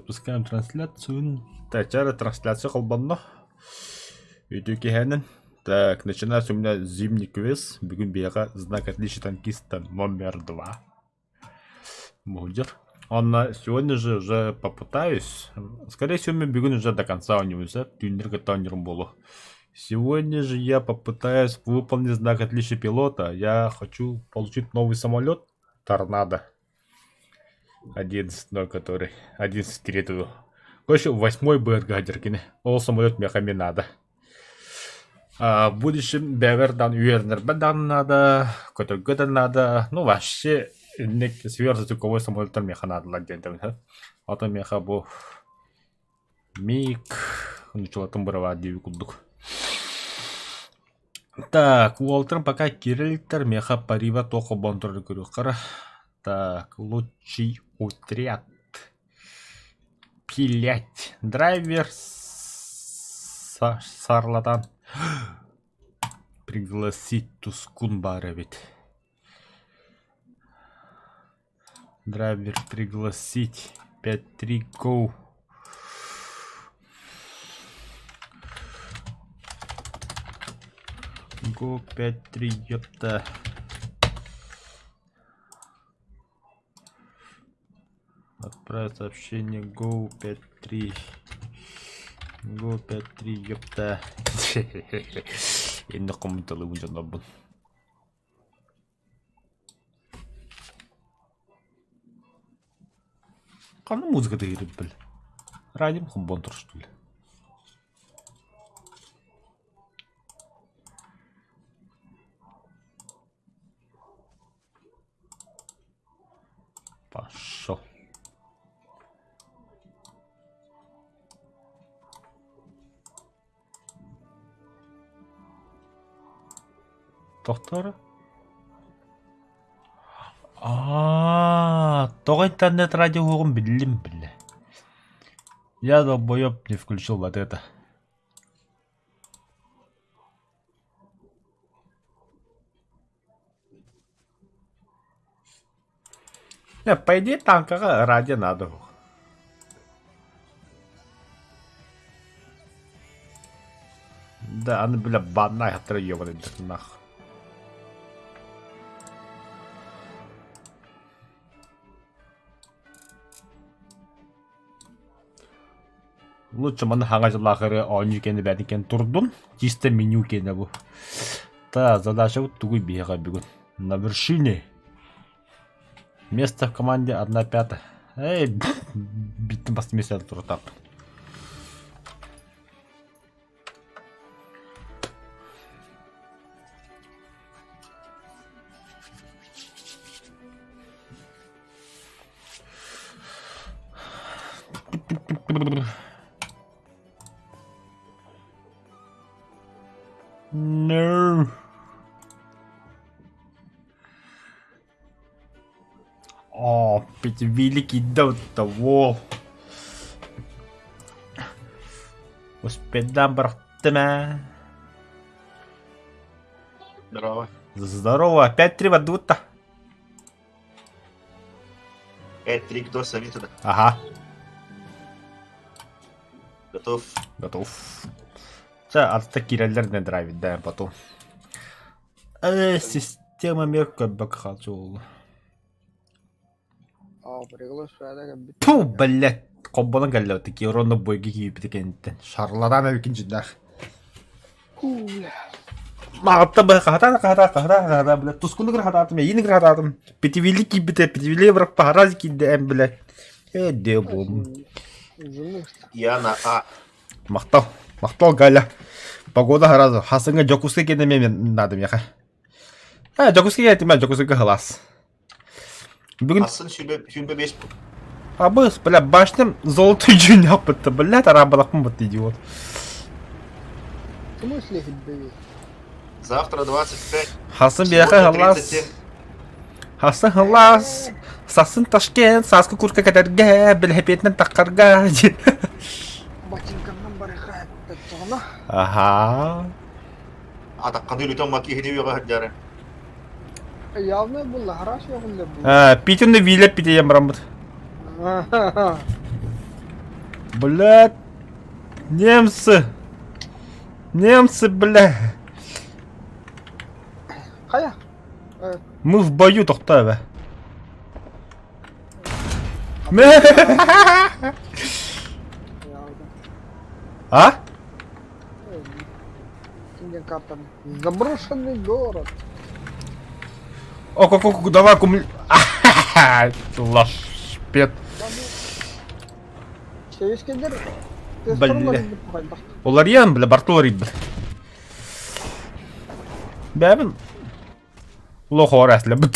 Запускаем трансляцию. Так, сейчас трансляция колбанно. Так, начинается у меня зимний квиз. Бегун бега, знак отличия танкиста номер 2. Мудер. Сегодня же уже попытаюсь. Скорее всего, мы бегун уже до конца университета. Сегодня же я попытаюсь выполнить знак отличия пилота. Я хочу получить новый самолет. Торнадо. 11, который 11-3. Короче, 8-й бригадир. Ол самолет мехами надо. В будущем бевердан увернербедан надо, который надо. Ну вообще, сверху звуковой самолет меха надо ладен. А то меха был миг. Ну что там брава кудук. Так, Уолтер пока Кириллтер меха парива только бонтур курюхара. Так, лучший отряд. Пилять. Драйвер Сарлатан. Пригласить Тускун Баровит. Драйвер пригласить. 5-3 go. Go 5-3, ёпта. Отправить сообщение Go 5-3. Go 5-3, ёпта. Енді комменталы уже набын. Қаны музыкада еріп біл. Радиом құмбон тұр что ли. Пошел. Тоқтары? Тоға интернет радио оғын білім білі. Я долбоёб не включил вот это. Не, по идее танкаға радио надо. Да, аны бля банна хатыры ёбаны нах. Лучше мана хаңажылағыры ойны кені бәдікен тұрдым. Чисто меню кені бұл. Та, задача вот тугой бега бегут. На вершине. Место в команде 1/5. Эй, битім басты место тұртап. No. О, ведь великий до того. Успеем, братья. Здорово. Здорово. 5-3 в одну-то. 5-3, кто сами туда? Ага. Готов. Готов. Altta kirellerine drive edeyim потом. Система мягкая бэкхатс oldu. Пу, блядь. Комбодан галлы такие ровно бойги кийип дегенден. Шарладан экинчидер. Мағапта хата, блядь. Тускундыгыр хататым, енигир хататым. Петивили кийбите, петивили бирок параз кийдем, блядь. Де бом. Я на А. Мақтал Галя. Погода харазы. Хасынға Джокуске кенемен надым яқа. Джокуске кетімен, Джокуске халас. Хасын шүмбе 5 бұл. Абыз, бля, башням золотой джин апытты. Бля, тарабалақпын бұтты идиот. В смысле хитбеви? Завтра 25. Хасын бияқа халас. Хасын халас. Сасын Ташкент, Сасқы Курка кәдерге, біл хепетінен таққарға. Ботинкамнан барыға тұғына. Аха. Атаққаны үлітен маки хедеуі ғаджары. Явно бұл хараш яғында бұл. Питерні вилеп бітейем бұрамбыд. Блядь. Немцы. Немцы, бля. Қая? Мы в бою, тоқтабы. А? Кинген картаны. Заброшенный город. О, давай кумли... Лашпет. Шеескендер. Бля. Олар ен, бля, бартылар ид, бля. Бәбін. Лохор әсілі, бұд.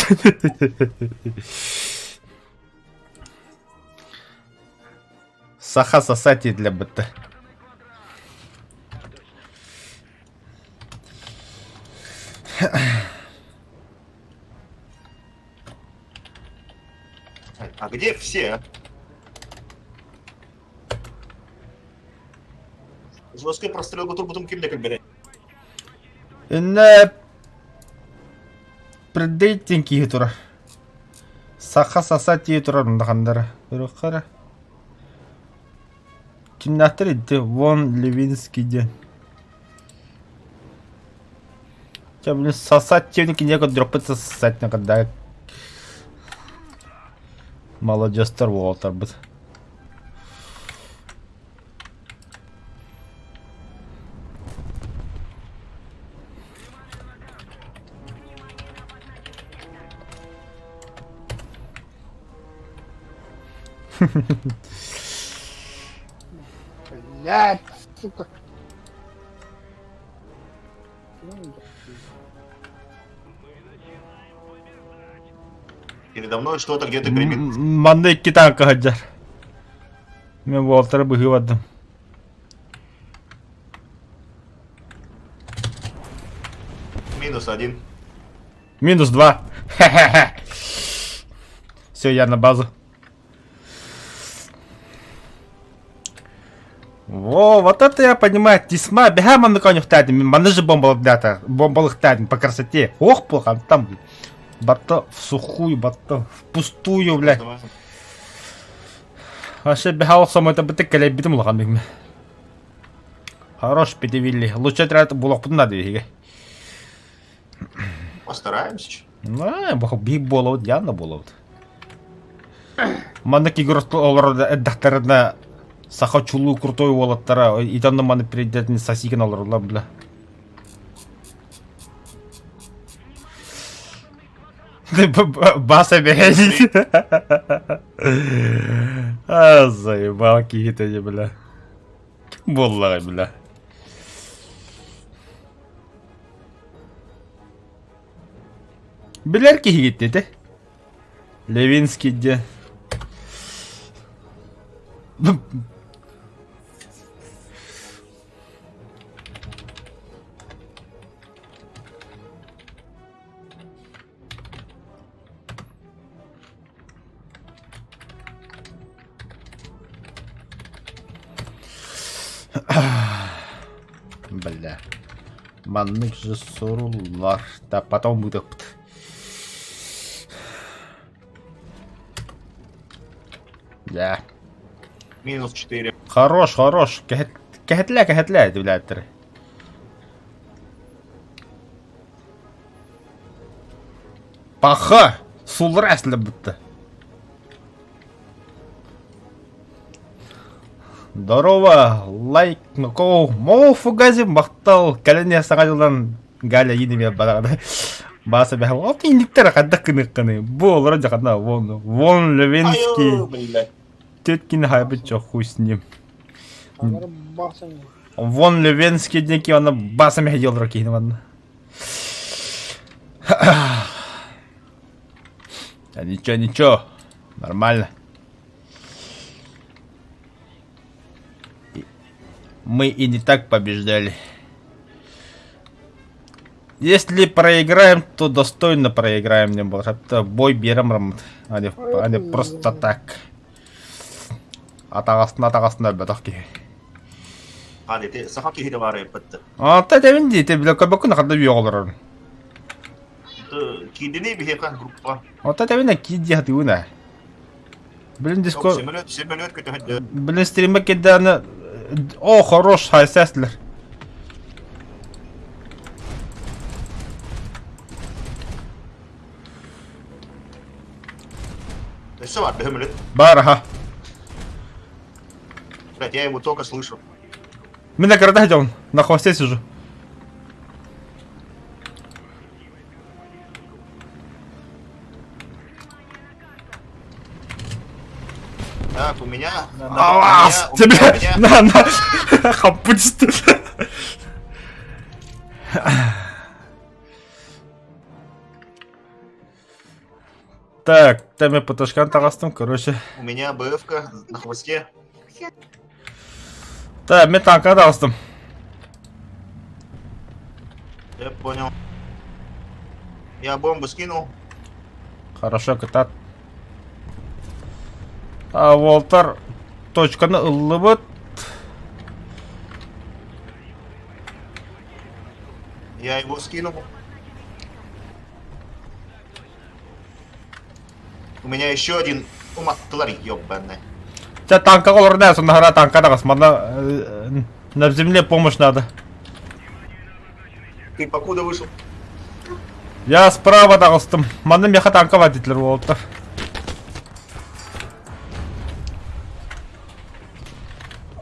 Саха сосати для бұд. А где все? Жесткий прострел потом кем-то как бы. Инне... Предейтинг тұра. Саха сосати тұра ұндағандары. Үріққара. Киннаттыр еді, Вон Левинскийден. Я, блин, сосать тевники некуда дропаться сосать накада. Молодежь Уолтер будет. Блядь, сука. Передо мной что-то где-то гремит. Мандай китан каджар. Мен Уолтер бы гывадым. -1. -2. Все, я на базу. Во, вот это я понимаю. Тесма, бегаем на конях тадим. Маны же бомбалых тадим по красоте. Ох, плохо, там, блин. Бата в сухую, бата в пустую, блядь. Вообще бегал самой это бытык, коля битым лоханбек. Хорош, педевилли. Лучше это булок надо, иге. Постараемся. Ну, бих болот, явно болот. Мандаки город олар дахтарына саха чулуу крутой болоттара. И там на маны перейдет сосиген олар, бля. Баса бегает. А, заебал какие-то, бля. Боллай, бля. Билерки gitti de. Levinski de. Бля. Маннык же соруlar. Да, потом будет. Да. -4. Хорош, хорош. Кахетля, блядь. Паха! Сулрасли будто. Здорово, лайк, нуко, мол фугази мақтал, кәліне сағадылдан галя едеме барады. Баса бәхі, ол тейіндіктері қадда қыныққаны. Бұл раджа қадна, вон Левинский. Теткин хайбыт жоқ, хуй с ним. Вон Левинский деки, оны басами хедел ракейні ванна. Ничего, нормально. Мы и не так побеждали. Если проиграем, то достойно проиграем. Не было. Это бой берем, а не просто так. Атағасына бәтіқке. Hadi te saha ki hidi var yapıttı. Ата тәмін дейді, білі көбікі нақырда бүй олар. Kendine bir hekan gruppa. Ата тәмін кейді яғды өне. Блин, дискорд... Самолет какой-то. Блин, стримы киданы... О, хорош, хайсестлер. Рисовать, Гамлет. Барага. Блять, я его только слышу. Меня когда где он? На хвосте сижу. Так, у меня... Алас! у Тебе... меня- На! Хапуцит. Так, теме поташкан тагастым, короче. У меня БФ-ка на хвосте. Так, мне танка тагастым. Я понял. Я бомбу скинул. Хорошо, катат. А Волтер точканы ыллыбыт. Я его скинул. У меня еще один уматтылар, ёбаный. Тебя танка олар на гора танка тагас. На земле помощь надо. Ты покуда вышел? Я справа тагастым. Маны меха танка водитель Волтер.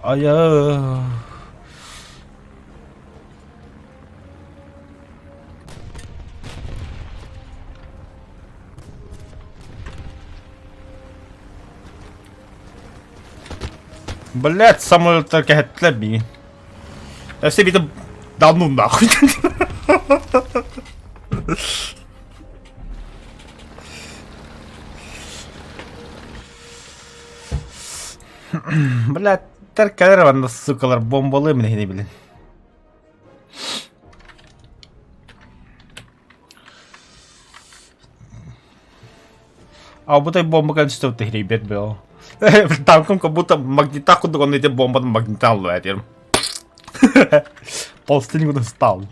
Ая. Блять, самолет только хэтлэби. Я себе это... Да ну нахуй. Блять, теркелер ванда сукалар бомбалы мне не блин. А будто бомба кончится в игре, ребят, был. Танком как будто магнитах, куда он эти бомбы на магнитал летит. Полстынь достал.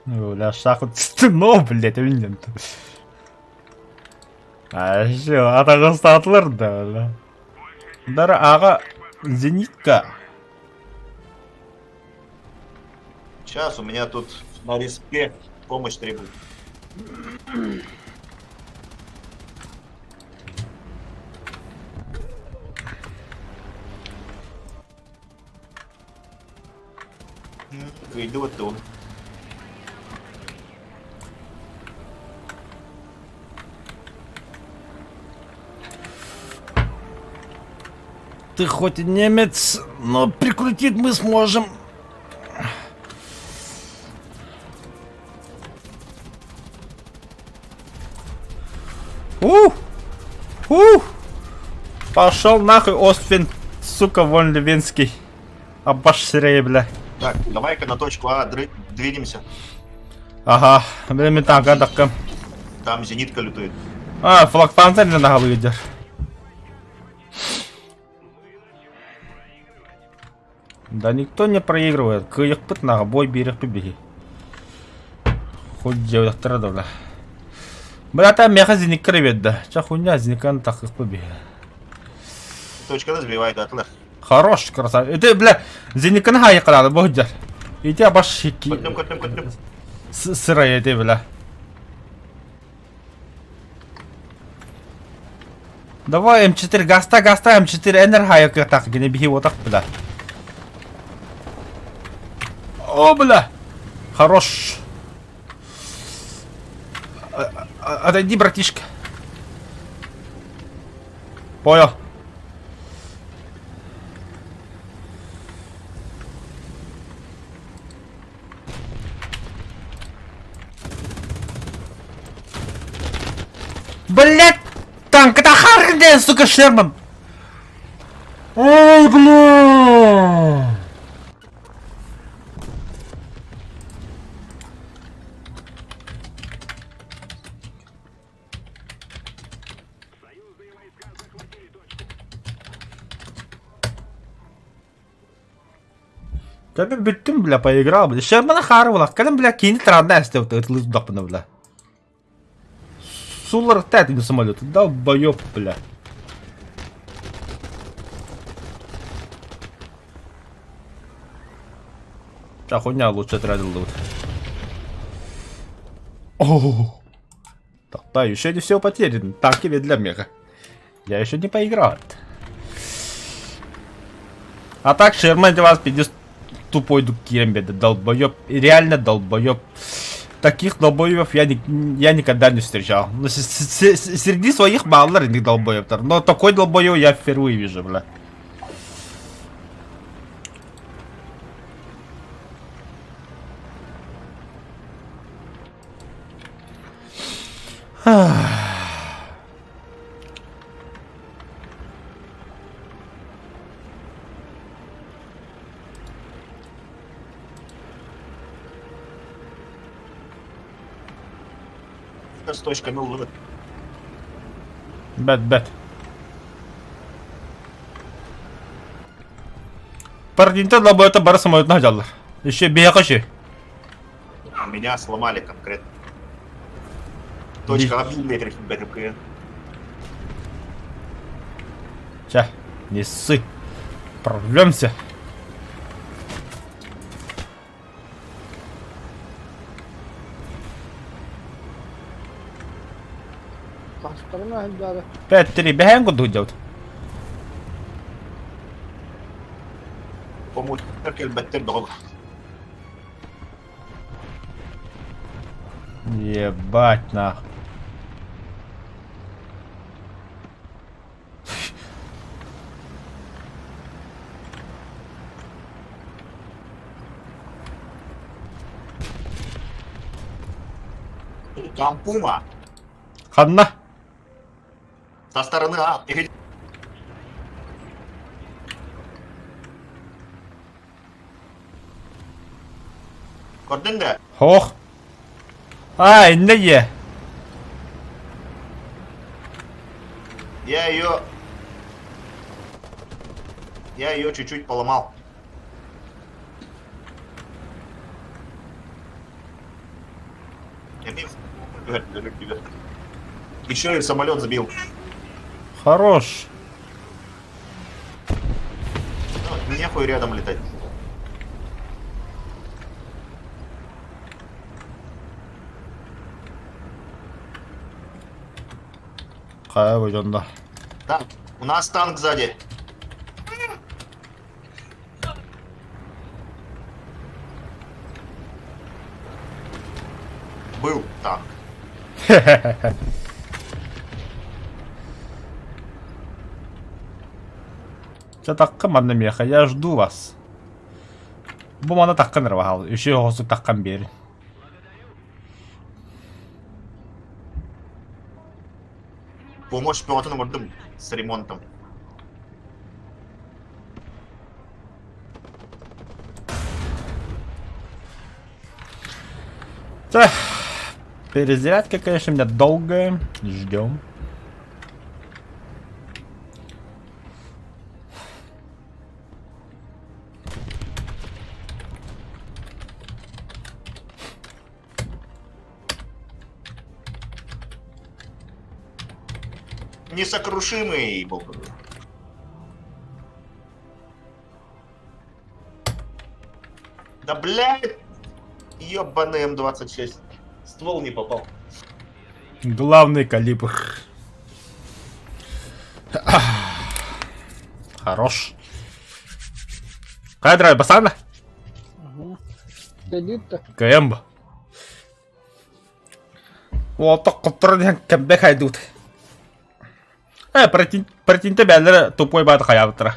Бля, шах вот стено, блять, виден. А что, атаға статлар да, бля. Дара аға зенитка. Сейчас у меня тут на риске помощь требует. Иду вот он. Ты хоть и немец, но прикрутить мы сможем. Пошел нахуй, Остфин, сука, вон Левинский. Обошрей, бля. Так, давай-ка на точку А двинемся. Ага, бля, мы танка таком. Там зенитка лютует. А, флаг панцирь на голову идет. Да никто не проигрывает. Кыйык пыт на бой берег побеги. Хоть делать бля. Бля, там меха зеник кривет, да. Ча хуйня, зеника на так их побеги. Точка разбивает атлер. Хорош, красавец. Это, бля, зеника на хай калады, богдер. Иди обошики. Котнем. Сырая, это, бля. Давай М4, гаста, М4, энергия, так, не беги вот так, бля. О, бля! Хорош! Отойди, братишка. Понял. Блять! Танк, это Харгден, сука, Шерман! Ой, бля! Тебе биттим, бля, поиграл, бля. Шермана Харвала. Калем, бля, кинет родная стел, ты лыз допна, бля. Сула летает на самолет. Долбоёб, бля. Та хуйня лучше отряда лут. О, так, да, еще не все потеряно. Танки ведь для меха. Я еще не поиграл. А так, Шерман для вас пидет тупой дукембеда, долбоёб. Реально долбоёб. Таких долбоёбов я никогда не встречал. Ну, среди своих малорных долбоёбов. Но такой долбоёб я впервые вижу, бля. С точками улыбок. Бэт. Партинте долбоёбы бары самолет нахожалар. Еще бейхаши. Меня сломали конкретно. Точка объявления БТК. Ща, не ссы. Прорвемся. Кастырма хәлдәре. 5-3 бәһәң куду делать. Помочь әлбәттә догыл. Ебать нах. Там пума. Ханна. Со стороны А. Gördün de. Хох. Ай, не е. Я ее чуть-чуть поломал. Еще и самолет сбил. Хорош. Ну, нехуй рядом летать. Кая войдёнда. Так, у нас танк сзади. Был танк. Все таккан манна меха, я жду вас. Бу мана таккан рвахал. Еще хосу таккан бери. Помощь пилоту вырдым с ремонтом. Так. Перезарядка, конечно, у меня долгая. Ждем. Несокрушимый был. Да блядь! Ёбаный М26. Ствол не попал. Главный калибр. Хорош. Кайдрай, басана? Сидит-то. КМ. Вот так, который кембек хайдут. Протинте бәлері тупой бады қаябытыра.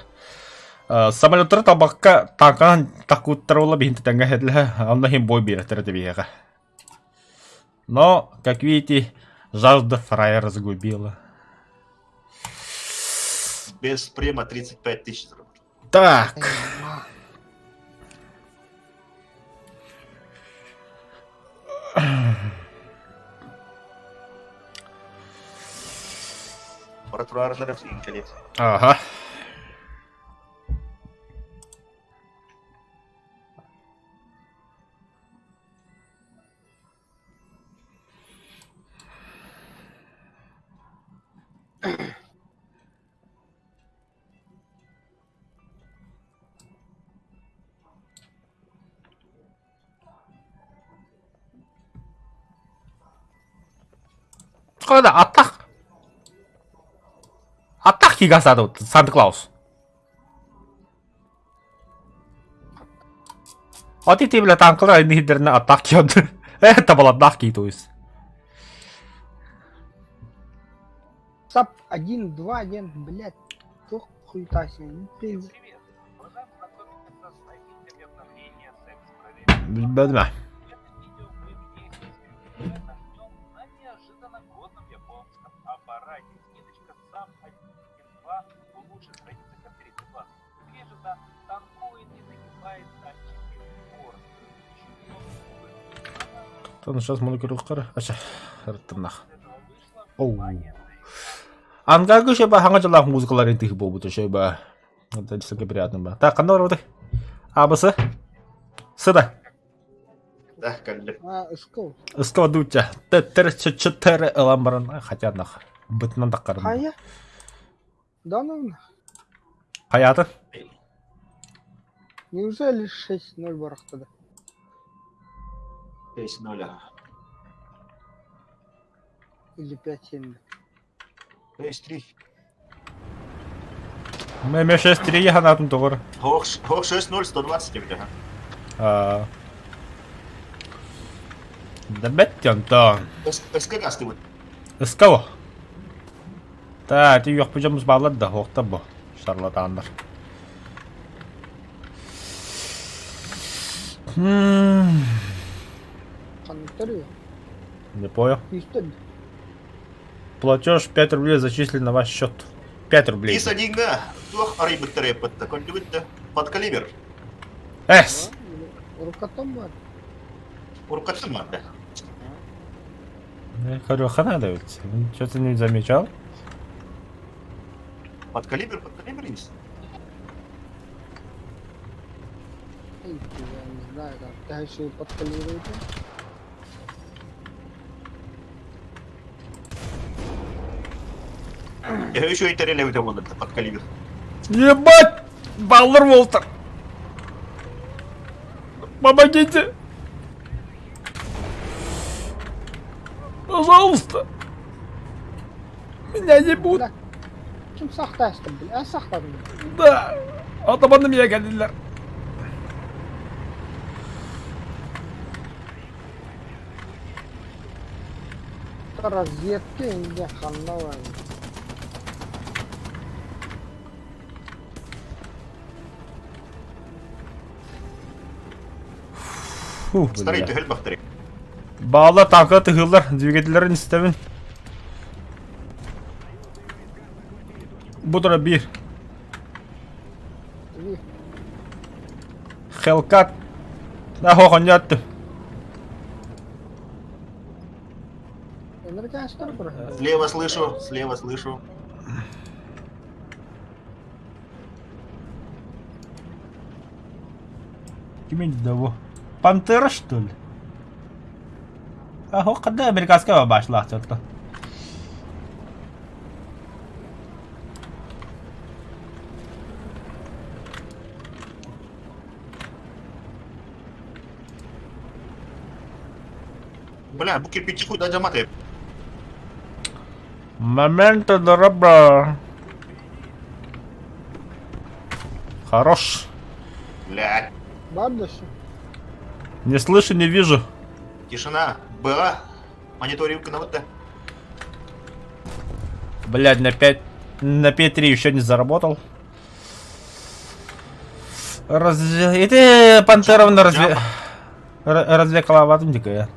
Самолеттары табаққа таңқан тақуттары ола бейінті тәңгі әділі, ална хем бой береттері дебеға. Но, как видите, жажда фрая разгубила. Без према 35 тысяч. Так. Протруарный интеллект. Ага. Қайда аттақ? Аттақ кигасады Санта-Клаус. А ты, блядь, танкла, и нидерна атаки от... Это был атаки, то есть. САП 1, 2, 1, блядь. Тух хуйта себе. Пиздец. Бедна. Там сейчас молекулярный аша хартнах. Оу. Ангага шеба хангажлах музыкаларын тих болбуто шеба. Это действительно приятно было. Так, кандай вроде. Абысы. Сюда. Да, Калли. Скол. Складутя. Т-4 ламбаран хотя нах. Бытнан такарым. Хая? Да ну. Хаята. Неужели 6-0 барахтада? 6-0. Или 5-7? 6-3. Мен 6-3 ханатын тогор. Хох 6-0, 120 тебе, Да беттянта. СК газ ты вот. Скаво. Та, ти yok pijamız bağladı da hokta bu. Şarlatanlar. Канторию? Не понял. Пистоль. Платеж 5 рублей зачислен на ваш счет. 5 рублей. Иса деньга. Тух арибы трепет. Контюбит под калибр. Эс! Рукотом бар. Уркатсан мадда. Я говорю, хана да ведь. Что-то не замечал? Под калибр есть. Я не знаю, там. Ты еще и подкалибруете? Я еще и тарелевый того надо под калибр. Ебать! Баллар Волтер! Помогите! Пожалуйста! Меня не будут! Kim saxtaysın bil? Saxtadım. Да! Atabanım ya geldiler. Разведка инде ханлава. Фух, Старый бля. тюгель бахтари. Bağla tankla tıkırlar. Двигательlerin istemin. Bu da bir. Hellcat. Ne hoğun yattı. Американский рупор. Слева слышу. Kimin de bu? Pantera что ли? А когда американского başla что-то. Бля, bu кирпичи куда джаматы? Момент дорога. Хорош. Бля, Бардаши. Не слышу, не вижу. тишина. Была. Мониторинг на вот. Блядь, на 5-3 еще не заработал. И ты, Пантеровна, развекала дикая.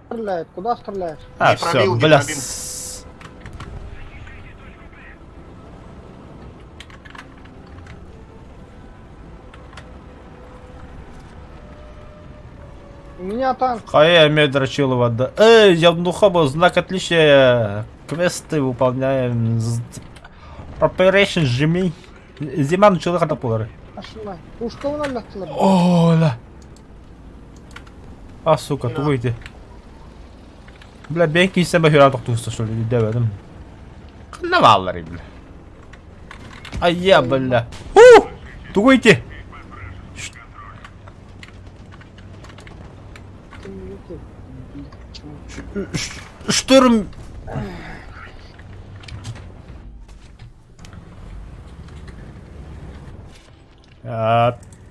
Стреляет. Куда стреляешь? А, Не все, пробил, не бля. пробил. У меня танк. Хая Медрачилова, да. Эй, Явнухаба, знак отличия. Квесты выполняем. Operation жми. Зима начала катапулары. Ашмай. Пушка у нас лактылар. Оля. А, сука, Да. ту выйди. Bile ben kimse ben hüra doktorsa söyledi demedim. Ne bağları bile. Ay ya bile. Тугуйте. Штурм.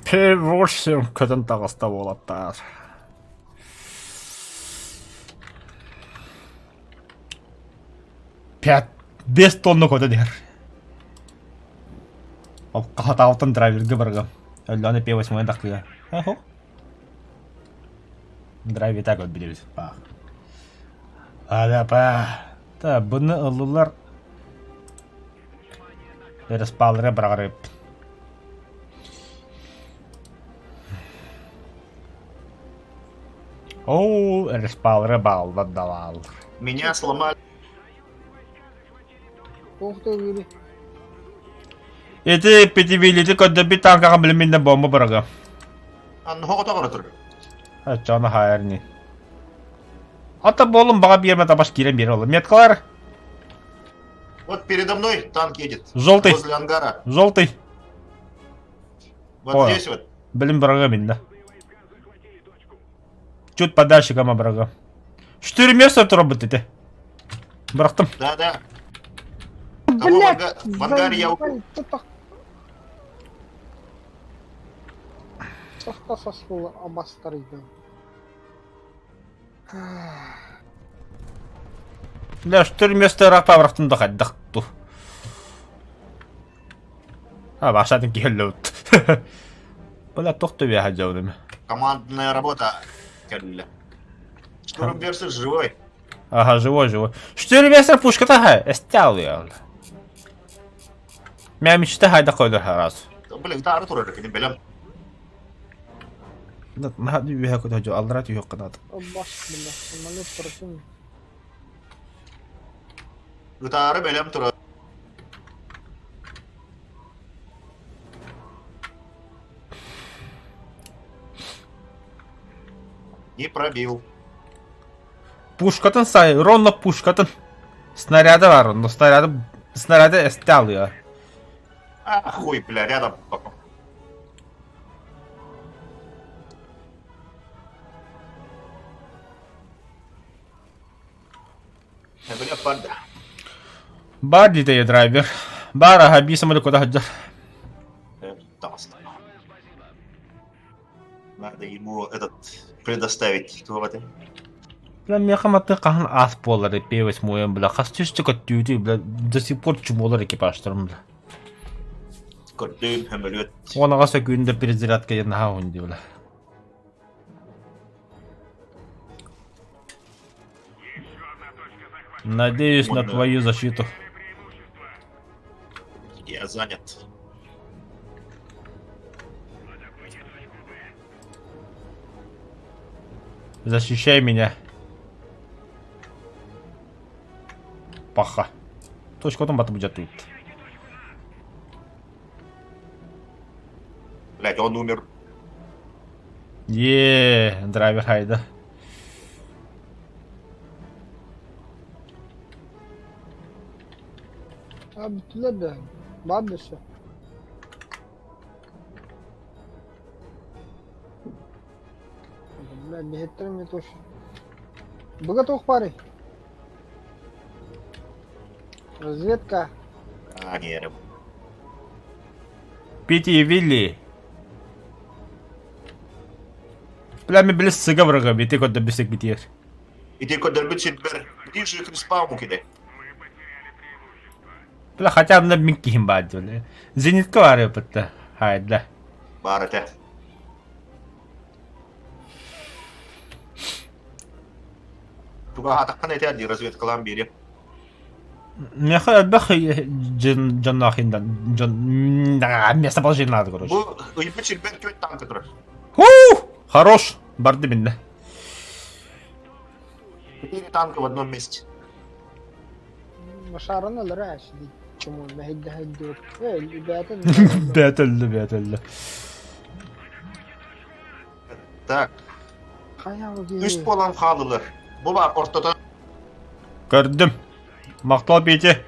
Перворсиум көтөн тагыста болаттар. 5 тонна көтөн дер. Ал кахата алтын драйверге баргам. Өллөне P8 дакыга. Ахо. Драйвер так вот билебиз. Па. Па. Та буны ыллар. Распалры баргарып. О, распалры бал ваддалал. Меня сломали. Ух ты, Вилли. Эти пятивилити көдө бит танкага билиминде бомба барга. Хоғыта қаратыр. Жана хайрни. Ата болым бага берме табаш кирем бери олы. Меткалар. Вот передо мной танк едет. Желтый. Возле ангара. Желтый. Вот Ой. здесь вот. Билим барга минде. Чуть подальше кама барга. 4 места работаете. Брахтым. Да. Блядь, в ангаре я заебал, кто так? Сахта сосула обострый, Да, 4 места рапа брахтым да хаддакту. Башатын келлөт. Бля, тохты бе хаджаудым. Командная работа. Штурмберсы живой. Ага, живой. 4 места пушка-то хай, эстял я. Мен мечте хайда койдор раз. Блин, да, Артур, это не белям. Да, надо юха куда жо, алдрат юха канат. Баш, бля, самолет противник. Гитары белям тура. Не пробил. Пушкатын сай, ронно пушкатын. Снаряды бар, но снаряды эстял я. А, хуй, бля, рядом. Бля, панда. Бар дейді я драйвер. Бар, ага, би самолет куда хаджар. Надо ему этот предоставить туалет. Бля, мен хаматты кахан ас болары, P8 бля, қас түшті көттүйді, бля, до сих пор чумолар экипажтарым, бля. Көрдім, хөмөлөт. Оны қаса күнді перезарядка ерін ха өнді, бля. Надеюсь на твою защиту. Я занят. Защищай меня. Паха. Точка там батым будет тут. Блять, он умер. Драйвер хайда. Abi tüle de. Бабиша. Бля, бегетрами тоже. Вы готов к паре? Разведка. А, не, Пити и Вилли. Бля, мен біліс сыға врага, бете көтті бісек бітер. иди куда бычит бер. Иди же их респауму кидай. Бля, хотя бы на минкихим бады, бля. Зенитка var yapıttı. Haydi. Барате. Туга атаккан этер разведкалан бери. Не хай бахи джаннахиндан. Местоположение надо, короче. Бу бычит бер көт танк турар. Хорош. Барды бинде. 4 танка в одном месте. Başarın alır ha şimdi. Çumul mehidde hiddur. Öyle beyatın. Бетелді. Так, Kaya bu 3 болан халылар. Бу бар ортодон Көрдім. Мақтал бейте.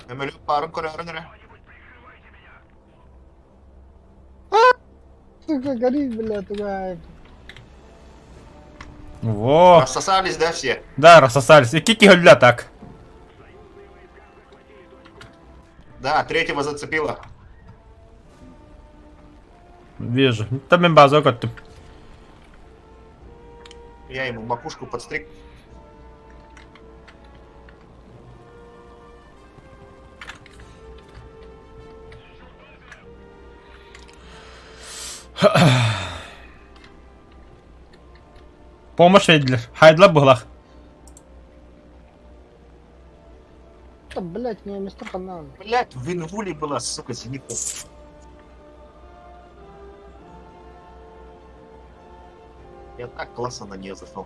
Ömürlük barın koyarın öyle. Сука, горит, блядь, тварь. Во. Рассосались, да, все? Да, рассосались. И кики гля так. Да, третьего зацепило. Вижу. Там мен базу көттім. Я ему макушку подстриг. Помощь веділер. Хайдла бұғлақ. Да, блядь, мне место канала. Блять, в инвуле была, сука, зенитка. Я так классно на нее зашел.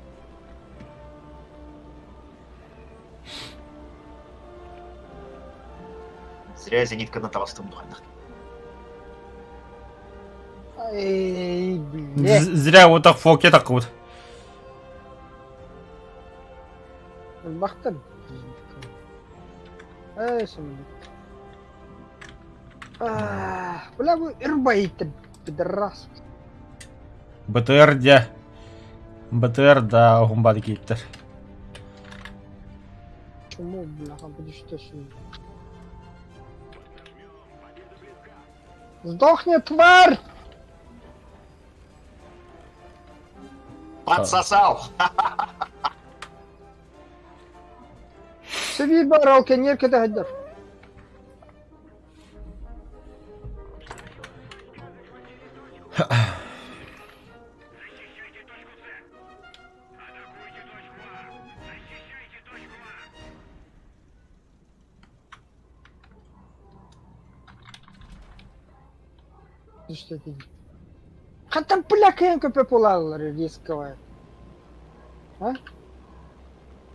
Зря зенитка на толстом духе. Эй, блядь. Зря вот так фоке так вот. Бахтар. Эй, самолет. Бля, вы ирбаите, пидорас. БТР де. БТР да оғымбады кейттер. Почему, бляха, будешь ты с ним? Сдохни, тварь! Подсосал! Сиди, баралка, нерка да гадар. Что ты? Хотя пляка янка популярна рисковая. А?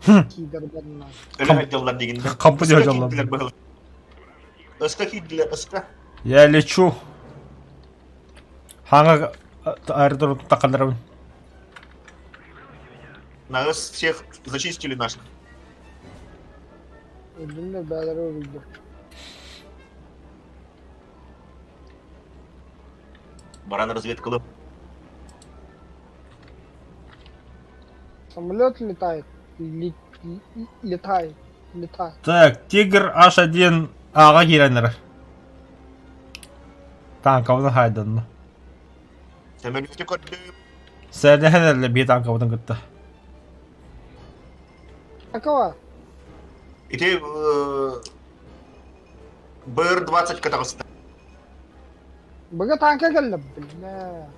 Кидер бадна. Ölüme yollar deginde. Kapı diyor yollar. Iska hiddiler, ıska. Я лечу. Ханга аэродром тақаларым. На ыс всех зачистили наших. Ödümle beraber öldü. Баран разведкалы. Самолет летает. Летает. Так, Тигр H1 аға келенер. Танкавны хайдын. Самолетик öldü. Сәді хәнерлі бей танкавны күтті. Какова? И ты БР-20 катался. Бага танка geldi. Бля.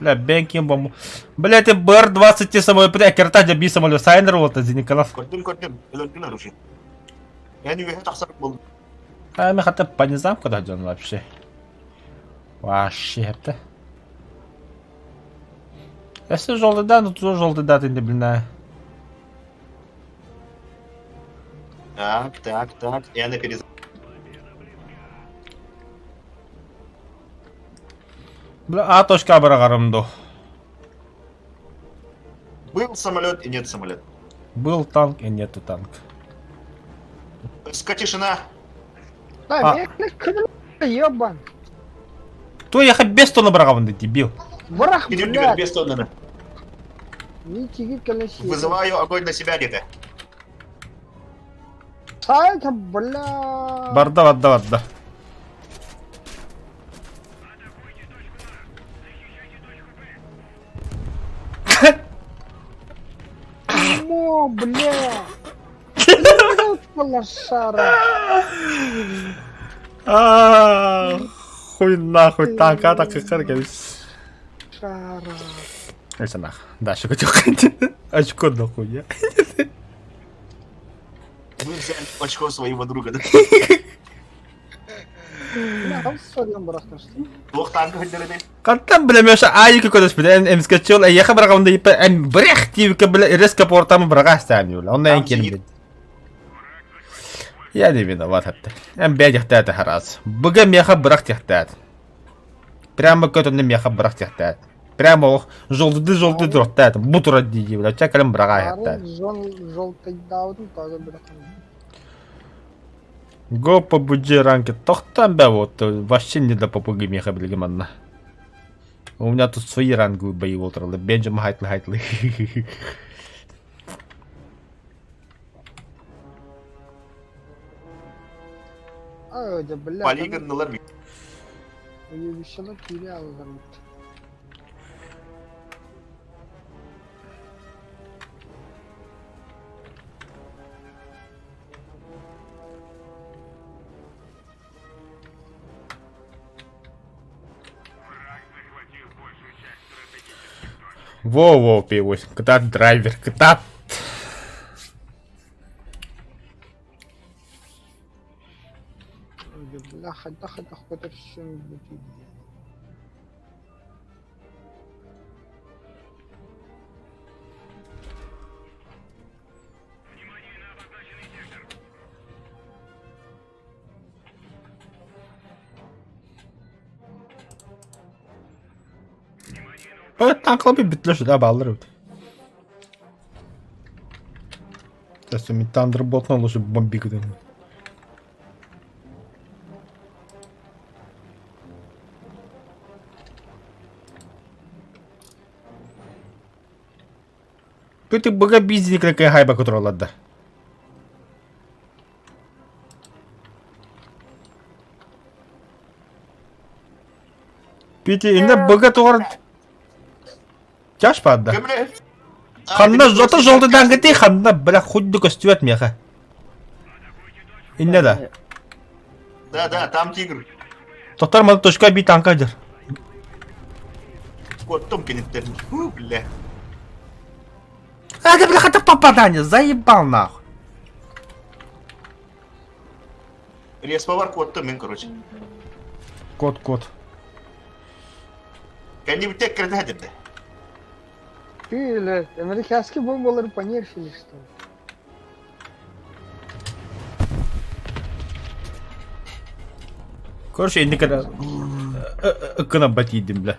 Бля, бенкин бомбу. Бля, ты БР-20 самолет, бля, керта де бей самолет. Сайнер вот, Зеникалов. Көттім. Öldün аруши. Я не вижу тақсырып болды. А, мен хотя по низам куда идем вообще. Вообще, это. Если желтый да, ну то желтый да, ты не блин. Так. Я на перез... Бля, а точка барагарымду. Был самолет и нет самолета. Был танк и нету танк. Ска тишина. Да, я ебан. То я хоть без тона барагаванды, дебил. Брах, Идем блядь. без тонны. Не тяги колеси. Вызываю огонь на себя где-то. Сайта, бля. Барда. Мо, бля. Лошара. Хуй нахуй танка так и каргавись. Шара. Это нах. Дальше хотел. Очко нахуй. Вы взяли очко своего друга, да? Бля, алсадан брахташ. Двух танков отделили. Кантам бля меша ай какой-то спиден эмскачел, я хабарагаванды ипа брехти бля резко портам брагастами бля. Он на инкин. Я не виноват это. Бедях это раз. Бога меха брак тяхтат. Прямо көтөнне меха брак тяхтат. Прямо ох жолды дроттат. Бутура диги бля. Чакалым брага яхтат. Желтый даудың тоже бұрақын. Го по буджи ранке. Тохтан бе вот. Вообще не до попуги меха блиги манна. У меня тут свои ранговые бои ултралы. Бенджам хайтлы. Öyle bля. Полигонлар. Uyuşalı kili alırım. Воу, P8. Ктат драйвер. Ктат. Öyle bля. Hadi kadar şimdi. Танкла bir bitler şurada bağlar. Сейчас ми Thunderbolt на лучше бомби куда. Ты бога бизник такая хайба контролада. Пити инде бога тугар. Чаш падда. Ханна жота жолдыдан кетей ханна бірақ худды көстүбет меха. Инде да. Да, там тигр. Тоқтар мана точка би танкадыр. Коттом кенеттерін. Бля. А, да бля, это попадание, заебал нахуй. Респа коттом мен, короче. Кот. Kendi bir tek kredi hedirdi. Öyle. Amerikanski bombaları понерфили, что ли? Короче, инде когда ыкына батидим, бля.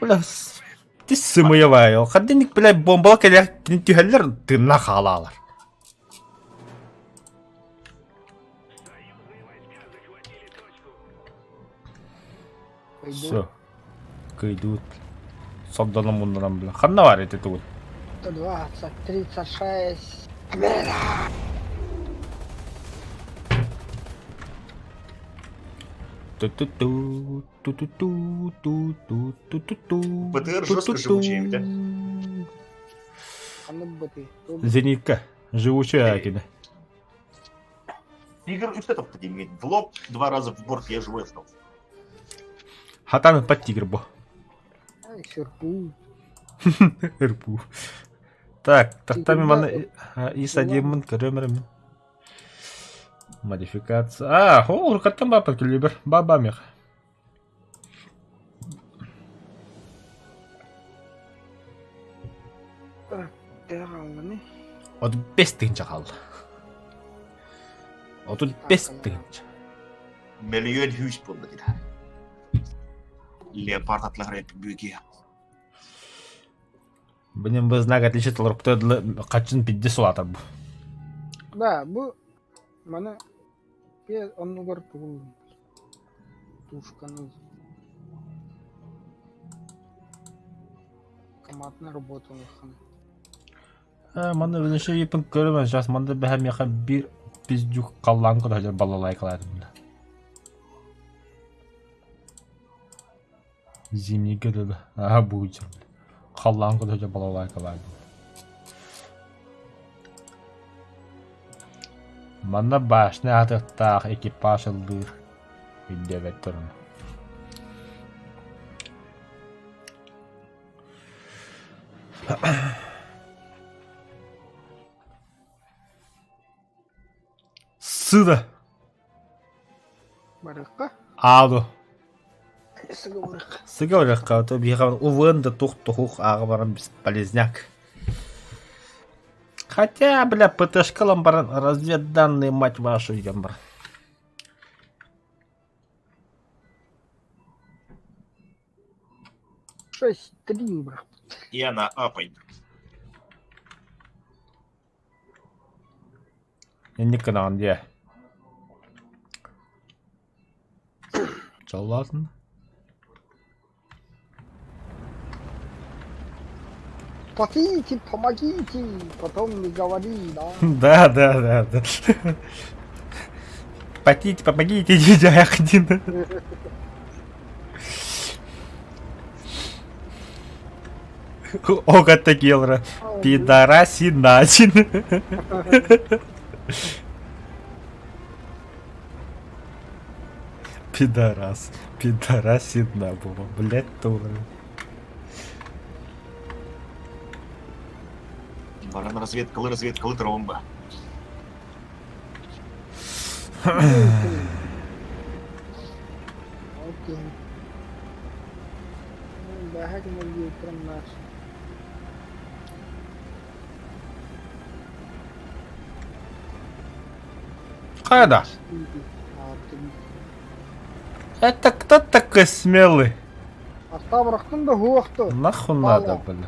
Бля, ты сымыевай, хадденник, бля, бомбала келер, түйәлер, тынна халалар. Все. Кайдут. Содданом мундан, бля. Ханна var это тут. 120, 36. БТР жестко живучий, да? А ну бы ты. Зенитка. Живучая акида. Тигр и что-то имеет. В лоб 2 раза в борт я живой остался. Хатан под тигр бо. Ай, сюрпу. РПУ. Так, тахтами Тигр, мана да. исадимын көрөмөрөм. Модификация. Ол каттан бапа келибер. Баба мех. Derallı ne? 35 тыгынча калды. 35 тыгынча. Milyon hus buldu dedi. Леопард atlar büyük ya. Benim bu знак отличитель рупты качын пидде сулатар бу. Да, bu bana bir onu görüp buldum. Тушканы. Командная работа у них. Мана өзүнчө епин көрөмөн. Жас манда бәһәм яка бир пиздюк каллан кыда балалай кылады. Зимний год, да. Будет. Каллан кыда балалай кылады. Манда башны атыктак экипаж ылдыр. Үддебет турун. Сыда. Барыкка. Аду. Сговорых. Сыгаврах кауто бихав увен да тух ағыбарам бесполезняк. Хотя, бля, ПТшкалам баран разведданные, мать вашу, ем бар. Шесть, три, брат. Я на А пойду. Я не канал, где? Чё, ладно? Спасите, помогите, потом не говори, да? Да. Потите, помогите, дядя один. Ога Тагилра. Пидорасиначин. Пидорас. Пидорасина было. Блять, тура. Баран разведка, тромба. Окей. Бахак могу утром наш. Кайда? Это кто такой смелый? Астабрахтын да хуахты. Нахуй Мало. надо, бля.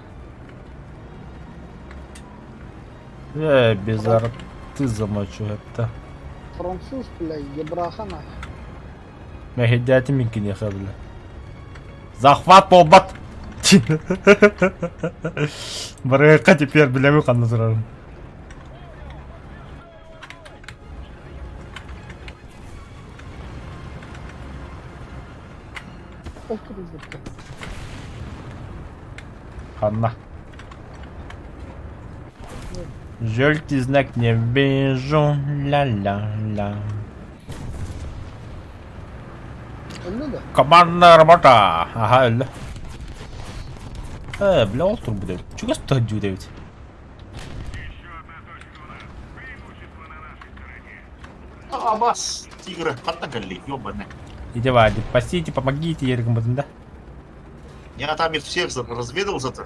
Без арты замочу это. Француз, бля, ебрахана. Мехидяти минкинеха, бля. Захват полбат! Барыка теперь, бля, выход назрал. Ханна. Желтый знак не вижу, ля-ля-ля. Öyle Командная работа. Ага, öyle. Бля, олтур bu devlet. Чего стадию devlet? А вас, тигры, отдали, ёбаный. Иди, Вадик, спасите, помогите, Ерик да? Я там их всех разведал зато.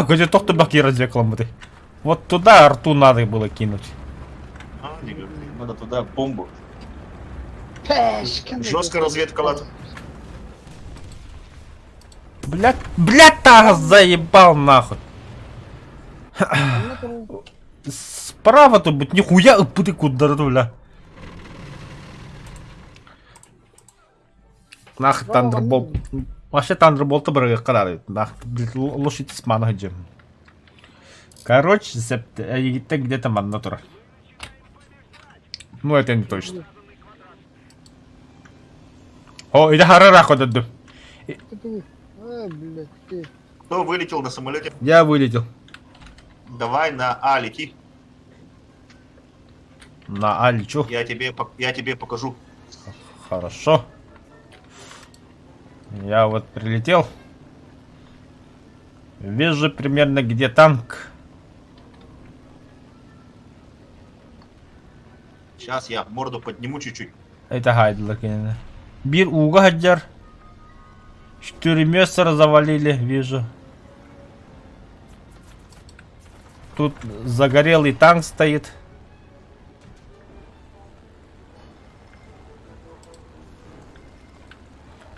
Где тоқты баки развекла мы ты. Вот туда арту надо было кинуть. А, не говори, надо туда бомбу. Пешкин. Жестко разведка, ладно. Блядь, так заебал нахуй. Справа-то будет нихуя, ты куда, бля. Нах, Тандерболт. Вообще Тандерболта бірге қарар. Нах, лошадь с манхаджем. Короче, егитте где-то манна тұр. Ну, это не точно. О, иди харара ходады. Блядь, ты. Кто вылетел на самолете? Я вылетел. Давай на А лети. На Альчу. Я тебе покажу. Хорошо. Я вот прилетел. Вижу примерно где танк. Сейчас я морду подниму чуть-чуть. Это Хайдлер, конечно. Бир уга хаджар. 4 места завалили, вижу. Тут загорелый танк стоит.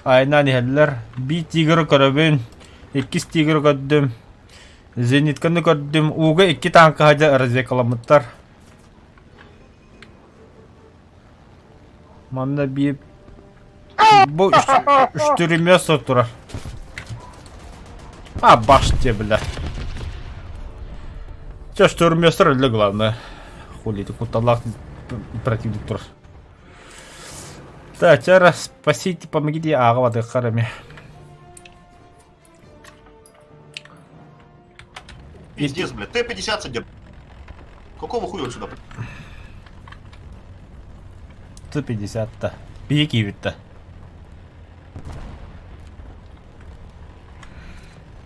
Aynen heller. Bir tigre köröbün. 2 tigre gördüm. Zenitkanı gördüm. Uga 2 tankı haca развекаламыттар. Manda bir bu 3 место турар. А, баште, бля. Чё, 4 места для главное. Хули ты куталах противник турар. Так, сейчас спасите, помогите Агавады Харами. Пиздец, блядь. Т-50 сидит. Какого хуя он сюда? 150-то. Пики ведь-то.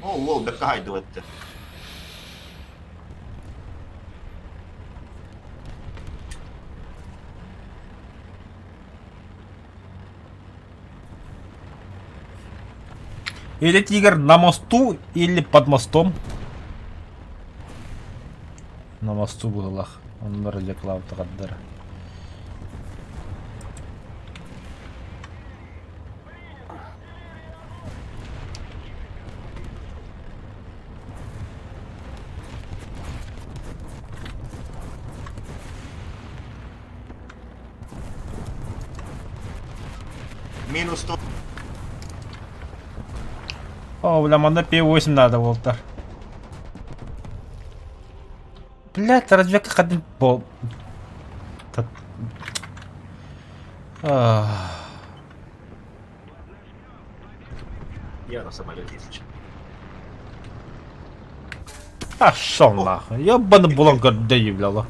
О, лол, да кайдывать-то. Или тигр на мосту, или под мостом. На мосту был ах. Он вроде клав тагаддер. Минус 100. О, бля, мне P8 надо, Волтер. Блядь, разве как один пол... Я на самолете, если честно. А шо нахуй, ёбаный булон гордей, бля.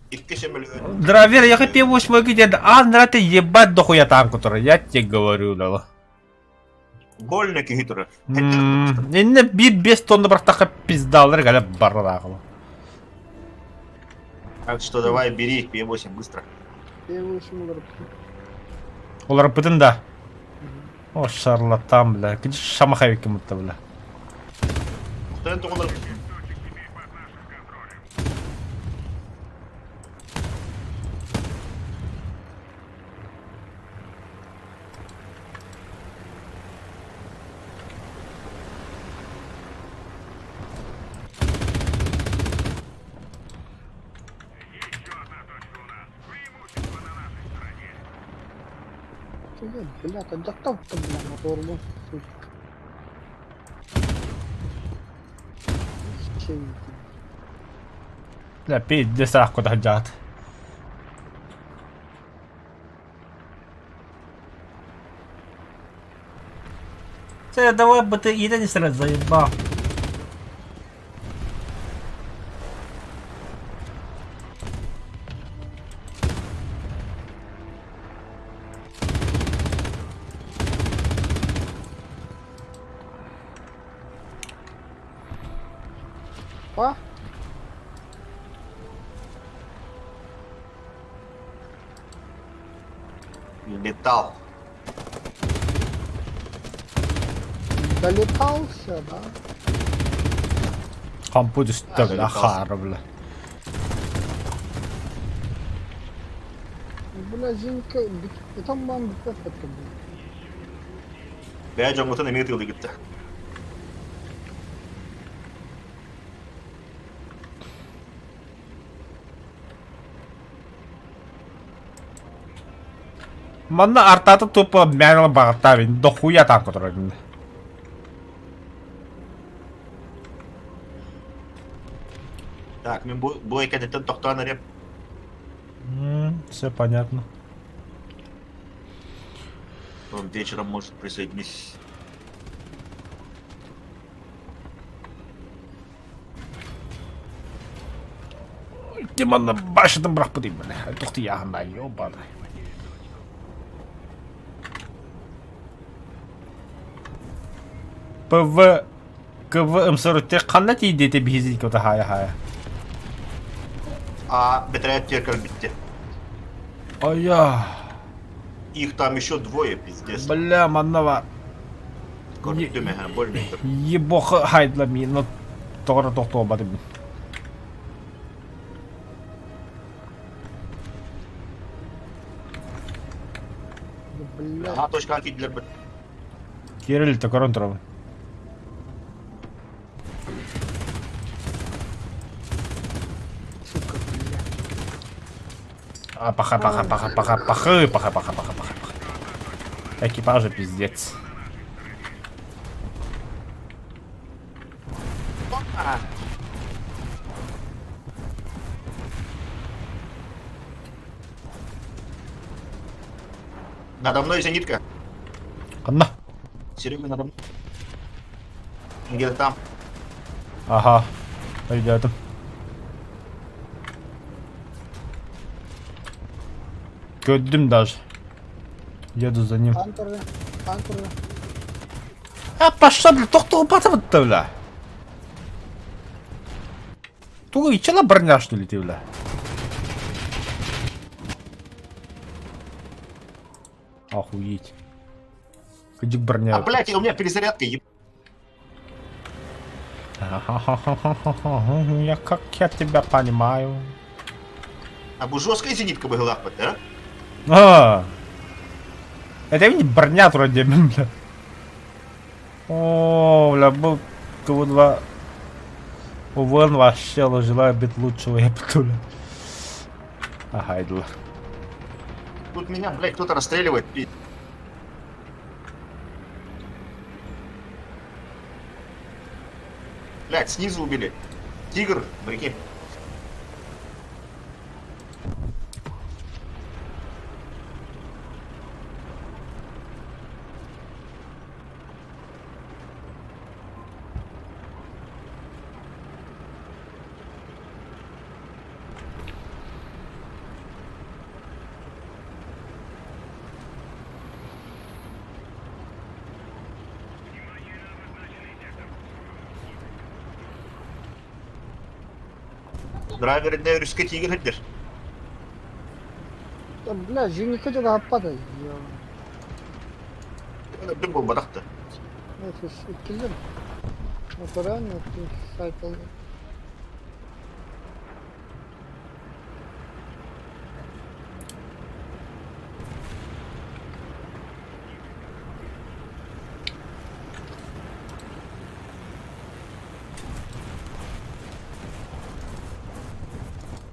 Икки шемелю. Дровер, я хотел P8 где-то. А, нравится ебать дохуя там, который, я тебе говорю, бля. Больно кихитра. Инне бир 5 тонна бірақ тақа пиздалар, галя баррағылы. Так что давай бери P8 быстро. Я его еще могу. Олар бүтін да. О, шарлатан, бля. Где шамахай кем это, бля. Кто это он? Блядь, а готов-то, бля, моторлу. Бля, пиздец, ах, куда хотят. Давай бы ты еда не сразу заебал. А? Летал. Долетался, да? Там будешь так, залетал. ахар, бля. Бля, Зинка, там бан это, бля. Ben Jongut'un emniyet yolu gitti. Манна артата тупо мягла багатави, дохуя там, который. Так, мен bu hareketten toktağına rep. Все понятно. Он вечером может присоединиться. Диманна башыдан бірақ бұдей, бля. Тоқты яғында, ёбаны. ПВ... КВ МСРТ қандай тейді ете бейзейді көті хая-хая. А бетрает теркер bitti. Ая. Их там еще двое, пиздец. Бля, маннава. Коротыме, больно. Ебоқы хайдла мен, но тоғыра тоқты обады бін. Бля, Ага, точка акидлер бит. Керілі токорон тұрабын. сука, бля. Паха. Экипажа пиздец. Надо мной зенитка. Қанна? Серега надо мной. Где-то там. Ага. Ребята. Gördüm даже. Еду за ним. Антуры, антуры. Пошла, бля, тоқтығы батып өтті, бля. Туғы ичала броня, что ли, ты, бля? Охуеть. Кыдик А, броня. блядь, у меня перезарядка, Я как я тебя понимаю. А бы жесткая зенитка бы была, да? А, это не броня вроде, бля. О, бля, был КВ-2. УВН вообще желаю быть лучшего, я бля. Ага, иду. Тут меня, блядь, кто-то расстреливает. Блядь, снизу убили. Тигр, прикинь. Драйвер не русский тигр ходишь. Да, бля, зенитка что-то падает. Это был бадахта. Это ж киллер. Это реально сайкл.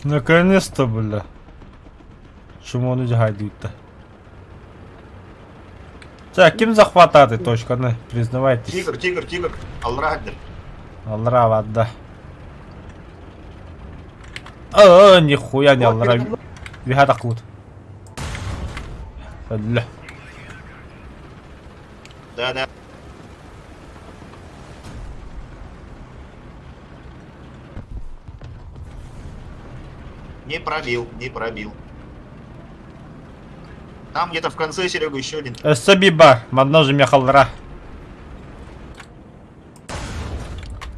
Наконец-то, бля. Чому вони гайдуть-то? Так, ким захватати точка, не, признавайтесь. Тигр, тигр, тигр. Алрагдер. Алра, вода. О, нихуя не алра. Вига кут. Бля. Да. Не пробил. Там где-то в конце, Серега, еще один. Сабиба, мадножи мехалра.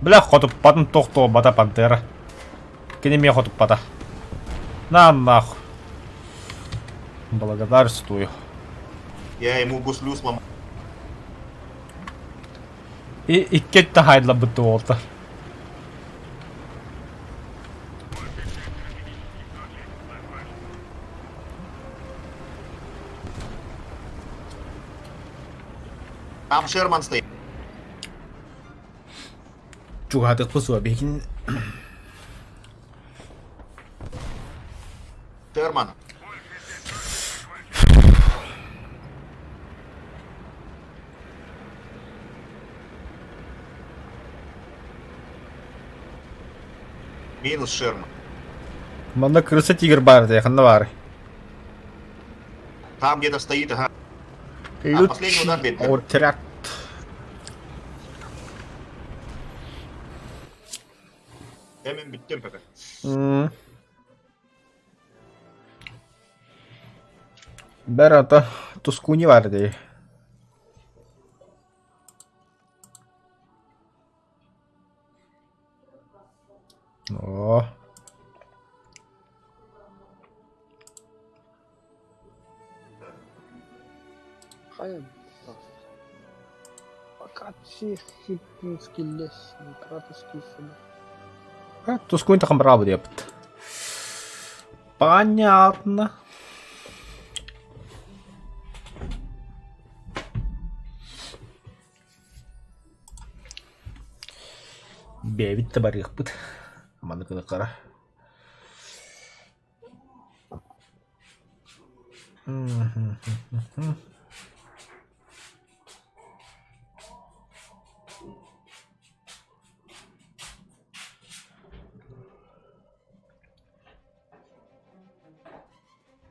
Бля, хоту патн тохто бата пантера. Кини мне хоту пата. На нахуй. Благодарствую. Я ему гуслю сломал. И кетта хайдла бытуолта. Там Шерман стоит. Чуга, ты спасу объясни. Шерман. Минус Шерман. Манда крыса тигр барда, я хандавар. Там где-то стоит, ага. А последний удар бит. Отряд. Hemen bittim peki. Берата, тускуни варди. О. Hayır. Fakat şey skillless, кратос skills. Тускуни тахам браво депт. Понятно. Бевит табарих пыт. Мана кына кара.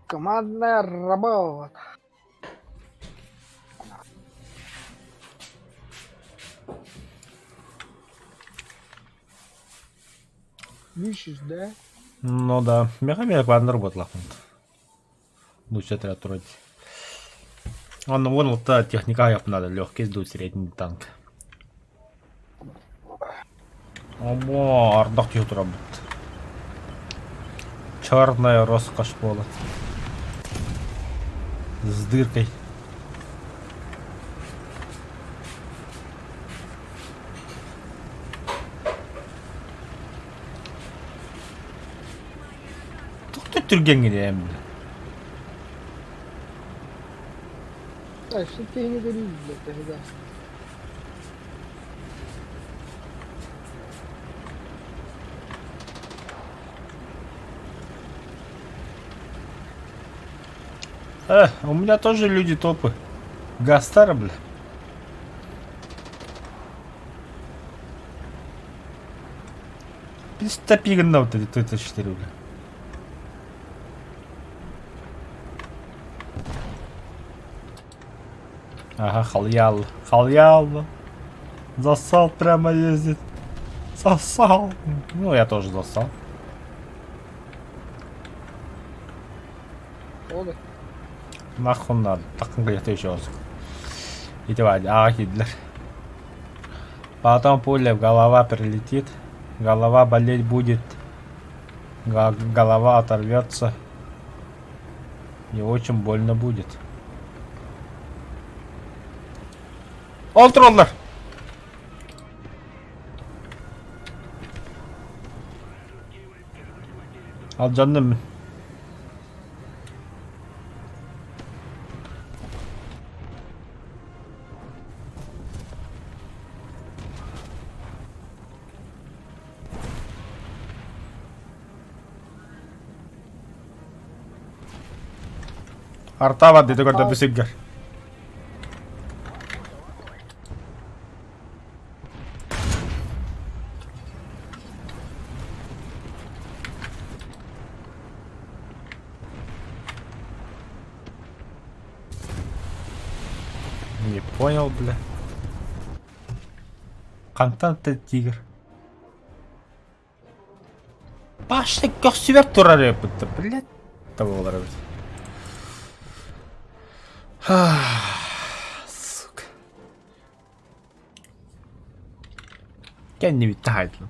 Командная работа. Видишь, да? Ну да, мехамик ладно работала. Лучше отряд вроде. Он вон вот та техника я надо легкий сдуть средний танк. Ого, ардах тут работает. Черная роскошь пола. С дыркой. түрген генем. А, что ты не говоришь, блядь, тогда? У меня тоже люди топы. Гастар, бля. Пистопиган вот это 4, бля. Ага, халял. Халял. Засал прямо ездит. Засал. Ну, я тоже засал. Ода. Нахуй надо. Так где-то еще раз. И давай, Гитлер. Потом пуля в голова прилетит. Голова болеть будет. Голова оторвется. И очень больно будет. Олтроллер! Al canım. Артава dedi gördü bir siggar. Не понял, бля. Контент тигр. Başta göğsüver durar yapıttı, блядь. Tabi olarak. Сука. Kendimi itaatlı.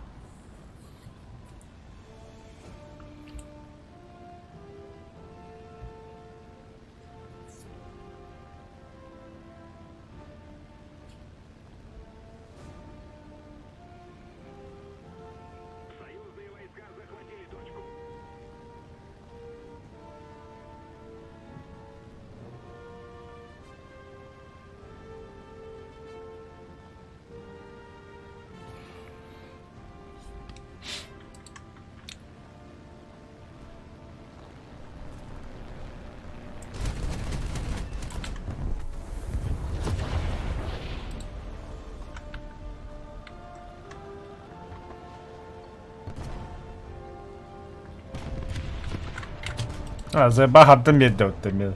Заебал медь вот ты.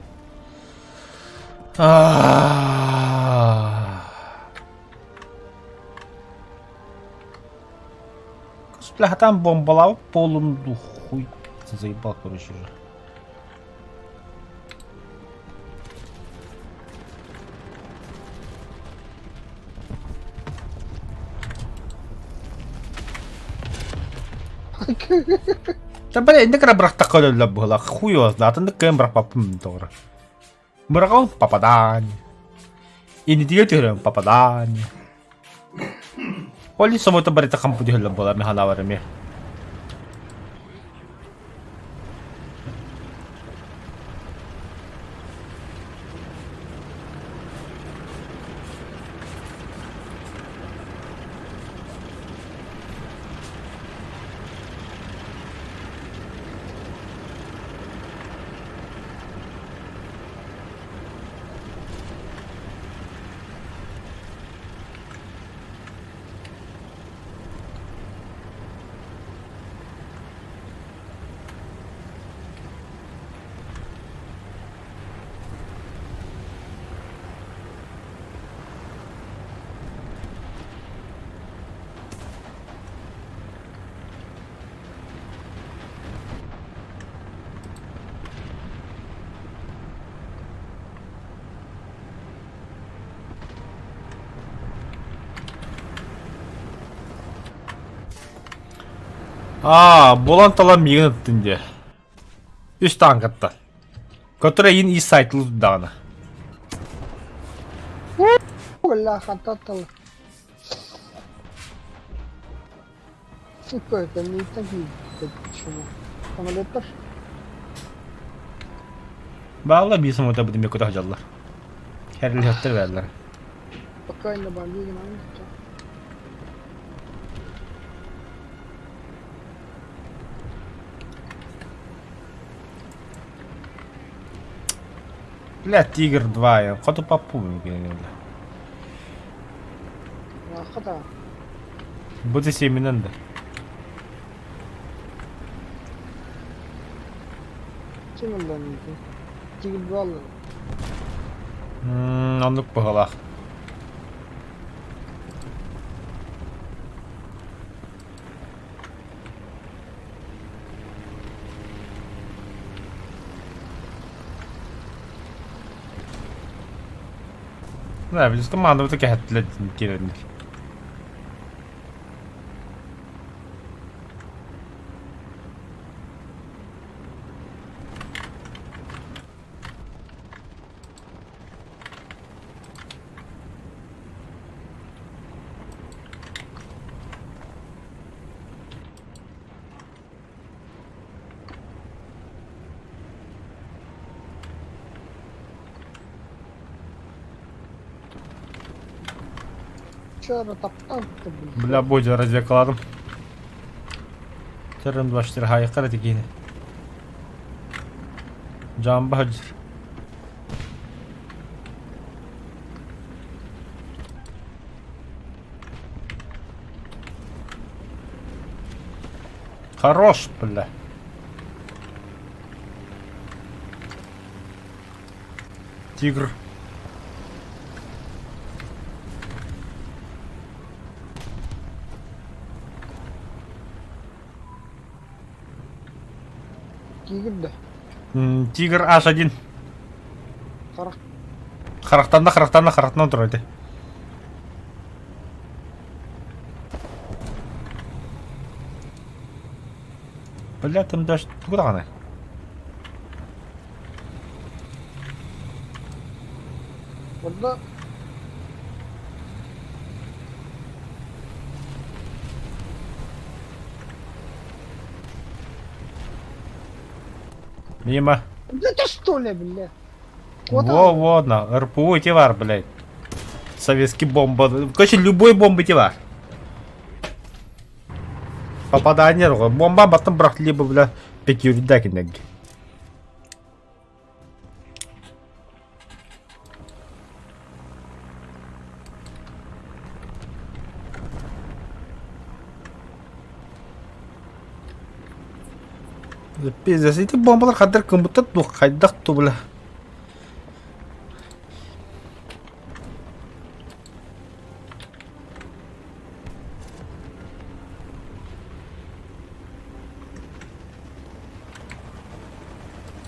Бля, там бомбалав полон хуй. Заебал, короче же. Да блин, не крабрах такой для была хуёво, да, ты не кембрах попм тоже. Мраком попадание. И не делаете попадание. Коли само это барита кампу дихла была мехалаварами. Болан талам мигін өттінде. Үст аңғытты. Который ин и сайт луддағына. Бля, хататал. Сука, это не так видно. Почему? Самолет тоже? Bağla bir sınıfta bu demek kadar hacallar. Her yıl hattır verdiler. Спокойно, бомби, не могу. Бля, Тигр 2 ya. Ходу попу мümkün. Охота. Bu da seminen de. Kim ondan iyiydi? Tigil vallahi. Anlık bakalak. Ne biz komanda da kehatla girenler. Çağrı taptan Bля, boca razı yakaladım. Tırın başları haykır dikini. Can Bahacır. Хорош, бля. Тигр. Tigil de. Тигр H1. Karak. Қарақтан тұрады. Бля, там даже... Куда она? Burada Мимо. Да ты что ли, бля? Вот Во, на РПУ тивар, блядь. Советский бомба. Короче, любой бомбы тивар. Попадание, бомба, потом брат, либо, бля, пекюридак иногда. Пиздец, эти бомбалар кадр кымбытта тух кайдак ту, бля.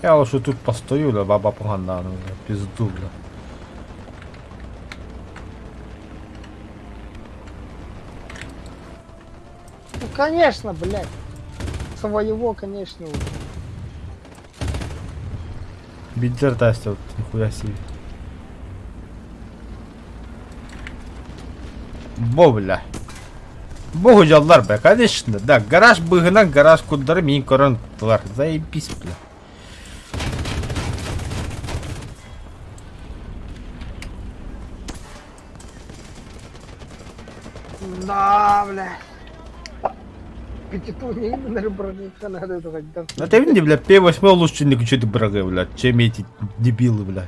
Я лучше тут постою, бля, баба погана, ну, бля, пизду, бля. Ну конечно, блядь. Своего, конечно. Бидлер тастил, нихуя себе. Бо, бля. Богу жаллар, бля, конечно, да, гараж быгынан гараж куддары мен көрөн тулар, заебись, бля. Да, бля. Пятиту не наверное, броника надо это хоть. На ты видишь, бля, П8 лучше не что-то брага, бля, чем эти дебилы, бля.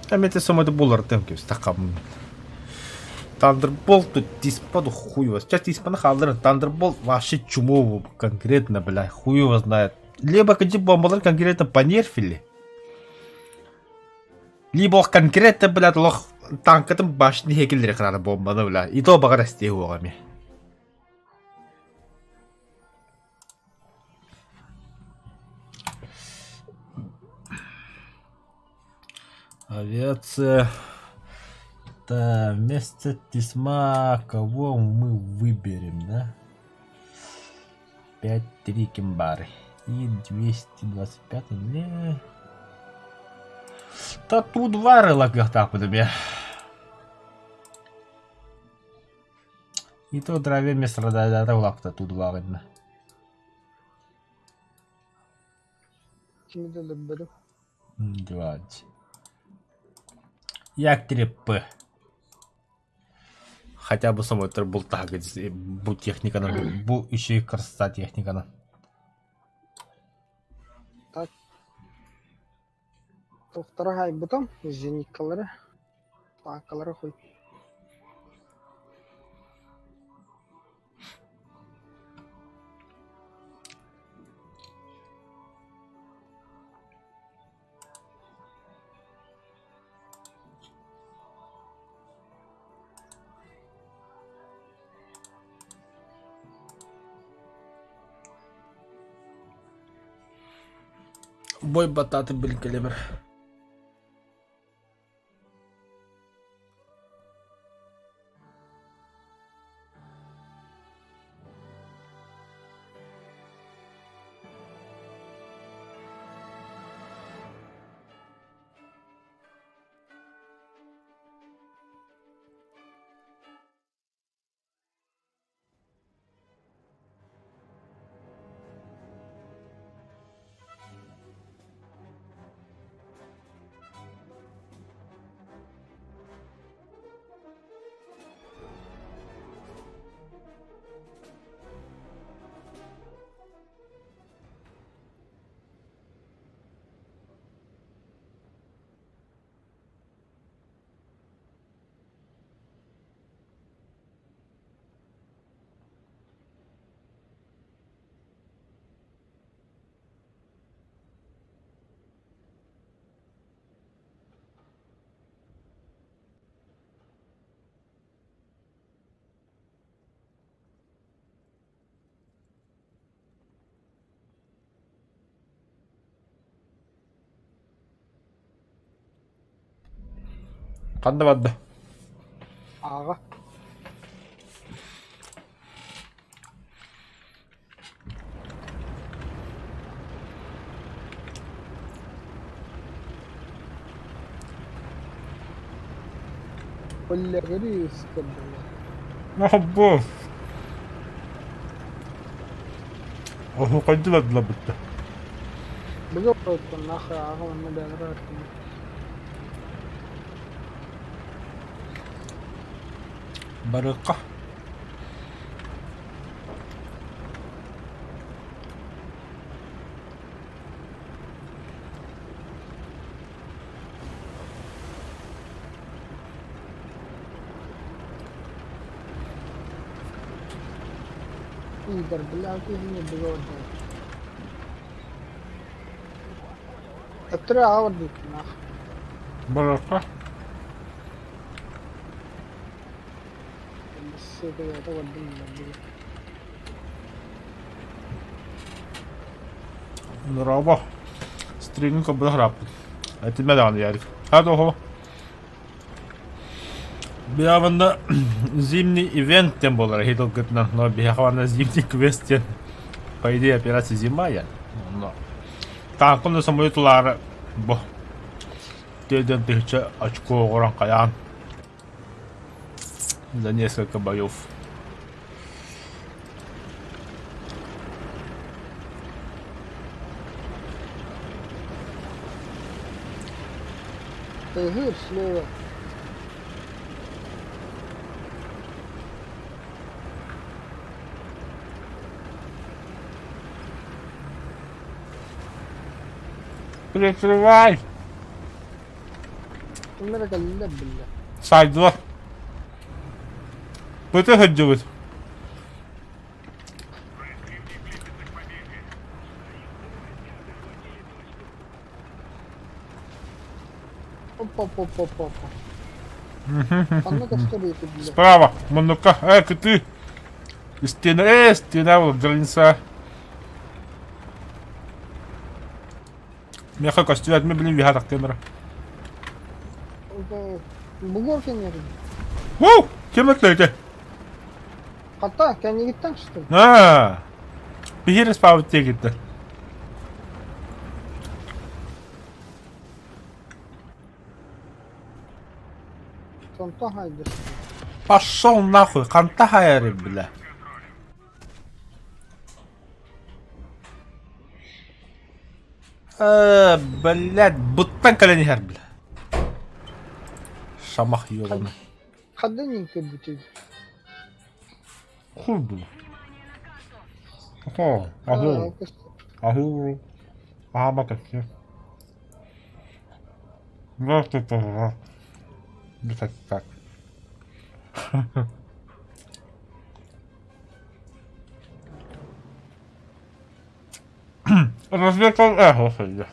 А мне это самое буллар темки стакам. Thunderbolt тут диспаду хуй его. Сейчас диспана халдер Thunderbolt вообще чумово конкретно, бля, хуй его знает. Либо какие бомбалар конкретно понерфили. Либо конкретно, блядь, лох танкатын башни хекелдер экраны бомбаны, бля. И то багар стей угами. Авиация. Да, вместо Тисма кого мы выберем, да? 5-3 кимбары. И 225, не... Та тут варила как так вот тебе. И то драйве мне страдает лакта тут вагонна. Kimi de lebbedim. Девать. Як треппы. Хотя бы самой был так, будь техника, бу еще и красота техника. Так. Тоқтары хай бутам. Зеникалары. Пакалары хой. Бой бататы был калибр. Қанды бадды? Ağa. Kollegleri sıkıldılar. Mahbub. Oho қанды бадды бітті. Бігі өттім, нахы аға оны бәлірі өттім. Барыққа. İyidir, bilaki yine бігі өттім. Öttürü ağır deyip, nahı. Барыққа. Сыды это өттім. Нраба. Стринка біграп. Это медан ярик. Hadi oho. Bir avında zimni ивенттен болар хидл гытнан, но bir avında зимний квесттен. По идее операция зима я. Но танкын самолетлары бо. Деден тысяча очко оран каян. За несколько боев. Тыгыр, слева. Прикрывай! Bunlara geldiler billah. Saydılar. Bıtı hıccıvız. Опа. Анна стоит billah. Справа, Манука, ты! Стена вот, граница. Меха костюм, мы были вихатах камера. Bugün kim yedi? Воу! Kim etti? Hatta kendi gittin işte. Ha. Bir yere spawn diye gitti. Sonta haydi. Пошел нахуй, кантахайри, бля. Блядь, буттан коленяр, бля. Шамах ёбаный. Ходыненький будет. Хуй, бля. О, агу. Агу. Ага, такие. Вот это. Вот так. Развлекал эхо, господи.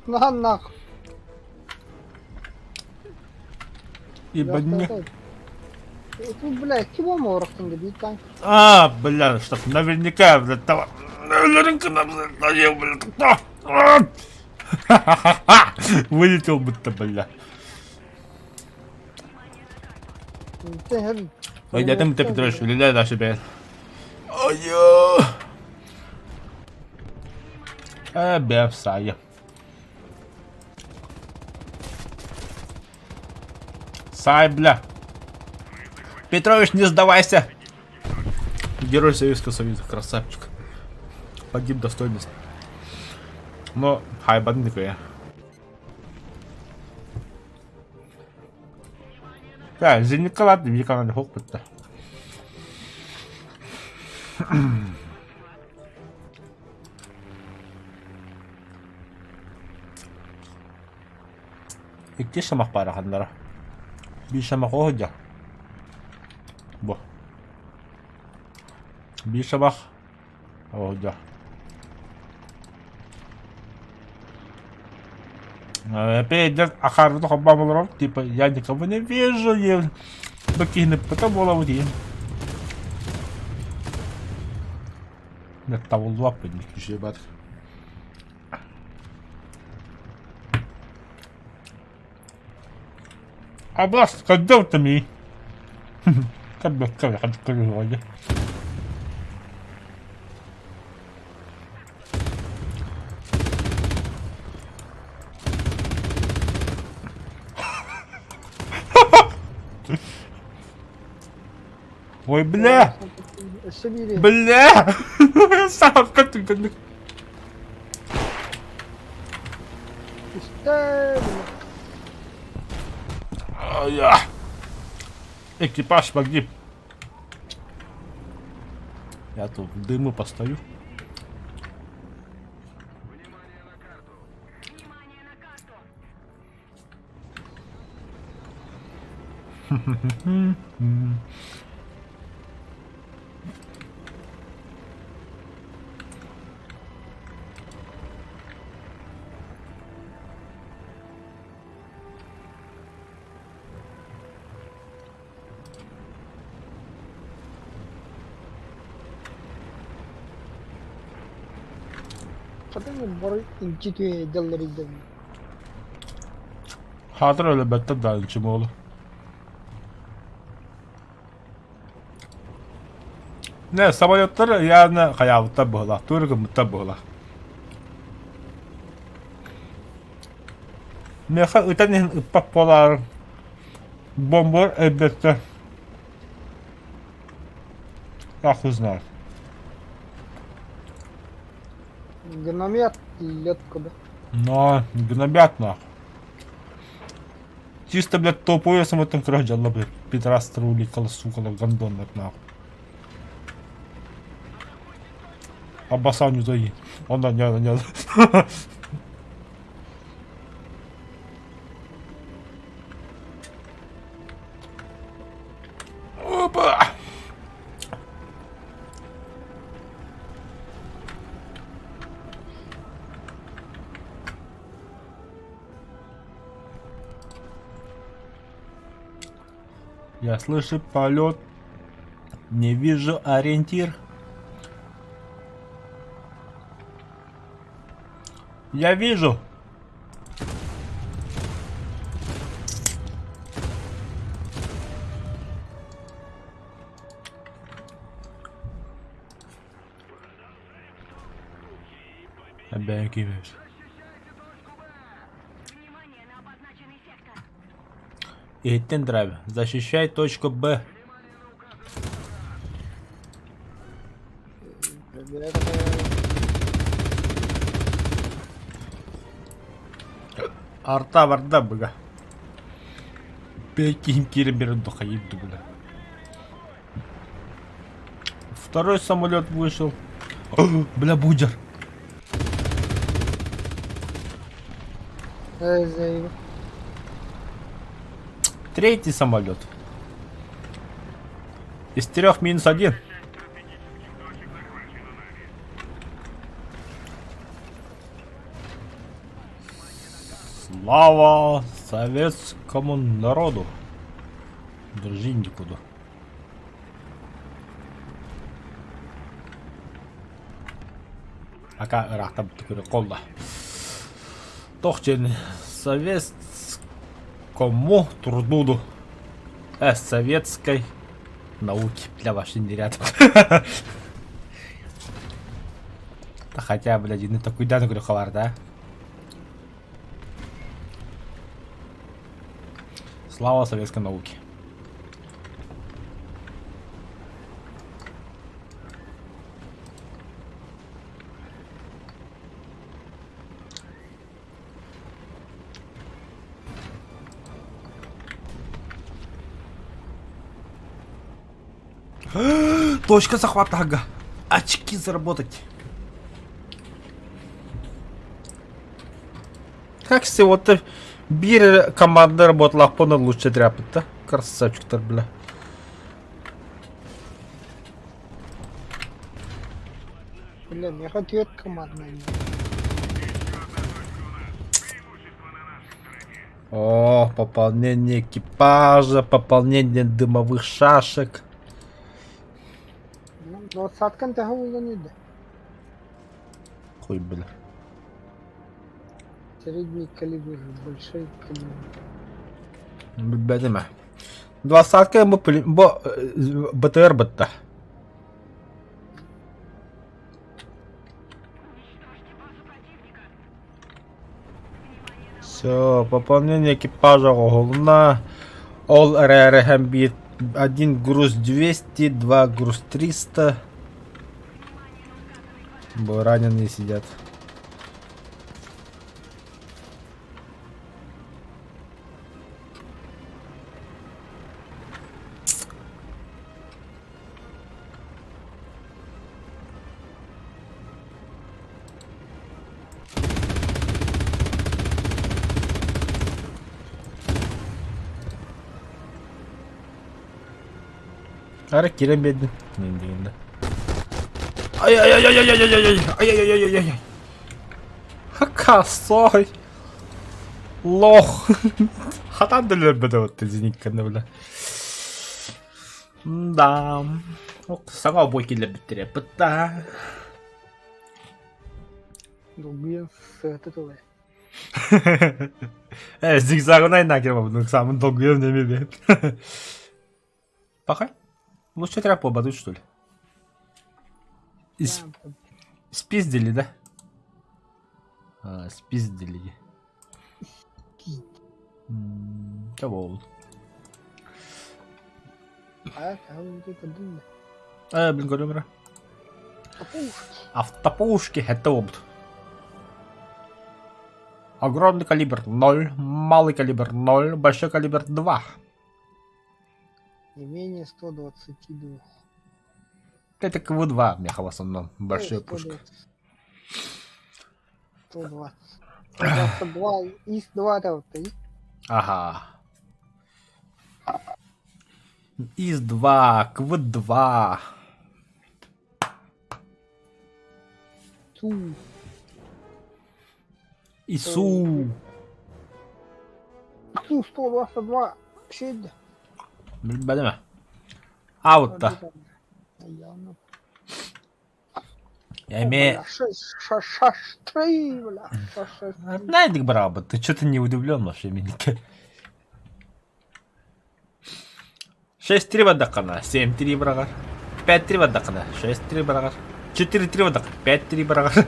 На нахуй. Ебать. Ну, блядь, чего мы урахтың деп итан? Бля, чтоб наверняка, блядь, того. Наверняка нам надоел, блядь. Вылетел будто, бля. Ой, я там Петрович, вылетай дальше, блядь. Ой-ё. Бевсая. Сай, бля. Петрович, не сдавайся. Герой Советского Союза, красавчик. Погиб достойно. Но хайбан я. Да, зеникалат, великан хоппет-то. İki şamak para kanlara. Bir şamak o hoca. Bu. Bir şamak o hoca. Опять идет охарну хабамалров, типа я никого не вижу, я покину потому ловить. Нет, того лапы не ключебат. Абас, когда ты ми? Когда открывали. Ой, бля! Бля! Сам как ты Экипаж погиб. Я тут в дыму постою. Hadır öyle better dalçım oğlu. Ne samolyotları yani kayavutta boğla. Turgumutta boğla. Meha utanin ıppak polar. Бомбар elbette. Как узнать? Гномет летку, да? Но гнобят нахуй. Чисто, блядь, тупой сам этом краже, алла, блядь, пидорас трули, колосука, гандон, нахуй. Аббасаню заи. Он да, не. Опа! Я слышу полет. Не вижу ориентир. Я вижу. Обягиваешь. Итин драйв. Защищай точку Б. Арта варда бля. Пекин кирибер дохаид бля. Второй самолет вышел. Бля, будер. Заеб. Третий самолет. Из 3 -1. Слава советскому народу. Держи никуда. Ака рахтап тукуре колда. Тохчен советскому труду. Советской науки. Бля, вообще не рядом. Да хотя, блядь, не такой да, говорю, хавар, да? Слава советской науке. Точка захвата, ага. Очки заработать. Как всего-то бир команда работала по лучше тряпать-то. Красавчик-то, бля. Блин, я хоть это командная. О, пополнение экипажа, пополнение дымовых шашек. Ну, 20-кан тягнула не йде. Хуй, бля. Средний калибр, большой калибр. Бедема. 20-ка ему БТР бата. Все, пополнение экипажа головна. All РРХМ бит. 1 груз 200, 2 груз 300. Бо раненые сидят. Ара Кирен бедный. Не дегенде. Ай-яй-яй-яй-яй-яй-яй-яй-яй-яй-яй-яй-яй. Косой. Лох. Хатан дилер беде вот зениккенде бля. Да. Сага бойки для биттере. Быта. Долбоёб с этого. Зигзагына нахер бабу. Самый долгий не имеет. Пока. Лучше тряпку ободуть, что ли? Спиздили, да? Спиздили. Кого? Кого ты подумал? Блин, говорю, автопушки, это опыт. Огромный калибр 0, малый калибр 0, большой калибр 2. Не менее 122. Это КВ-2, меха в основном, большая пушка. 120. 122. ИС-2 там стоит. Ага. ИС-2, КВ-2. Ту. ИСУ. Ту 122. Вообще, Bilmedi mi? Out'ta. Ayağını. Эми... Шаштры, бля. Шаштры. Найдик, браво, ты что-то не удивлен, наш именник. 6-3 в отдакана, 7-3 брагар. 5-3 в отдакана, 6-3 брагар. 4-3 в отдакана, 5-3 брагар.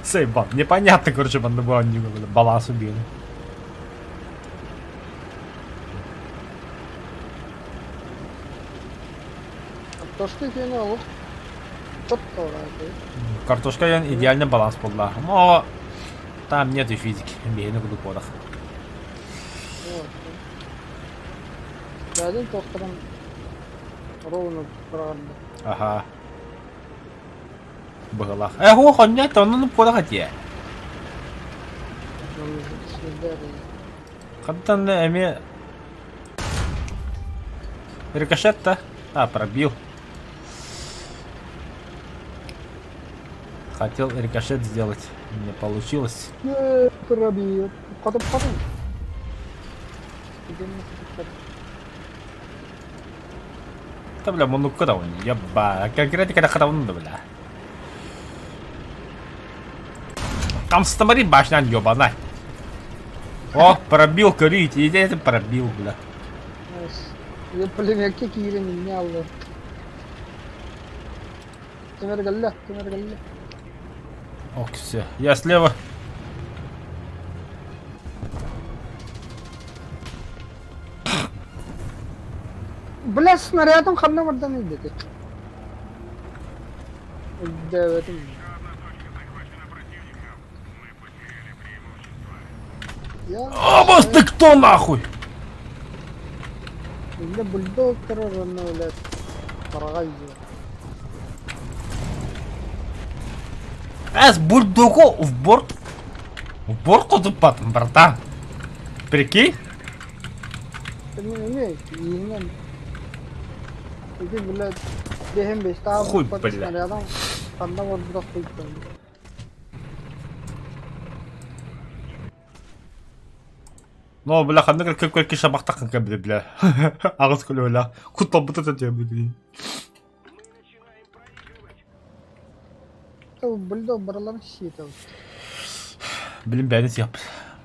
Сейбан, непонятно, короче, баланс убили. То, что тебе надо. Что-то вроде. Картошка идеальный баланс была. Но там нет и физики. Бейны в подах. Вот. Да, один тостом ровно правда. Ага. Было. Ого, нет, он ну подах те. Он уже Когда эми... Рикошет-то? А, пробил. Хотел рикошет сделать. Не получилось. пробил. Потом. Да, бля, ну куда он? Ебба. Конкретно когда он, бля. Там смотри, башня ебаная. О, пробил, корить. И это пробил, бля. ये पहले कीड़े नहीं आवे तुम्हारे गल्ला Ок, все. Я слева. бля снарядом хабна मरदा नहीं देते да в этом Обос, ты кто нахуй? إلا بلدوز ترى رنا ولا فرغايزة С бульдогу в борт. В борт потом, братан. Прикинь? не именно иди блядь дехем беста Хуй, бля. снарядом хабна मरदा хуй там Ну, бля, ханны как шабахтах как бля. Агас кулёля. Кутла бутата тебе, бля. то бульдог баралар ситов Блин, бәрін сияп.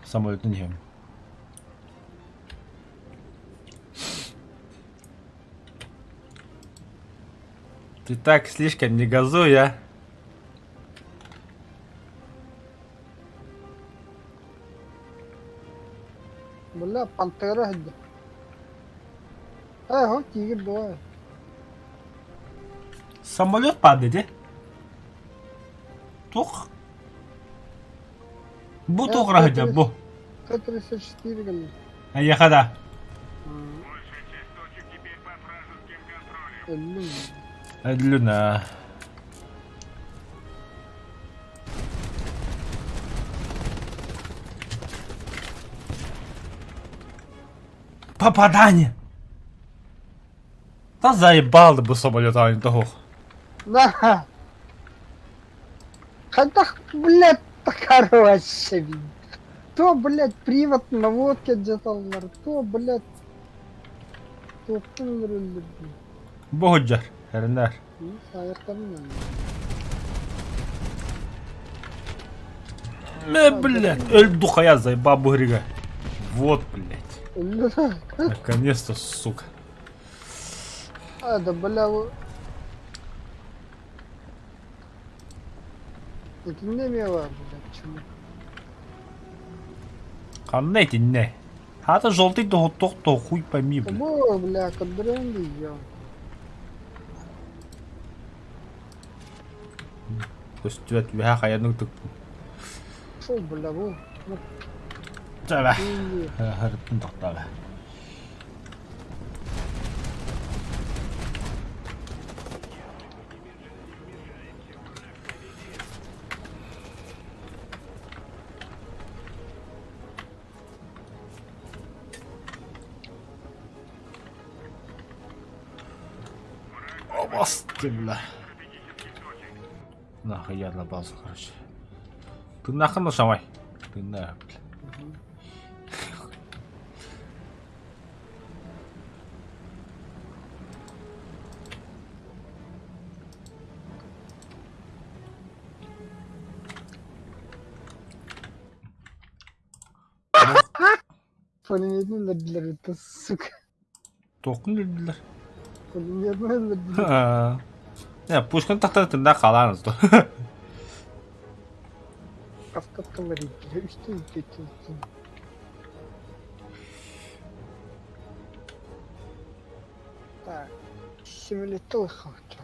Самолетный не. Ты так слишком не газуй, а? бля пантера хадда хо тигр бой Самолет падает, а? Тух. Бу тугра хадя, бу. Т-34 галли А я хада. Люна. Попадание! Да заебал ты бы самолет, а не того. Да. Хотя, блядь, так хороший. То, блядь, привод на водке где-то, то, блядь, то, Богоджар, хернер. Блядь, эльдуха я заебал бугрига. Вот, блядь. Наконец-то, сука. А, да, бля, это не мило, блядь, почему? Каннети не. Хата желтый то хуй пойми, блядь. О, бля, кадренды, я. То есть тебя хаянук так. Шо, бля, во. Тәбә. Хәртін тақтабә. Обасты, бля. Нахуй я на базу, короче. Ты нахуй нажимай. Ты нахуй, бля. Pulmiyetini öldürdüler öte suka. Toqun dediler. Pulmiyetini öldürdüler. Ya Pushkin taxtatında qalarız da. Kaskatkalar ilgili. Üstü ilgili. Так. Simülatör хочу.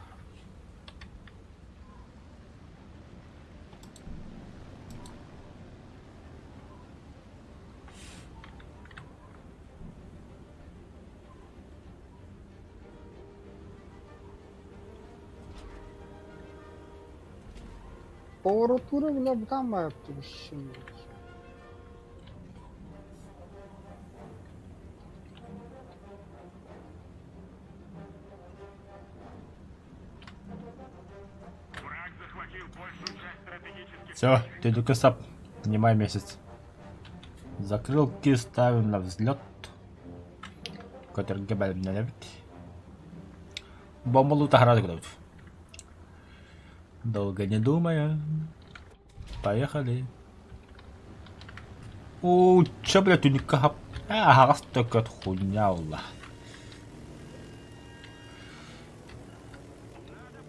Поворотура бile buradan mı yaptınız şimdi? Все, ты сап. Снимай месяц. Закрылки ставим на взлет. Көтөргө бөлүнөлөбүт. Бомбалуу тахарады кудабыт. Долго не думая. Поехали. О, чё, блядь, уникка хап. Хагас төкөт хуйня улла.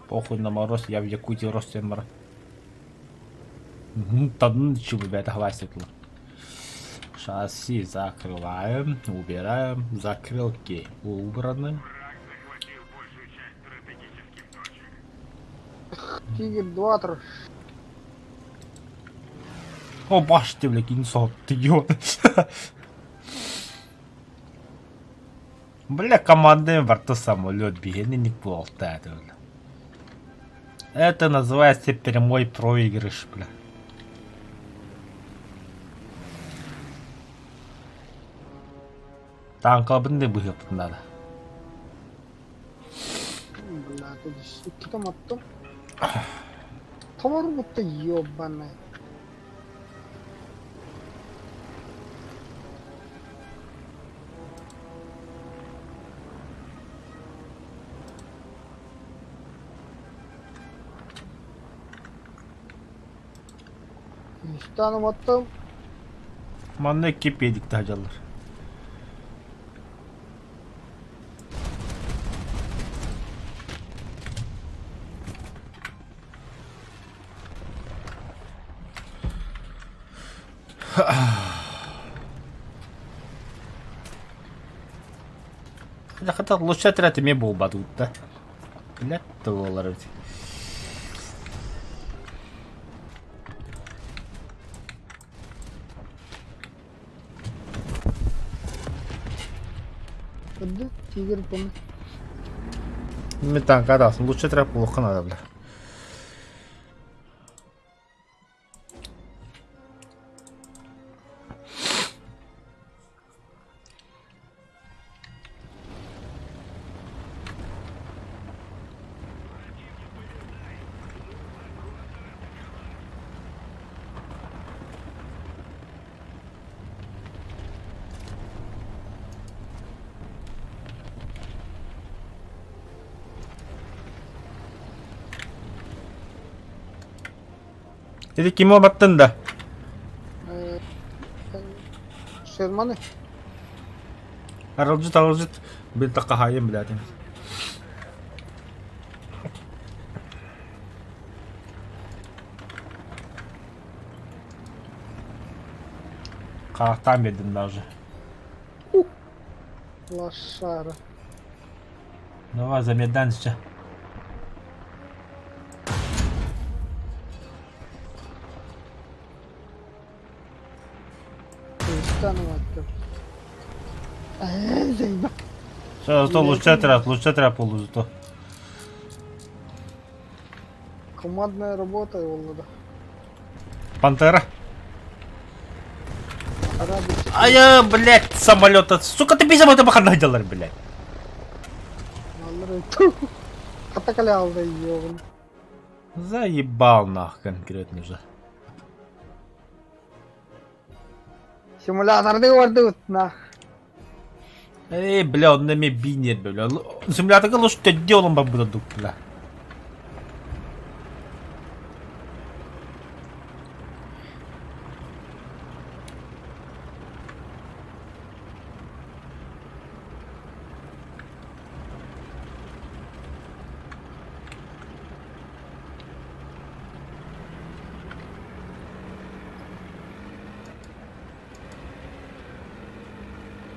Похуй на мороз, я в Якутии рос мороз. Там чего, ребята, хвастикла. Шасси закрываем, убираем, закрылки убраны. Тигр 2 трош. О, баш ты, блядь, инсот, ты идиот. Бля, командный борту самолет бегенник болтает, бля. Это называется прямой проигрыш, бля. Танка бынды быгып надо. Бля, тут суки там оттом. Товар будто ёбаный. İştanım attım. Manne ekip yedik de hacallar. Хотя лучше отряд ими был бадут, да? Блядь, $. Hadi Tiger bunu. Метан кадас, лучше отряд плохо надо, бля. Dedi kimi battın da? Şermanı. Arılcıt bir dakika hayım biladim. Kalaktan verdim даже. Лошара. Давай замедан сейчас. İştanım attım. Zeynep. Все, зато лучше отряд полу зато. Командная работа yolladı. Пантера. Arabi. Ая, блядь, самолета. Сука, ты без этого ханадилар, блядь. Malları. Katakale aldı yiyorum. Заебал нах конкретно же. Simülatörde vardı utna. Эй, бля, он на меня бинет, бля. Симулятор лучше что делом бы буду, бля.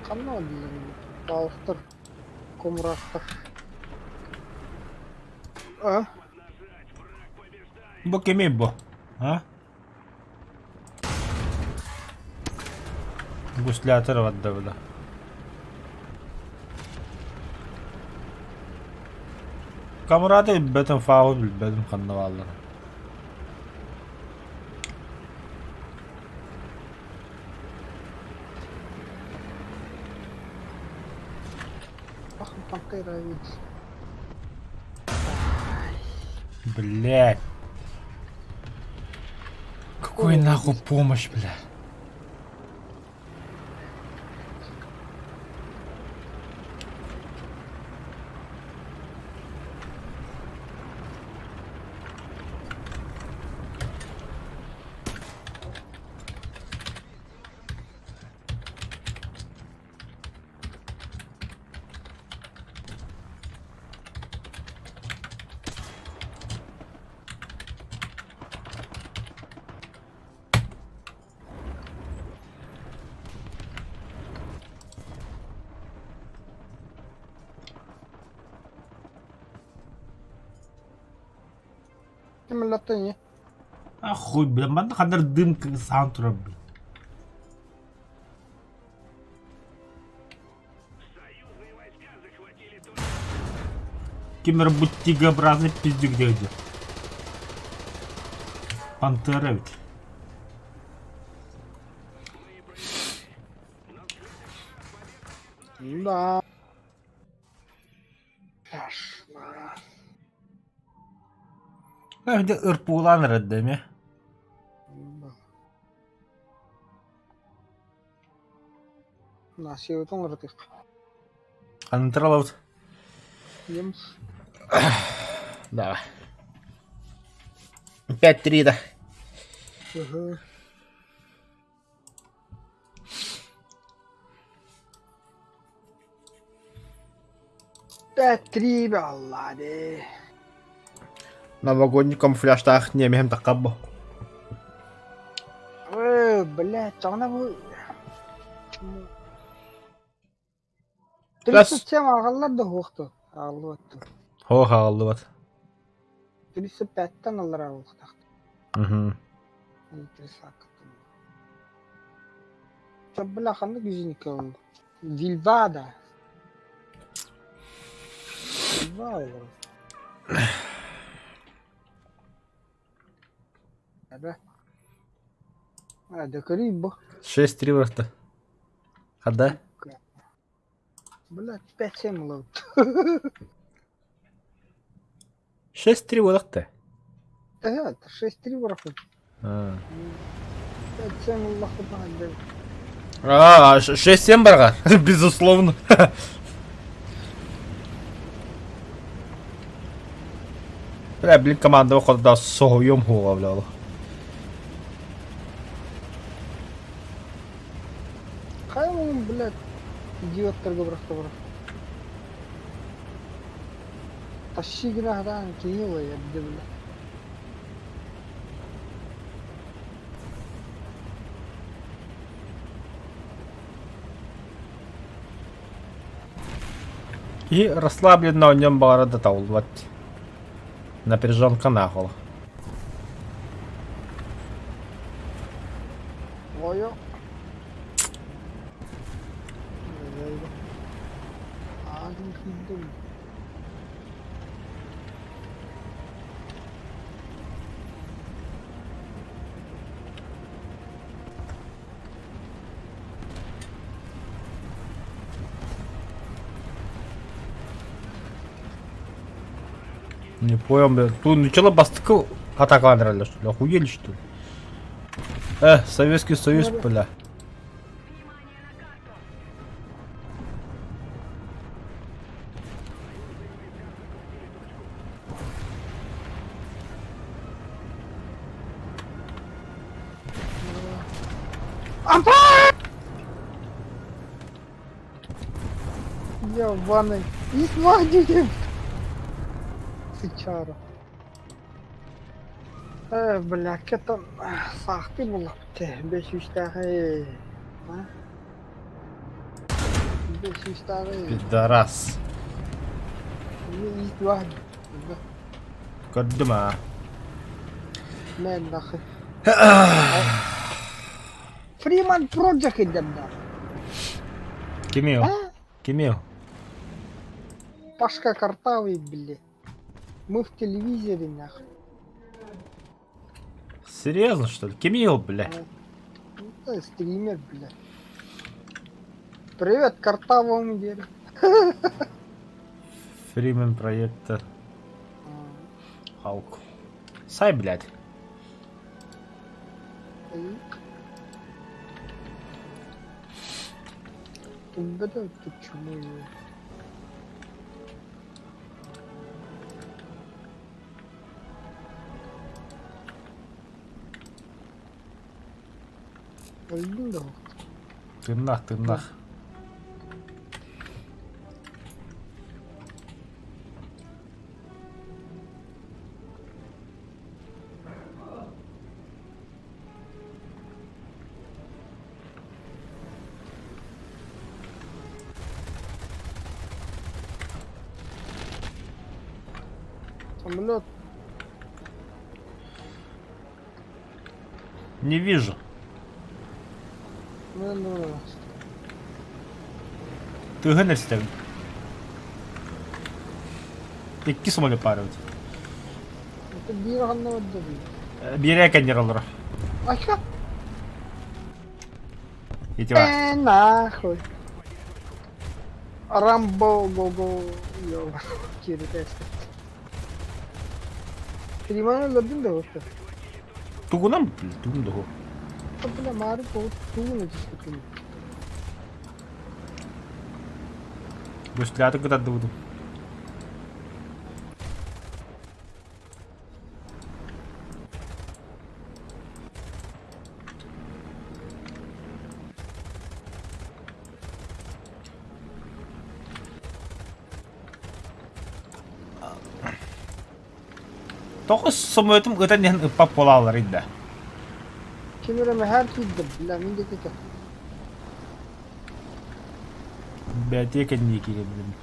Kanma diyelim. Balıktır. Kumraktır. Ah. Bu kimi bu? Ha? Гуслятор отдавда. Камрады бетен фаул бетен ханнаваллар. Ах, панкой равит. Блять. Какой нахуй помощь, блядь. Милләтене. Ахуй, блядь, манда кадar дым сан турат, блядь. Кимер бутигообразный пиздюк где? Пантера ведь. Да. Пошла. Где ырпулан реддеме? Да. Насиотон ртык. Антралов. Емс. Да. 5-3, да. Ага. Пять-три, балладе. Новогодний камуфляж так не имеем такабо. Блядь, она бы... Раз. 37 ağırlar da hoqtu. Ağırlı attı. Ho hallı bat. 35'ten alır ağırlı taktı. Угу. Çok bılakanlı güzünlük oldu. Vilvada. Vilva olur. Hadi. Hadi kırayım bu. 6-3 вырахта. Хада? Блядь, 5-7 oldu. 6-3 вырахта. Evet, 6-3 bırakın. 5-7 Allah'ı bana. А, 6-7 барға. Безусловно. Бля, блин, команда выхода да соуем хула, бля. Kay oğlum блядь. İdiotlarga bıraktı bırak. Taşı günahdan kiyiyor ya bir de bile. И расслабленно в нем бара да таулват. Напряженка нахуй. Oyo. Ağzını kıydım. Не понял, бля. Тут начало бастыка атаковали, что ли? Охуели, что ли? Советский Союз, бля. Ебаный. Не смотрите. Сычара. Бля, это сахты было. 5-3 tane. Ha? 500 tane. Пидорас. Ne ilk var. Gördüm ha. Ben nakı. Freeman Project edem da. Kim o? Ha? Kim o? Пашка Картавый, блядь. Мы в телевизоре, нахуй. Серьезно, что ли? Kim o, бля? Это стример, блядь. Привет, Картавому мире. Фримен проекта. Халк. Сай, блядь. Блядь, почему его? Öldün de o. Tırnak tırnak. Самолет. Не вижу. Ну. Tığın istedim. İki самолет var orada. Это bir anlamadı değil. Bir yere kendir olur. Aşağı. İtibar. Нахуй. Рамбо, го-го, йо. Кири тест. Freeman öldürdün de olsa. Тугуна mı? Тугун da o. Bile mağrı kovut. Tuğun ötesi tuğun. Gösterdi kadar da vurdum. Тоқыз самолетім өтен нехін ұппап бола алар енді. Kemireme her türlü bile minde keke. Бәте екен не керек білім.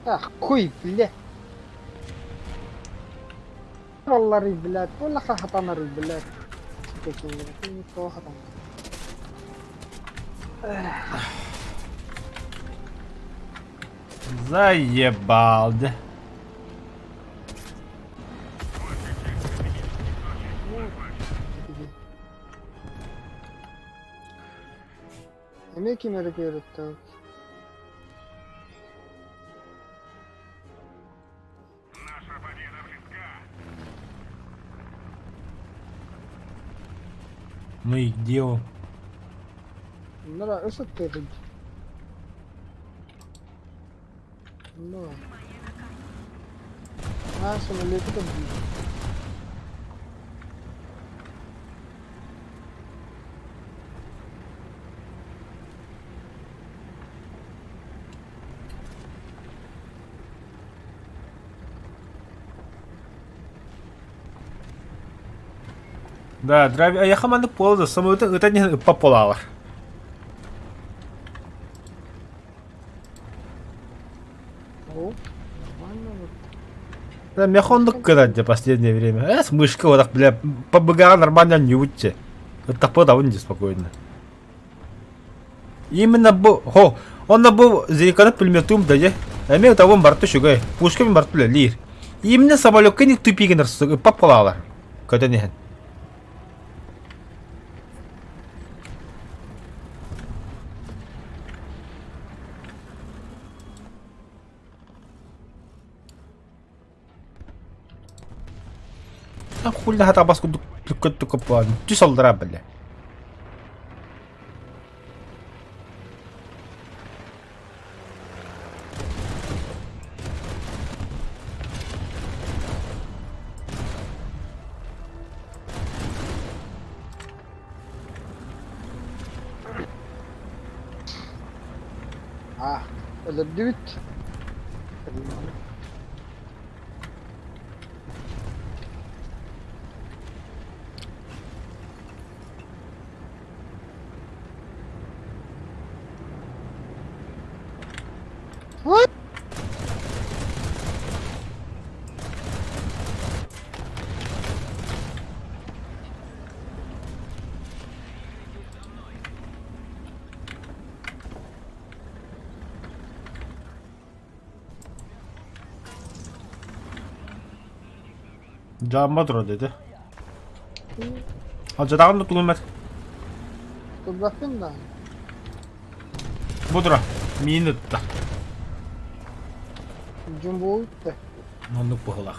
Ah kuy bile. Vallahi bile. Vallahi hatanır bile. Tekinleri. Çok hatan. Заебалды. Emek kemerek öğretti. Ну и где он? Bunlara ısıt dedim. No. Ha samoleti de büyük. Да, драйв... я команды полды, самолеты это не популар. О, нормально вот. Да, мехондук когда в последнее время. С мышкой вот так, бля, побыгала нормально не учи. Вот так подавно спокойно. Именно был, он был зеркало пулеметом, да я. А мне того марту шугай, пушками марту лир. Именно самолет не тупик на популар. Когда не. Хуй на табаску только план. Ты солдра, бля. Ah, öldürdük. Canıma dur dedi. Acıdağın da tulmet. Тут зафинда. Budur. Minutta. Jumbo ütte. Onluk bu hılak.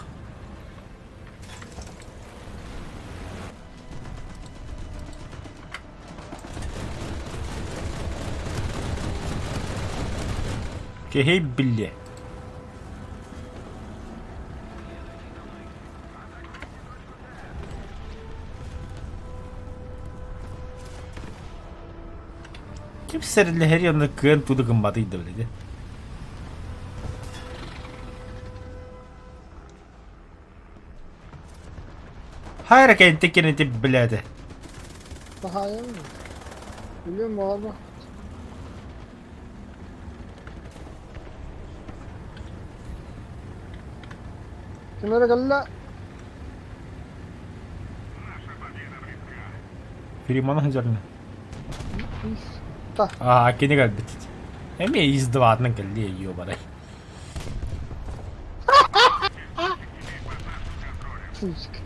Kehey billi. Kimseyle her yanında kığın tudu kımmadıydı öyleydi. Hayır kenti kenti biledi. Sahaya mı? Biliyorum abi. Kenara galla. Фримана хажарна. Та. Кини галбит. Эми издаваатнан галли айё барай. Сучка.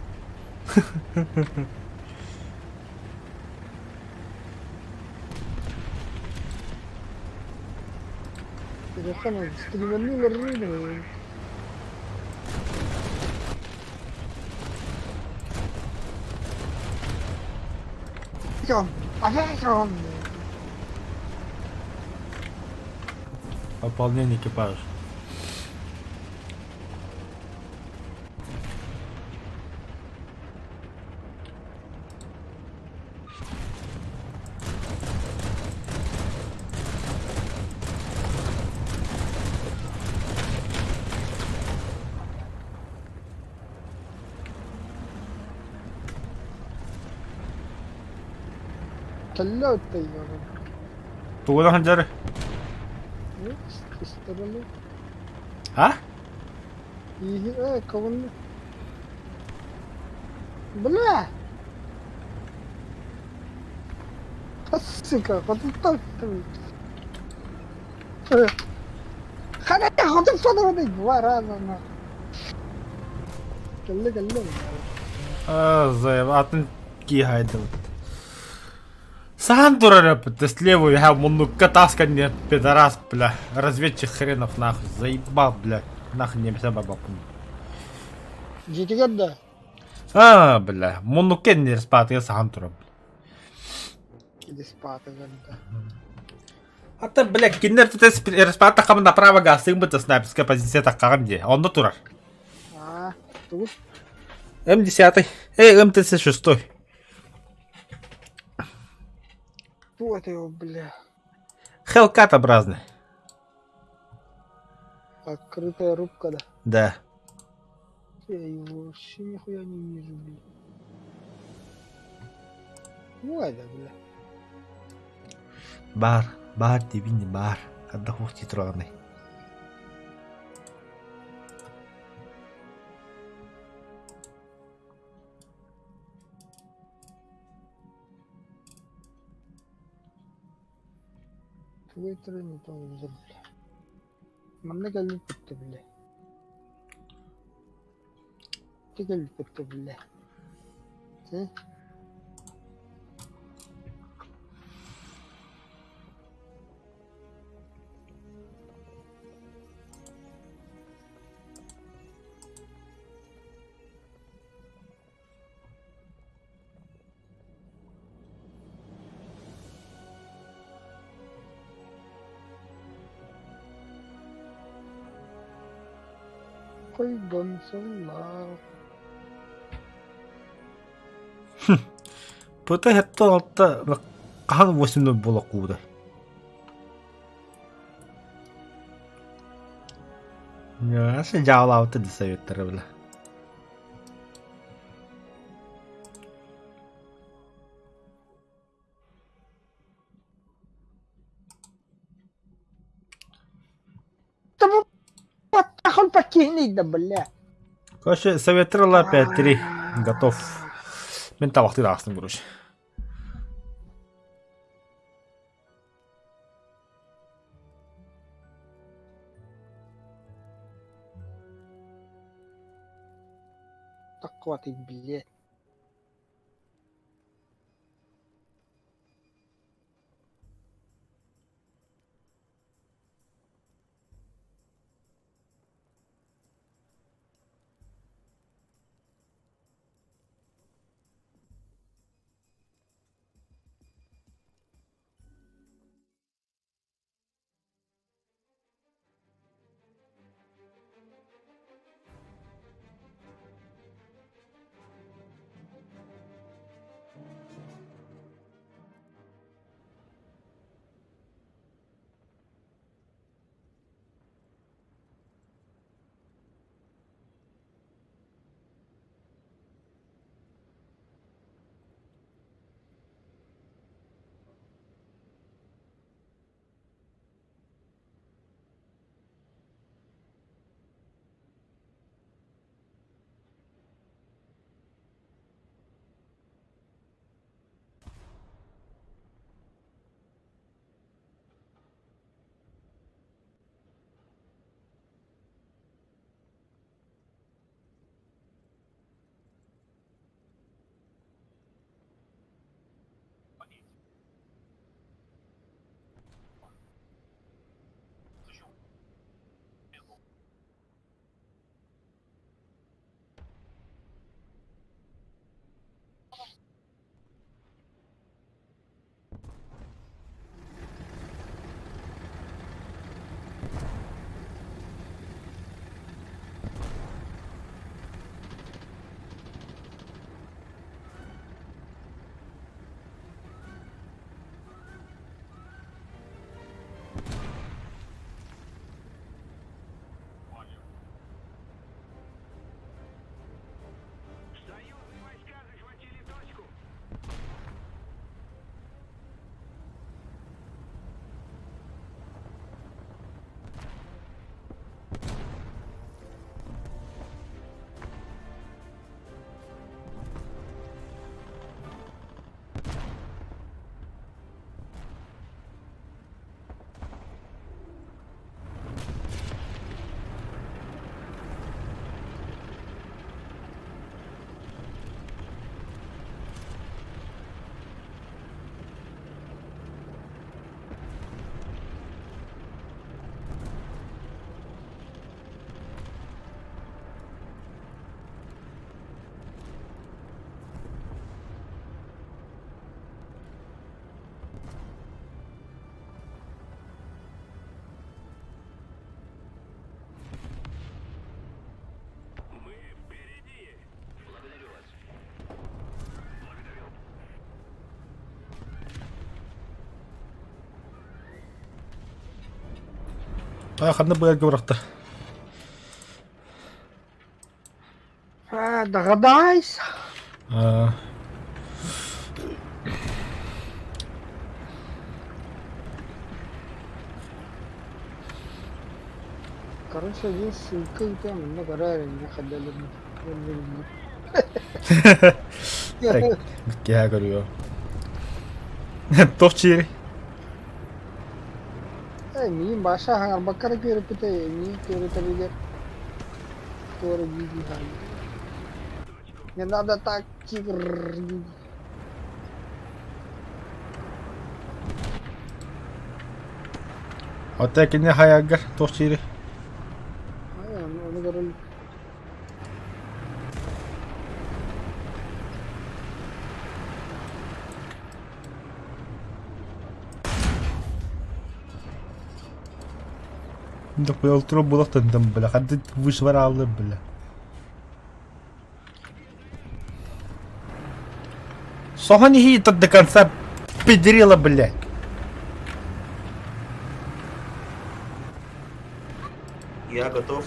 Телефон стрелянула рыбой. Идем. Опять он. Пополнение экипажа. Калля оттайга. Тугудан хажары. Стреляли. А? И кого? Бля! Сука, вот так ты. Ханя, ходим сюда, вот два раза на. Калля. Заяватын ки хайдал. Сам дурарапа, ты слева, я мунука тасканье, пидорас, бля. Разведчик хренов нахуй, заебал, бля. Нахуй не bisa бабапун. Жити гадда. Бля, мунуке не распат, я сам турап. Иди спать, гадда. А ты, бля, киндер ты распат такам направо гасың бы ты снайперская позиция такам где, он турар. Тут? М10, М36. Вот его, бля. Хелкат образный. Открытая рубка, да. Да. Я его вообще нихуя не вижу, блин. Ой, да, бля. Бар, дивини бар. Когда хухти троганный. Твой тренер тоже взял, бля. Манна галит путта, бля. Ты галит путта, бля. Ты? Койгон солла. Пыта хетто алта кахан 8-0 бола кууда. Я се жаалаавты да советтері била. Вот так он покинет, да, бля. Короче, советтері ла 5-3. Готов. Мен табақты да астым, короче. Так хватит, блядь. Союзные войска захватили точку. Мы впереди. Благодарю вас. Благодарю. Ханна быэлгэ бырахта. Догадайся. Короче, один ссылка и там много реально ходили. क्या करियो Товчири. Ми баша ханgar bakar ki repite mi kere tabiger. Тора гиги хай. Не надо так тигр. Отекине хаягар Товчири. Ай, onu görelim. Да поелтро булахтан дам бля. Хадд вышвара алды бля. Сохани хитат до конца педрила, блядь. Я готов.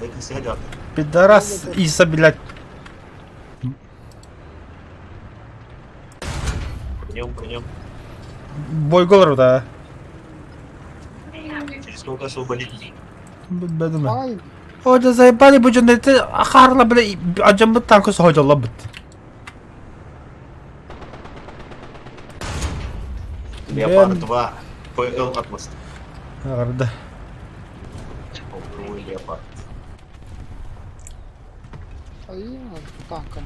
Эти сидят. Пидорас Иса, блядь. По нем. Бой голор да. Через сколько освободить? Бедуме. Ай, О, да заебали буджуны, ты ахарла, бля, аджамбы танку соходжалла бит. Леопард 2. ПЛ Атлас. Арда. Полковой Леопард. поїмо танком.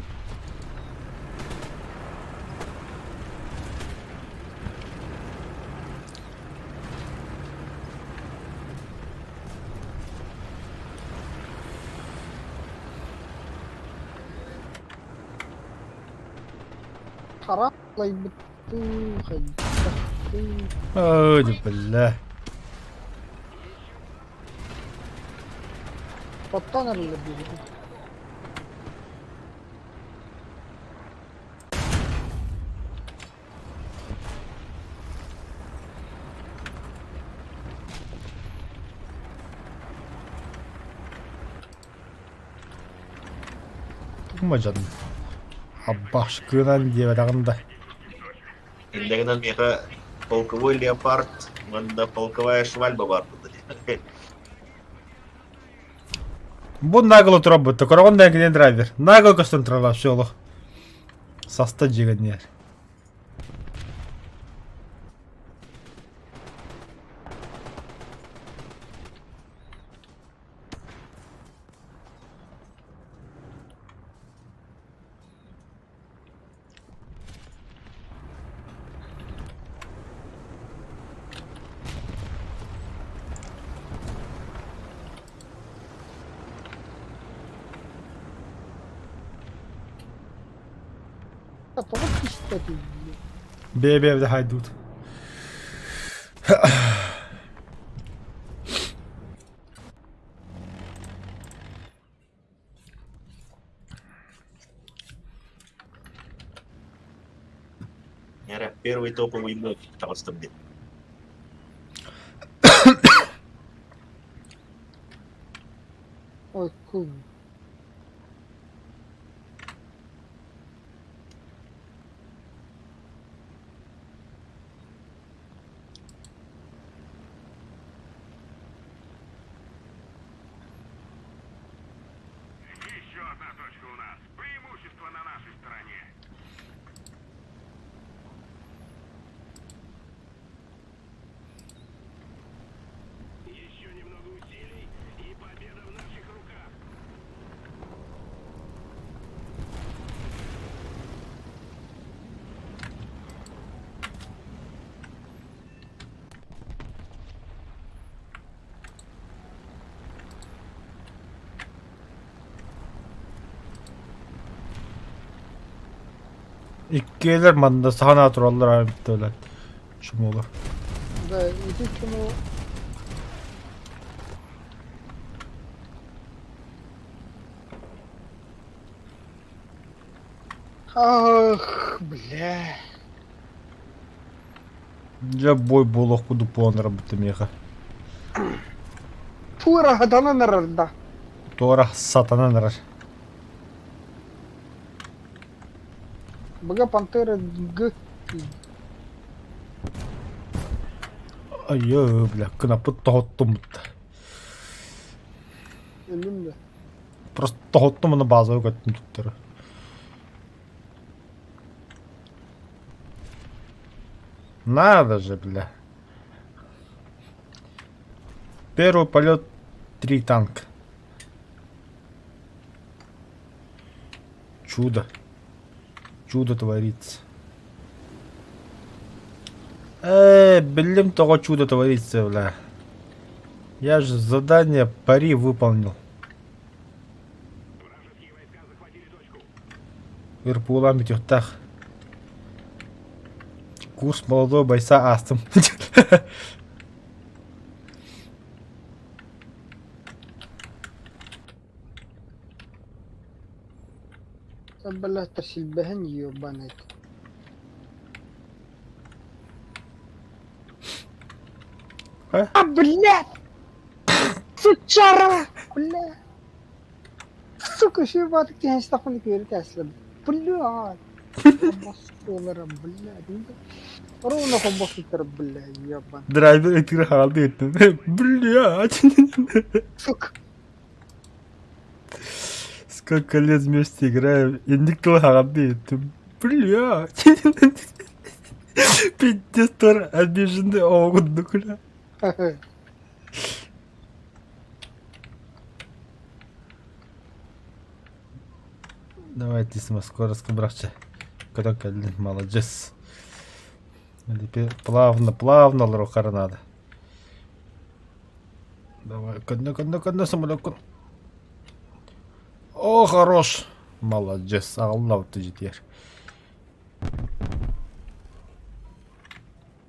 Харам лай битухай. Ой, бля. Подтонер ли бігти? Тумажан. Аббашкынан деп атағанда. Иногда меха полковой леопард, да полковая швальба бар. Бұл нағылы тұрап бұтты. Құрағындан кеден драйвер. Нағыл көстін тұралап шолы. Саста жеген ер. Та вот кістати. Бе-бе де хайдут. Наверное, первый топовый мод просто бит. Ой, кул. Еще одна точка у нас. Преимущество на нашей стороне. Еще немного усилий, и победа в наших руках. İkkiler manda sahana turallar abi bittiler. Şu mu olur? Да, иди чему. Ах, бля. Я бой булох буду план работы меха. Фура гадана нарарда. Тора сатана нарар. Бага пантера г. Айё, бля, кнапы тоғыттым. Элимде. Просто тоғыттым оны базовый көттім туттары. Надо же, бля. Первый полет 3 танка. Чудо. Чудо творится. Блин, того чудо творится, бля. Я же задание пари выполнил. Вражеские войска захватили точку. Ирпулам битюхтах. Курс молодого бойца Астом. بلا ترسل بهني وبنات. блядь! Сучара! Блядь! Сука, şu batık diye stafını görüp teslim. Блядь! Bastılar блядь. Ровно комбостер блядь, ебан. Драйвер этих халды ettim. Блядь. Сука. Сколько лет вместе играем, и никто халды ettim. Блядь. Пиздец, тоже обиженный огонь, куда. Давай, Тисма, скоростку, братче. Кто келдин, молодец. Теперь плавно, лрохар надо. Давай, кадна, самолет. О, хорош. Молодец, Аллах ты жетер.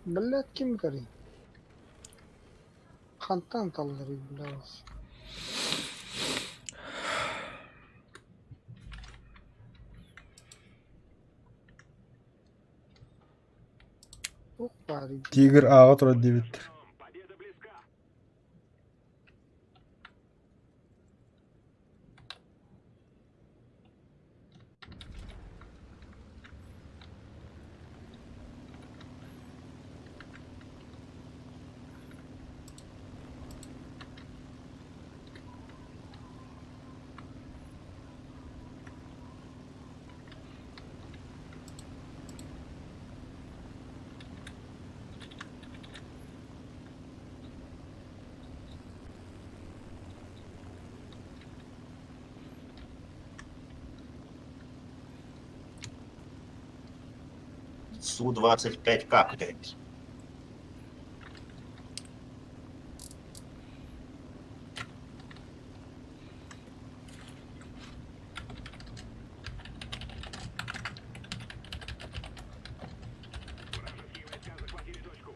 Блядь, ким кори? Хантан талдыры, блядь. Ух, парень. Тигр аға тұрады дебеттер. Победа близка. Су-25 как блядь? Вражеские войска захватили точку.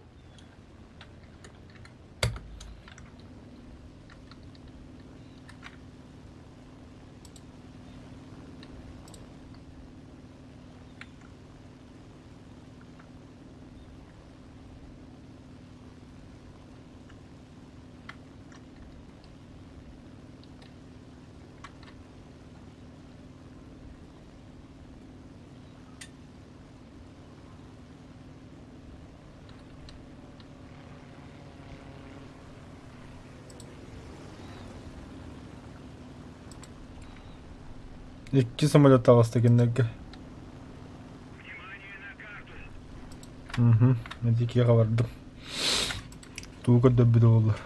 İki самолет ағыстагеннерге. Внимание на карту. Мен екеге бардым. Туға дөббіді олар.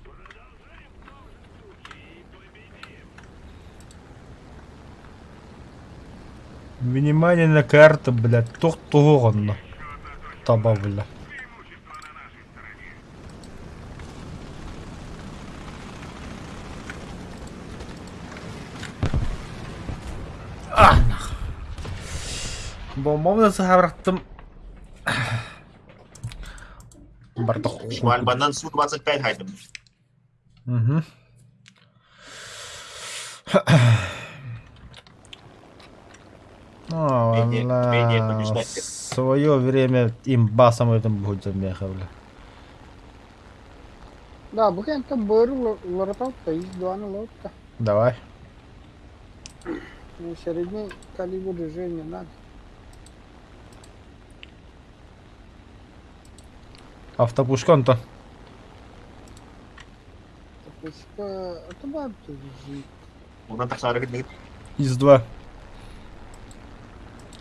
Продолжаем в том же духе и победим. Внимание на карту, блядь. Тух-туғы ғынна. Таба, бля. Преимущество на нашей стороне. Бомбамды сағабырақтым. Бардық. Швальбаннан Су-25 хайдым. Менее В побеждать. свое время имба самолетом будет меха, Да, bukan tu baru lorot из два на лодка. Давай. Средний калибр движения надо. Автопушкон-то. Пусть это баб тут лежит. Унан таксары гидмейт. ИС-2.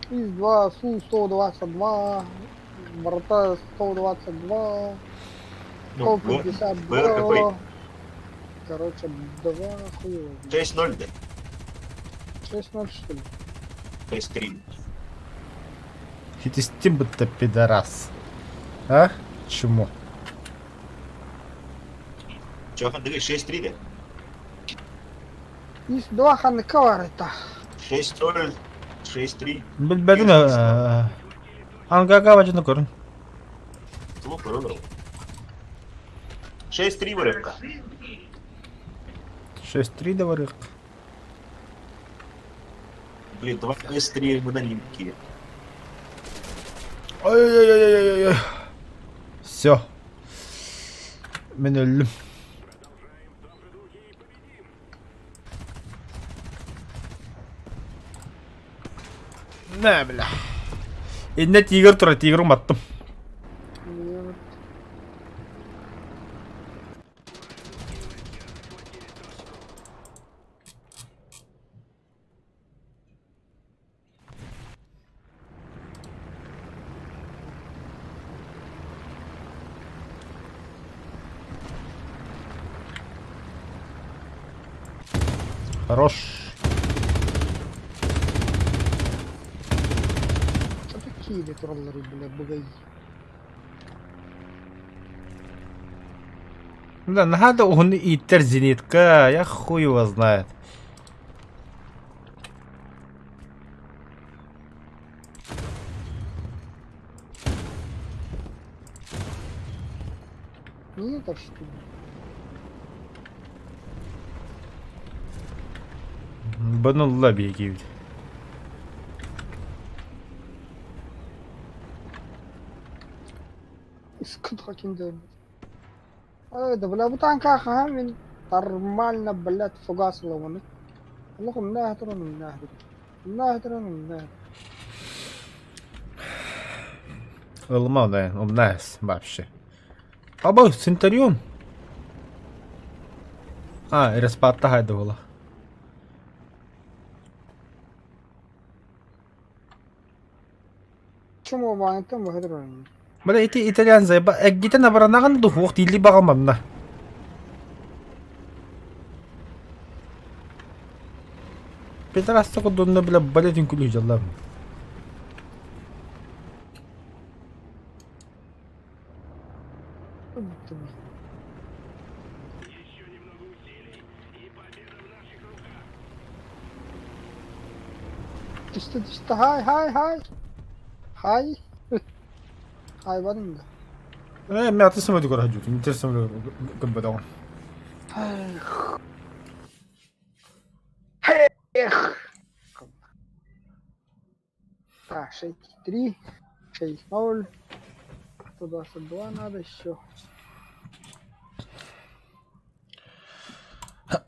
Из 2 Су-122, борта 122, Ну, БР какой? 152. Короче, 2 хуево. 6-0, да? 6-0 что ли? 6-3. Хитистим будто пидорас. А? Чему? Чё, Андрей, 6-3, да? Из 2 хан каварета. 6-0, 6-3. Білбәдің аңғаға бәжіні көрін. Слухай, Ронald. 6-3 вырывка. 6-3 да варық. Блин, 2 S3 монолинки. Ой-ой-ой-ой-ой-ой. Все. Мен өлім. Нә, бля. Енді тигр тұра, тигр ұматтым. Нет. Хорош. Что такие троллеры, бля, бугаи? Да, надо он и терзинитка, я хуй его знает. Не это что ли? Bununla bir gibi. اسكت خاكين دول. ده بلا بطان كاخا من نورمالنا بلات فوقاس لوني. والله من ناحية ترى من ناحية. من ناحية ترى من ناحية. Olmaz yani, olmaz вообще. Aba, Centurion. Ha, Respatta haydi ola. شو مو ما انت ما هدرون. Bada iti İtalyan zay, ba gita na bara nakan do waktu ili baka mamna. Petrasta ko doon na bila balitin kulo jallam. Еще немного усилий, и победа в наших руках. İşte hay hay hay. Hay. Hayvanım da. Me atısın hadi kora hacı. Interesam lo kabada. Так, 6-3, 6-0. 122 надо еще.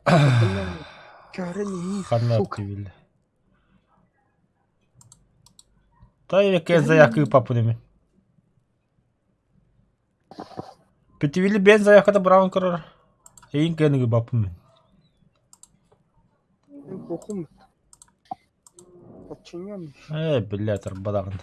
Блин, корни, Kanlar сука. TV'li. Tabii ki zayakı papudemi. Petivili ben zayakı da brown karar. Eyin kendi bapım. Бухум. Подчиненный. Блядь, арбадаган.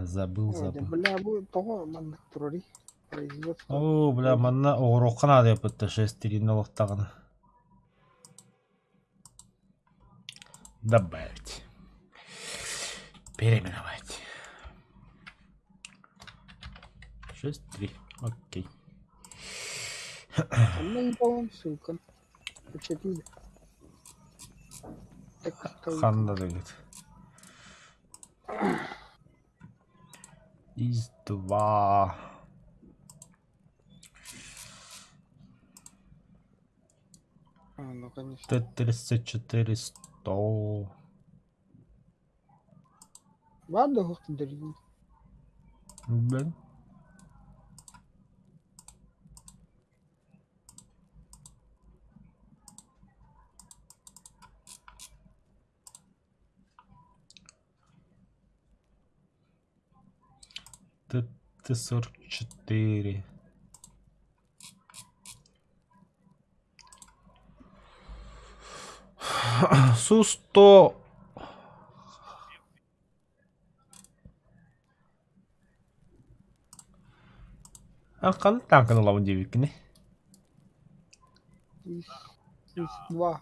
Забыл, Ой, да, забыл. бля, будет того, man, трори. Производство. О, бля, манна оғырыққа надо yapıttı 6-3 налықтағын. Добавить. Переименовать. 6-3. Окей. Мы не помним, ссылка. Почти. Так что... Ханда да говорит. Из 2. ну, конечно. Т-34 100. Ладно, господи. Блин. Т-44. Су-100. Kan tankan lawan Jewik ini. 2.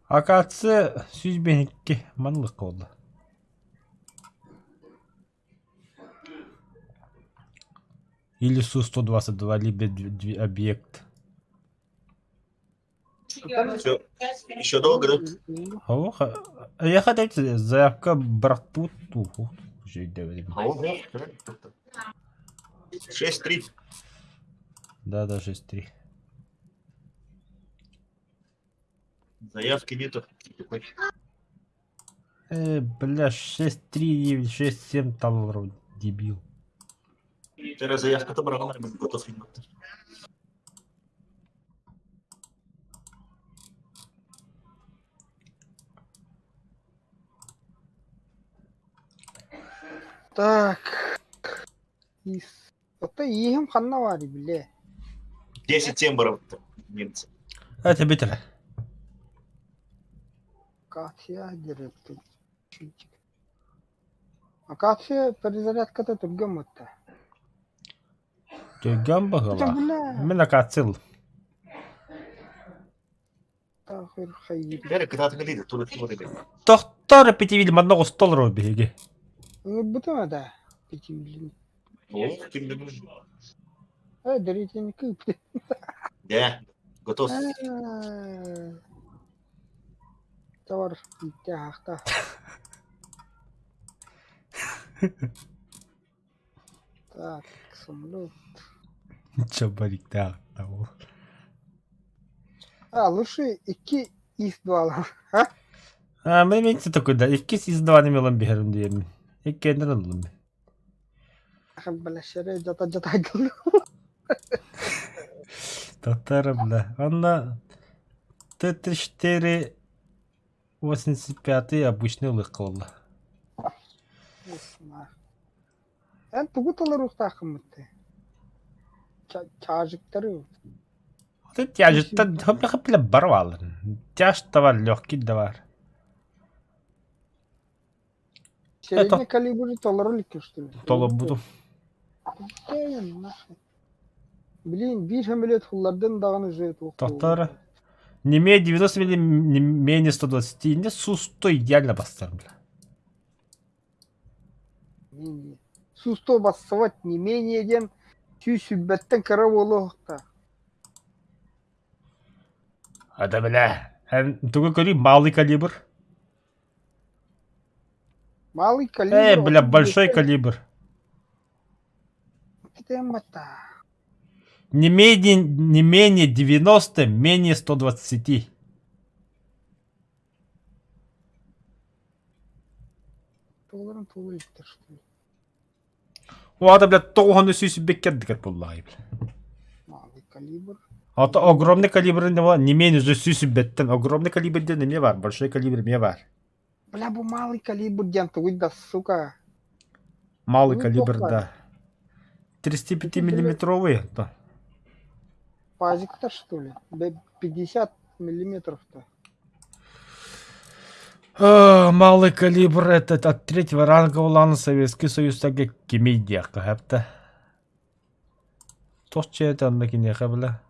Akatsı 100.002 manlık oldu. Или Су-122, либо объект. Все. Еще долго, да? Ох, я хотел заявка брату. Уже говорим. Ого, 6-3. Да, 6-3. Заявки нету. Бля, 6-3, 6-7 там вроде дебил. Teraz заявка-то брала, наверное, готов не будет. Так. Это им ханнавари, бля. 10 тембров немцы. Это битер. Катя директор. А Катя перезарядка-то тургамата. Тюрган Это, багала. бля. Мен акацил. Тахыр хайыр. Бәрі кітатын келейді, туры келейді. Тоқтар петивил манна остолро биге. Бутама да. Пятимиллион. Ол, кім білмейді. Дөритен күп. Де, готов. Товар итте хақта. Так, самолет. Чабарикта того. Лучше 2 ИС-2 Мен такой да, 2 из-2 миллион бихерим дием. 2 нералым. Бәләшәре жата гылды. Тоқтар бля. Анна Т-4 85 обычный лык-колла. Тугуталар устақымытты. Чажыктары. Вот тяжесть-то хапля барвал. Тяжесть товар, легкий товар. Средний калибр толаролики, что ли? Тола буду. Блин, bir самолет хуллардан даганы жет. Тоқтар. Неме 90 или менее 120, не Су-100 идеально поставим. Су-100 бассават не менее ден сүйсүббеттен кара болуқта. Ада бля. Тугу кори малый калибр. Малый калибр. Бля, большой калибр. Темата. Не менее 90, менее 120. Толарын толыктыр, что ли? Ада бля, тоғаны сүйсіп беккердікер боллағай бля. Малый калибр. Ата огромный калибр не var. Не менее уже сүйсіп беттен. Огромный калибрде не var. Большой калибр не var. Бля, бу малый калибр ден да, сука. Малый Ну, калибр, плохо. да. 35 миллиметровый. Да. Пазик-то, что ли? 50 миллиметров-то. Малый калибр этот от 3-го ранга улан Советский Союз таки кемейдия кахапта. Тошче это на кинеха бля.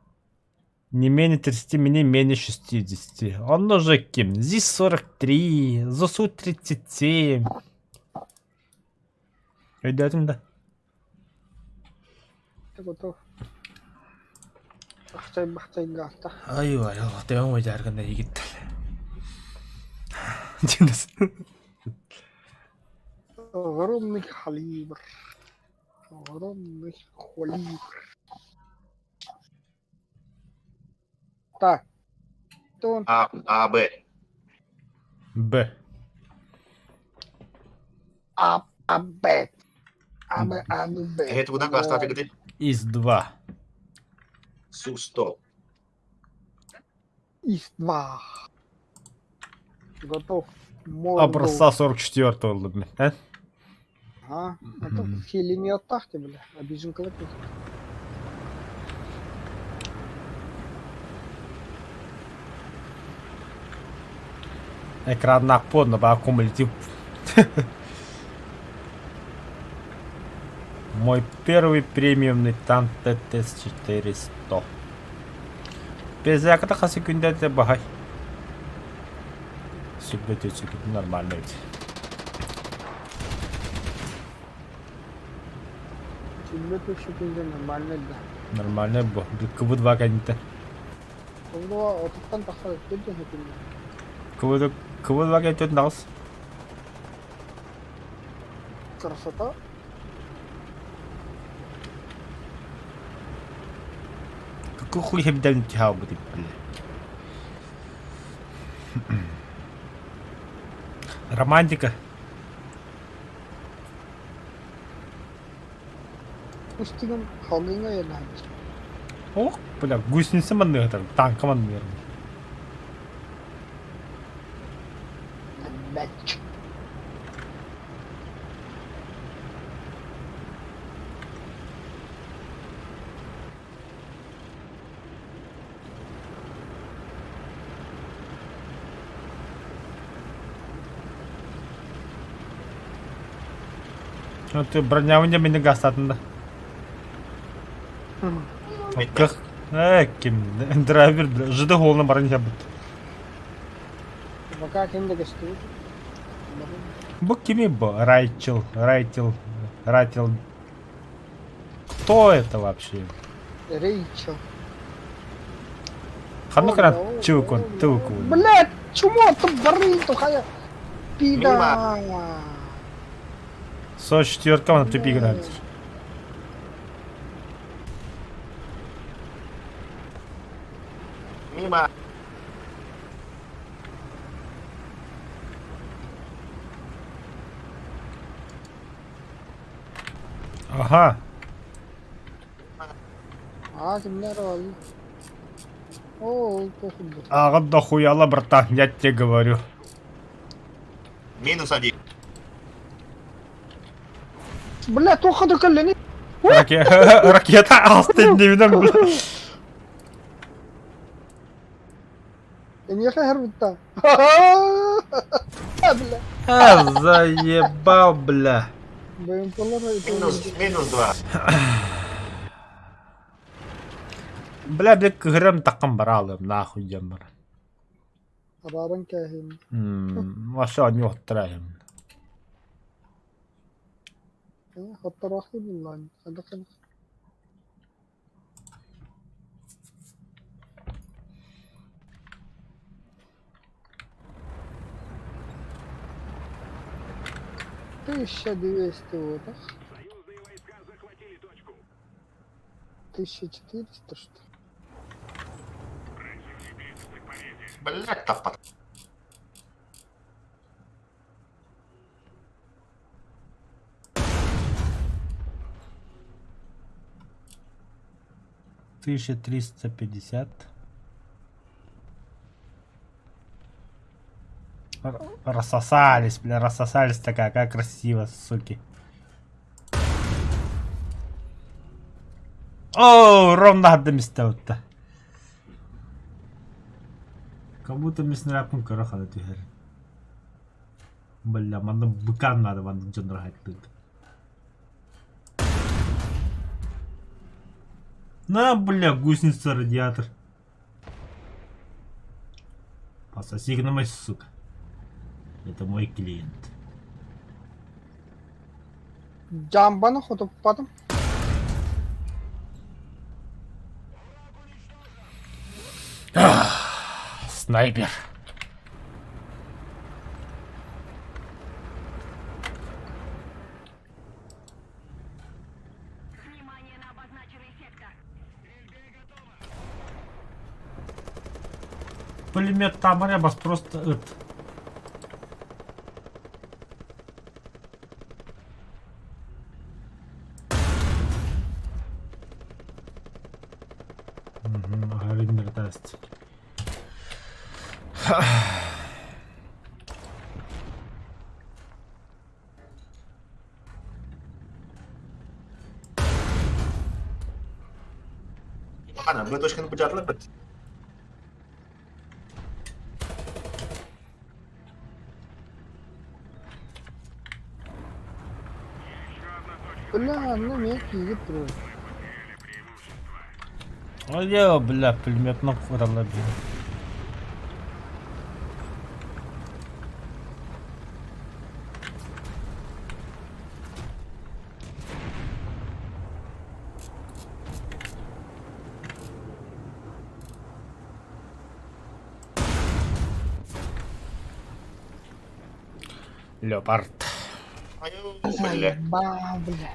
Не менее 30, не менее 60. Он уже кем? Здесь 43, ЗСУ 37. Идем, да? Ты готов? Бахчай гаста. Ай, ты мой жарган да егит. Динас. Огромный калибр. Огромный калибр. Так. Кто он? А, Б. Б. Б. Б. Это куда остаток где? Из 2. Су-100. ИС-2. Готов. Образца 44 oldu блин. А, это филими оттахты, бля. Обижен колотить. Экран наподно, ба аккумулятив. Мой первый премиумный танк ТТ-400. Без якота хасы күндәте бахай. Сүббет өтсөкет нормально өт. Тебе тут шутинде нормально, да. Нормально бу. Кыбыт ваканте. Олдо отуттан тахса кетти шутинде. Кыбыт ваканте нагыс. Красота. Какой хуй хебден тяу бу дип. Романтика. Устиган хогинга ядан. Ох, бля, гусеница манны там, танка манны. Бэч. Ты бронявание меня гастатында. Как? Ким? Драйвер, жиды холына барын ябыт. Пока kimde geçti? Bu kimi bu? Райтил. Кто это вообще? Рейчел. Ханукра чук он, тылку. Блять, чмо ты бариту хая? Пида. Со четверка он тупик нравится. Мимо. Ага. А, kimler var? Oo, pofudlu. Ага, дохуяла, братан, я тебе говорю. Минус один. Блять, только до колени. Ракета остынды бля. Мне хербита. Бля. Заебал, бля. Benim kollar ayıp. Минус два. Бля, бля, грым такым бралым, нахуй демар. Ararın kahim. Вообще не устраиваем. Hatta rahim lan. Hadi kan. Тысяча 200 вот. Союзные войска захватили точку. 1400 что ли? Блять, топот. Тысяча 350. Рассосались, бля, рассосались-то как красиво, суки. О, ровно одно место вот-то. Как будто мы с нрапом корохали тюхер. Бля, манда быкан надо, манда джон рахать тут. На, бля, гусеница, радиатор. Пососи на мой, сука. Это мой клиент. Cambanı fotoğrafadım. Снайпер. Внимание на обозначенный сектор. Пулемет там, ребас, просто это. Рендер тест. Ana, gue teruskan pejabat lebet. Бля, ну мелкий гитру. А я, бля, пулемет на фурала, бля. Леопард. Ayo, bля. Ба, бля.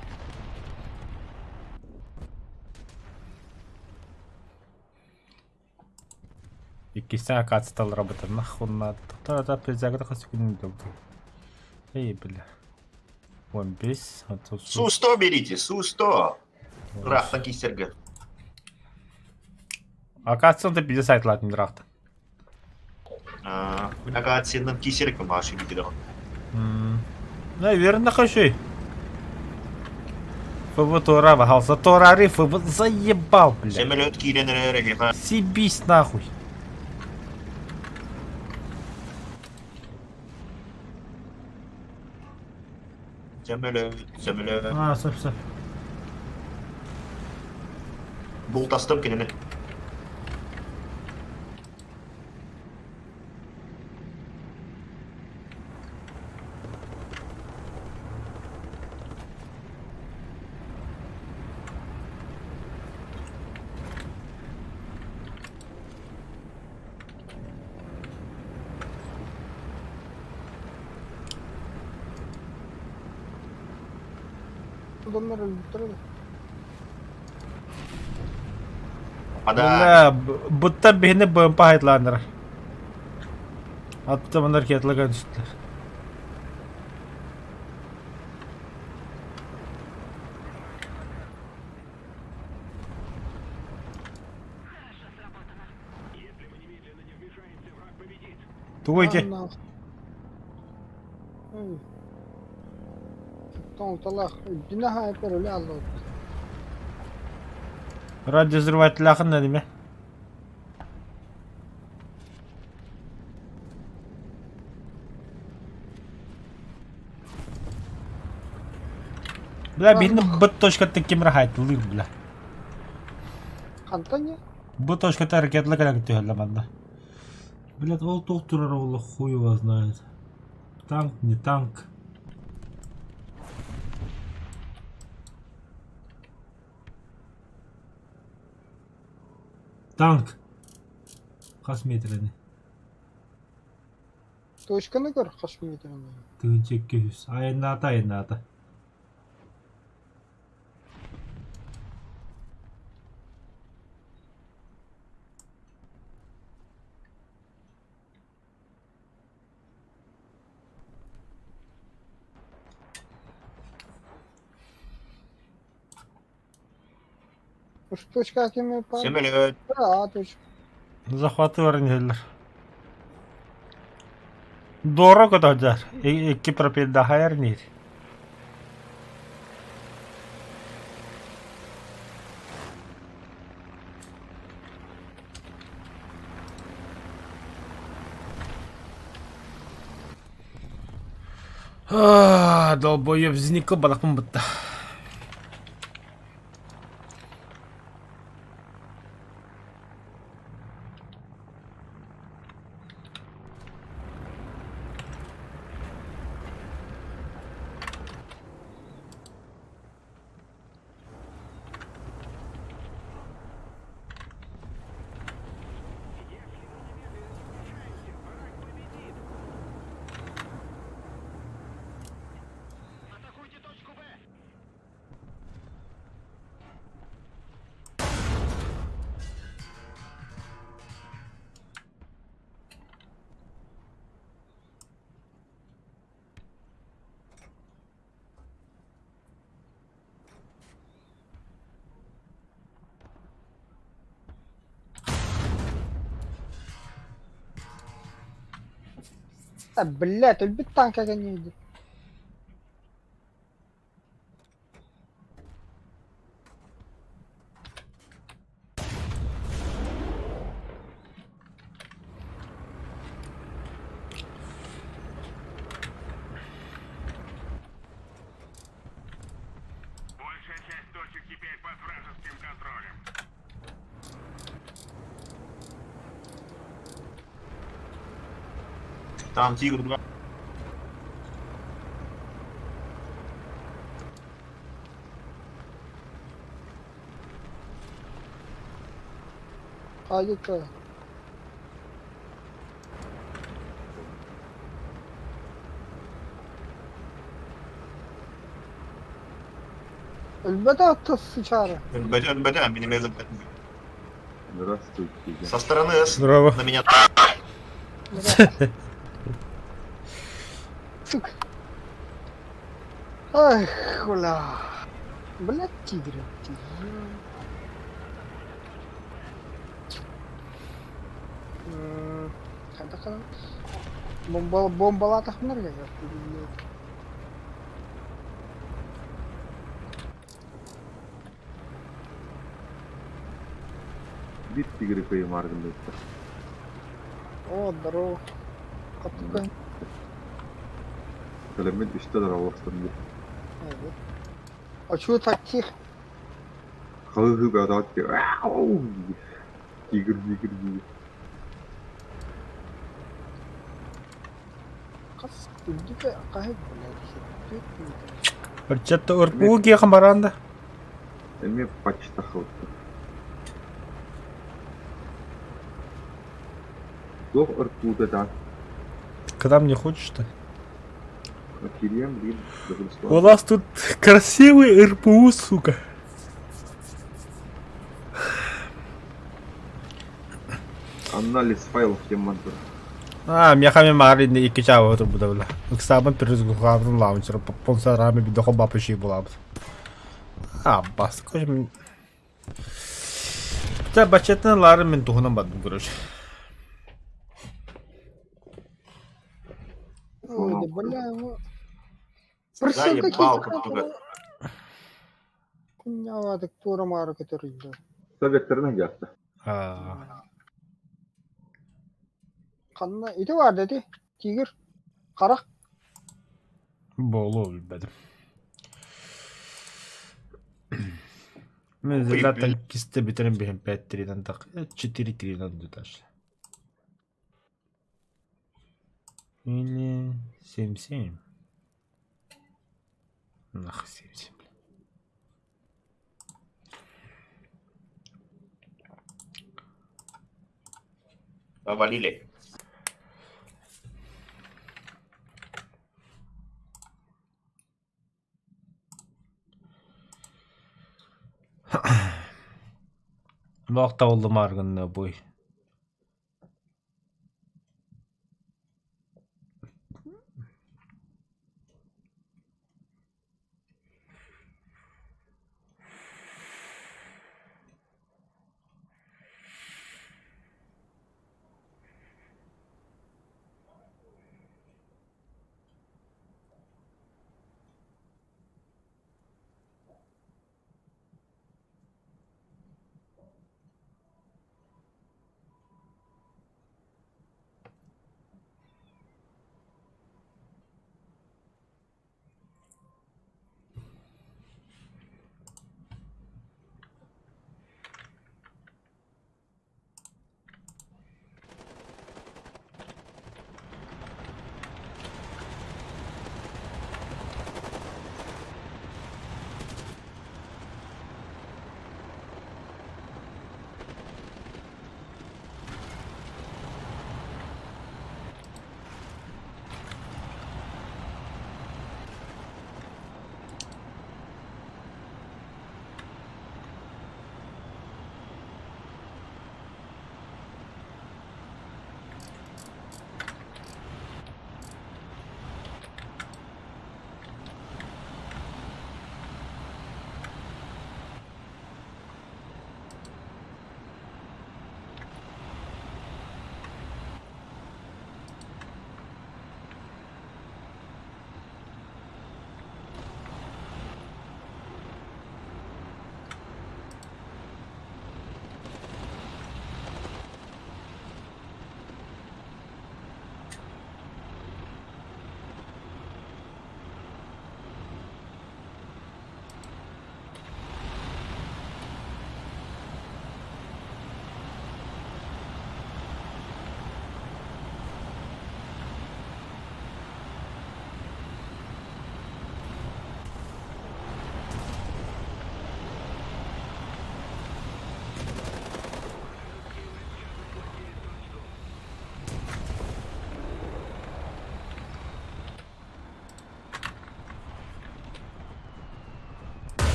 Iki saat atstал работа, нахуй надо. Тогда призагра хоть не долго. Эй, бля. Вон бес, а тут Су-100 берите, Су-100. Раф, танки серга. Оказывается, 50 ладно, драфта. Ага, сенің кесерік маши битеді. Наверное, хочу. ФВ Тора вахался. Торари ФВ заебал, бля. Самолет киренер, Сибись нахуй. самолет. А, стоп. Бұл тастым кенені. adamlar öldürttürüyor. Попадаю. Бутта бихини бөмпа хайтландыр. Атты мынар кетлеген түстілер. Если мы немедленно не вмешаемся, враг победит. Тугойте. Tamam talak. Dünya hep öyle Allah. Радио взрыватель ақын неме? Бля, бихини бұт точкатты кемір хайтлы, бля. Kantanya. Бұт точкатты әрекетлі кәләң түйәлі. Блядь, ол тоқ тұрар олы хуй его знает. Танк, не танк. Танк. Қас метрені. Точканы gör kaç metre. Тігін чекке жүз. Айында ата. Уж точка кеме пар. Самолет. Да, точка. Захваты варынелер. Дорого додар. Екі пропелда хайыр нейді. Долбоеб зникл балақпын бұтта. Атакуйте точку Б. Да, блядь, убить танка не идет. Большая часть точек теперь под вражеским контролем. Там Тигр 2. Haydi. Elbette attı sıçarı. НБД, минимез НБД. Здравствуйте. Со стороны С Здорово. на меня. Сука. Ай, хула. Блядь, тигры. Қайда қаламыз? Бомбала тақымдар келер. Бит тигры поемардың бетті. О, здорово. Қаттықай. Калемет үшті дара оластырын бет. А чего так тихо? Қалығы бәдат ке. Ау! Тигр. Қас үлдігі қағып, блядь. Бір четті ұрпуы ке қамбаранда. Әме почта қалыпты. Доқ ұрпуды да. Когда мне хочешь-то? Охерен, блин, добросклад. У нас тут красивый РПУ, сука. Анализ файлов Ямантур. Мехами марин и кичава это было. Кстати, перед главным лаунчером по сарами бедоха бабушки была. Бас, кожем. Да, бачетна ларым мен тухунан бадым, короче. Ой, да бля, его. Заебал, как туго. Kunyava так тура мара который. Со векторына geldi. Kanna iti var dedi. Tiger. Karak. Болу bilmedim. Мы zaten kiste bitirin bir 5 triden tak 4 triden tutar. Или 7-7. Нах 7-7. Завалили. Вақта oldu margınlığı boy.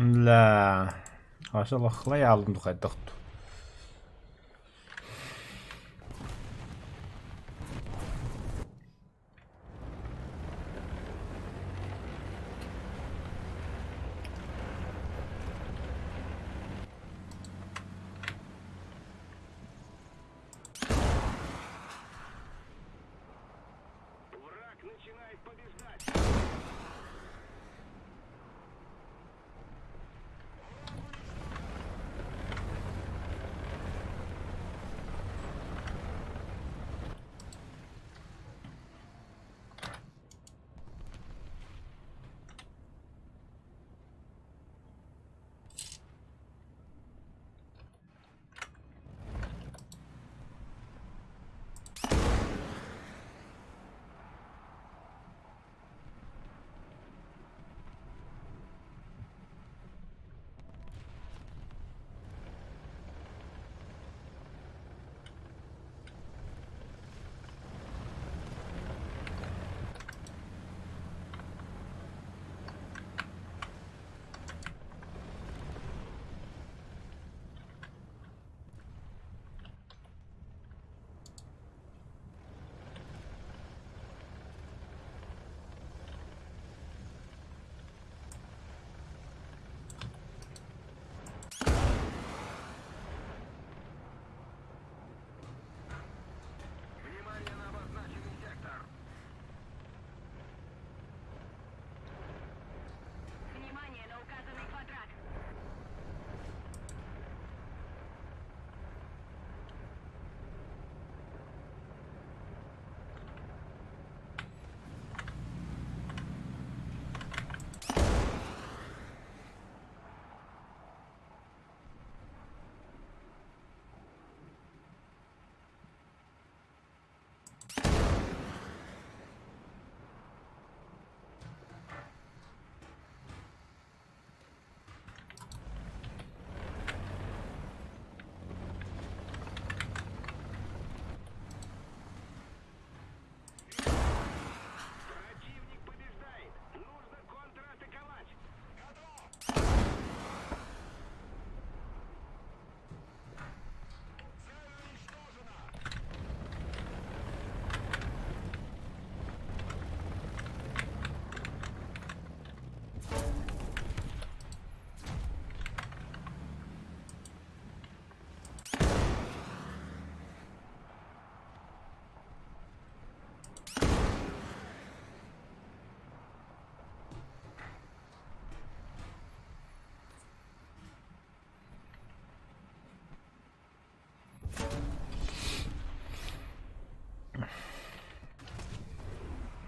لا ما شاء الله خلايا aldım dukaydık. Враг начинает побеждать.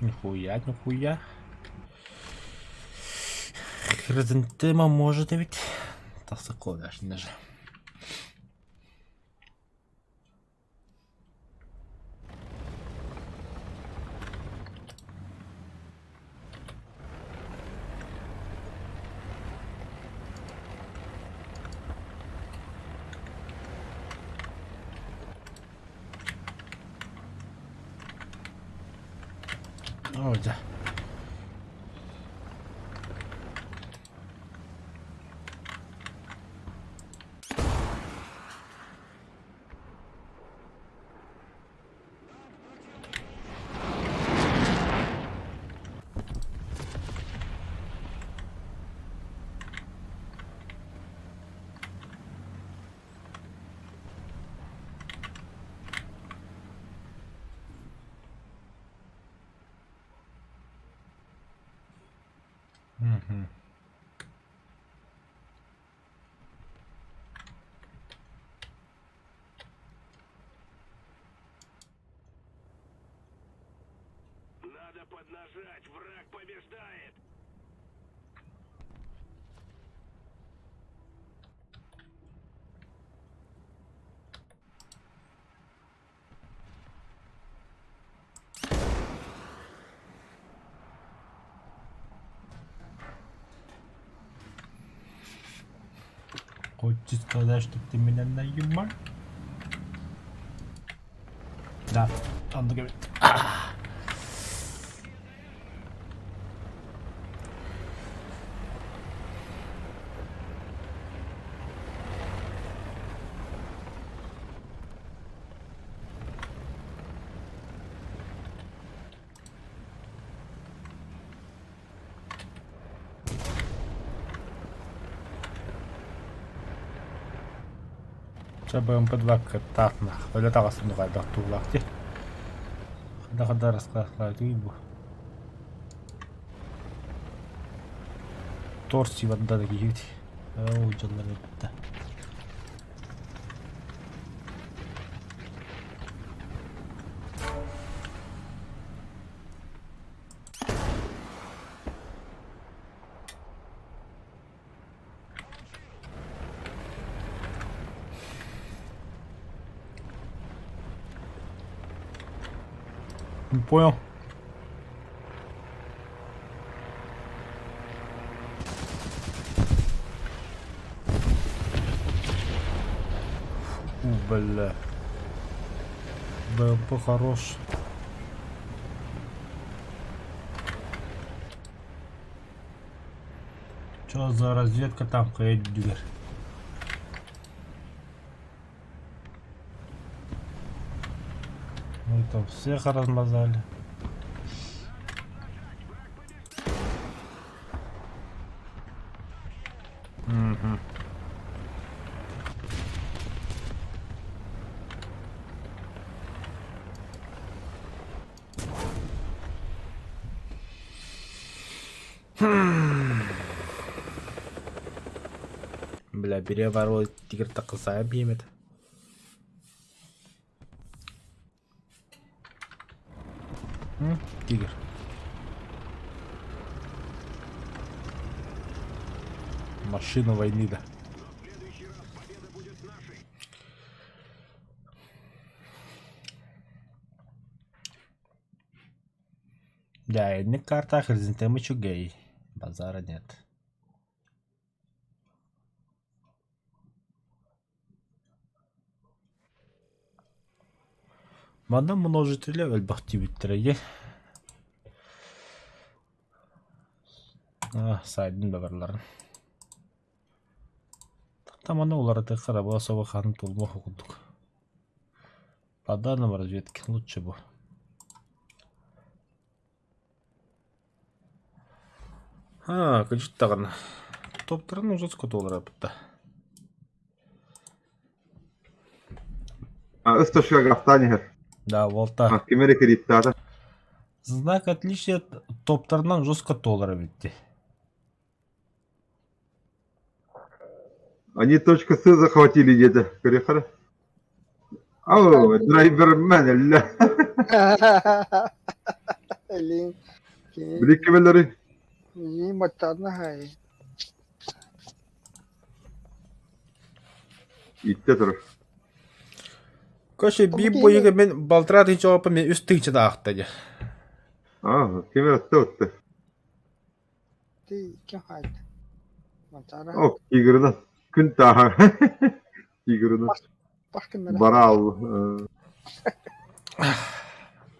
Нихуя, нихуя. Хризантема может ведь. Так такое даже. Ой, да. Мгм. Надо поднажать, враг побеждает. Хочешь сказать, что ты меня наебал? Да, он говорит. Чтобы МП2 кататна. Вылетала с мной до тулахти. Хода рассказала тюбу. Торси вода гибит. О, джалларитта. Не понял. Бля. БМП хорош. Чё за разведка там, Эдгар? Мы там всех размазали. Угу. Бля, переворот тигр так объемет. Тигр. Машина войны, да. В следующий раз победа будет нашей. Да, не карта Хризантема гей. Базара нет. Мана множители әлбәхти биттереге. Сайдын бәбәрләрін. Таманы олары тәқара бұл асауы қанын толмақ оқыдық. По данным разведки лучше бы. Күчіт тағын. Топтарын уже скот олар апытта. Источка графтанигер. Да, волта. Кемері кредиттады. Знак отличия от топтарынан жестко доллара битти. Они точка С захватили где-то. Перехара. Ау, драйвермен, ля. Elin. Bilik kemeleri. İyi maçlarına hay. İtte durur. Koşu Tabii bir ki boyuga ben baltıratın cevabı men üstün de aktayı. Kemer attı. Ti kim haydi? Maçlara. O Tigre'den. Gün daha. Tigre'den. Başka nereye? Baral.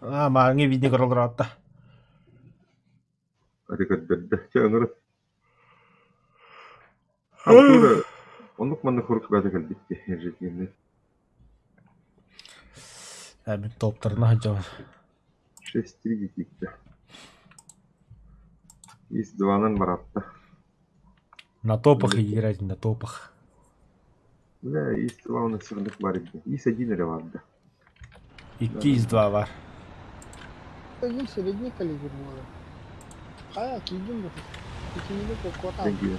Ama ngi video kurulur hatta. Hareket bedde. Çağırır. Hamtura. Onluk manlı korku gada kalbitti. Herjetini. Abi toplarına hacı. Шестри gitti. İzdivanın var hatta. На топах играть, на топах. Ne İzdivanın sırlık var idi. İs-1 vardı. 2-2 var. Elin srednji kaliber bu. Kaya kidin bu. İkini de kokota. Деньги.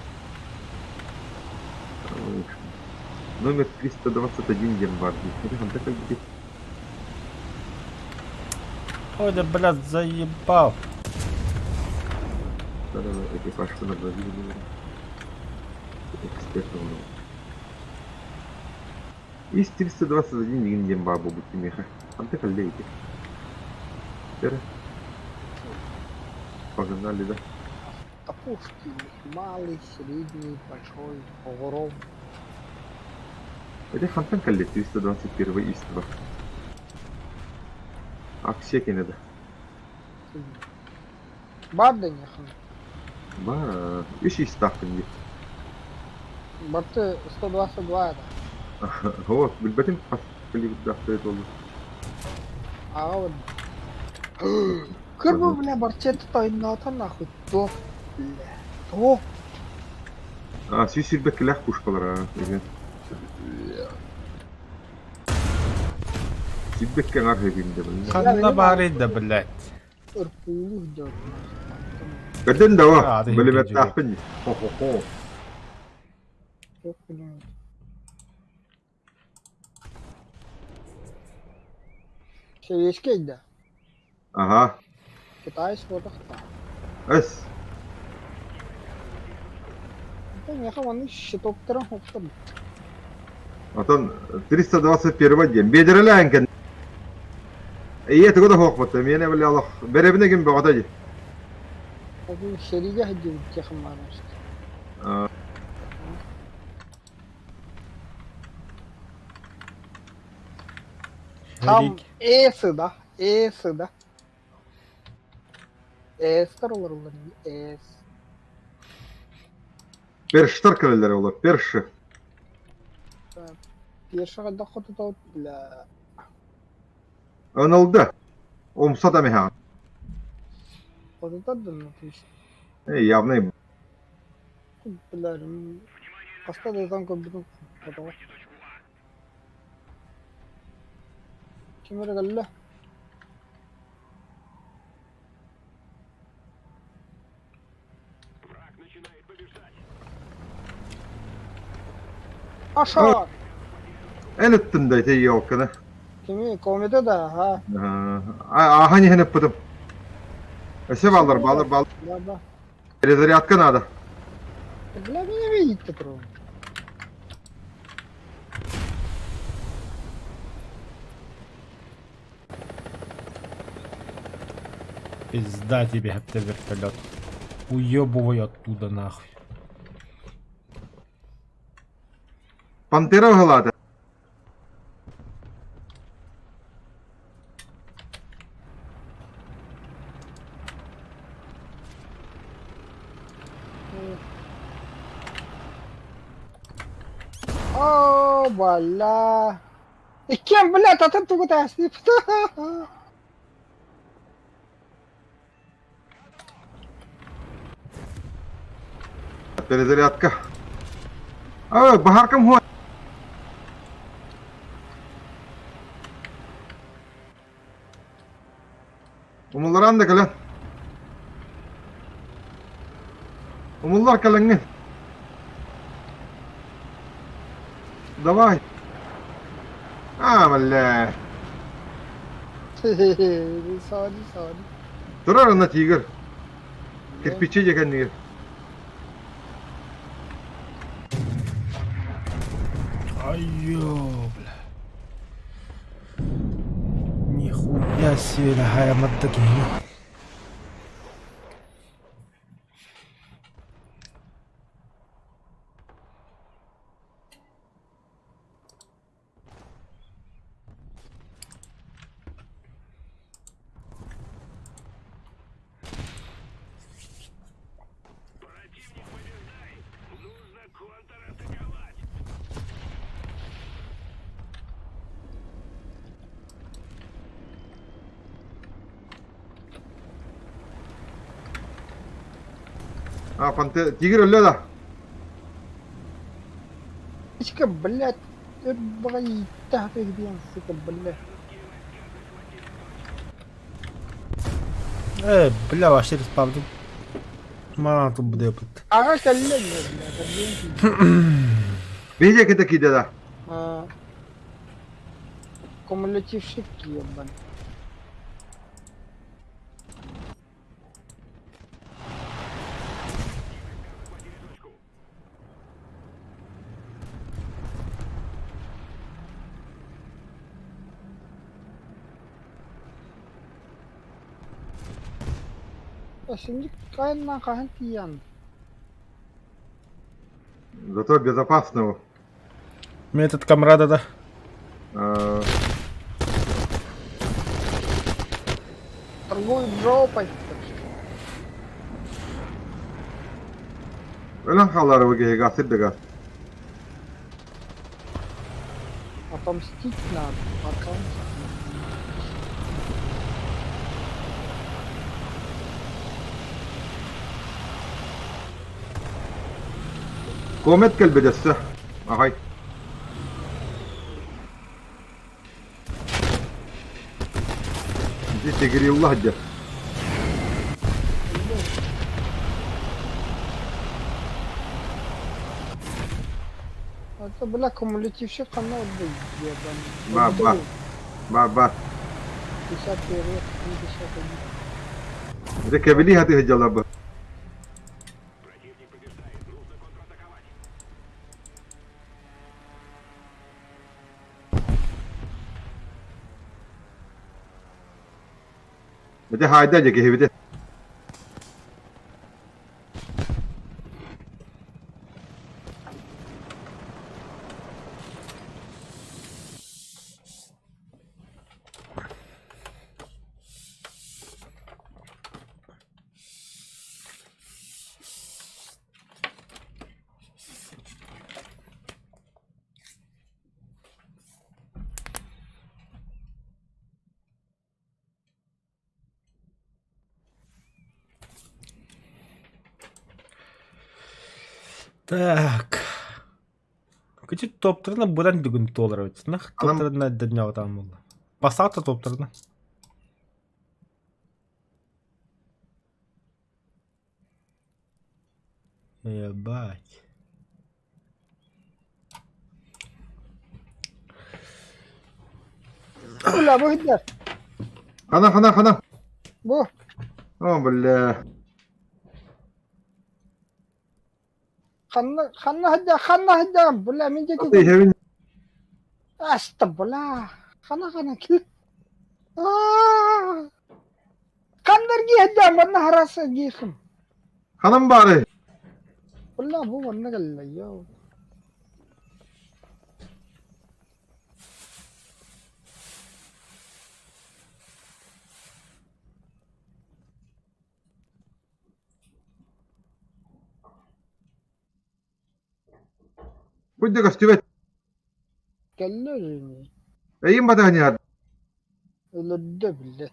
Номер 321 ген vardı. Ne kadar kalbitti. Ой, да, блядь, заебал. Тогда экипаж наградили. Экспертом. Из 321 деген ген бар bu меха. Ante kalleyti. Теперь погнали, да? Топушки, малый, средний, большой, огором. Это Хантан Каллет 321 иства. Аксия кенеди. Бар да нехын. Бар, үш истахтын ди. Барты 122 да. Вот, билбетим паскали дахтырет болду. Ага вот. Кырбы бля барчет тайнатан нахуй. То. Бля. То. Сүйсүрбек лах пушкалар, деген. Сиббекке архи бинде билде. Ханна бары да, блядь. Ырпулу да. Гаден дава, Ады, билбет хинкеджи. тахпын. Хо-хо-хо. Çok bля. Seviyeskeydi. Ага. Китай сфотах. Эс. Это нехам они щитоптырын хоқтым. Атан 321 ген. Бедерелен Ие төгөдө хокмот. Мене биле Аллах беребине ким багада ди. Это сериге хадим техам манаш. Tam E'si da. E'si da. E's'tar olur onların. E's. Перштар калелер олар. Перши. Pierwsza kadar kutu da bla. Анылды. Омса да меха. Kutu da dönüyor işte. Явный. Bilerim. Hasta da yazan koydum. Kutu var. Kim öyle geldi? Враг начинает побеждать. Aşağı. En üttünde ite iyi olkanı. Kimi komedi de ha. Ahani henep pıdım. Ese bağlar. Ya da. Rezeri atkan ada. Bla beni mi gitti pro? Пизда тебе, это вертолет. Уебывай оттуда нахуй. Пантера гылады. О, бля. И кем, блядь, а ты тут аснip? Rezeri atka. Bahar kam huwa. Umullar da kalan. Umullar kalan. Давай. Валя. Sorry. Durar ona tiger. Кирпичи дегенниги. Айё, бля. Нихуя себе, лягая маттакиги. Противник побеждает. Нужно контратаковать. Тигр ölüyor. Сука, блядь, ебаный тахты где он, сука, блядь. Бля, вообще респавнил. Мана тут буде опыт. Ага, коллега, блядь, Видите, как такие да. Кумулятив шибки, ебаный. Şimdi kayından kahan tiyan. Зато безопасного. Метод камрада, да. Торгует жопой. Ölen halları bu gehe gasır da gas. Отомстить надо. Потом. Komet gel bedesse. Ahai. Здесь тигри Allah hadi. Это, бля, кумулятив шибка надо быть, ебаный. Ba. 50 вверх, 51. Rekebeli hadi hıcalar bu. Противник побеждает. Нужно контратаковать. Bir de hayda gehe bir de. Так. Küçük toplarına buradan düğün dolar ötüsün. Toplarına dünya tam oldu. Basata toplarına. Ебать. Бля, вы где? Хана. Бу. О, бля. Ханна хадя, бля, мен Hadi деке. hevin. Аста, бля. Хана кил. Кандырги хадя, манна хараса гихим. Hanım bari. Бля, бу манна галла, йо. Будь гостевать. Галла жени. Эйм бада ханят. Лудда, бля.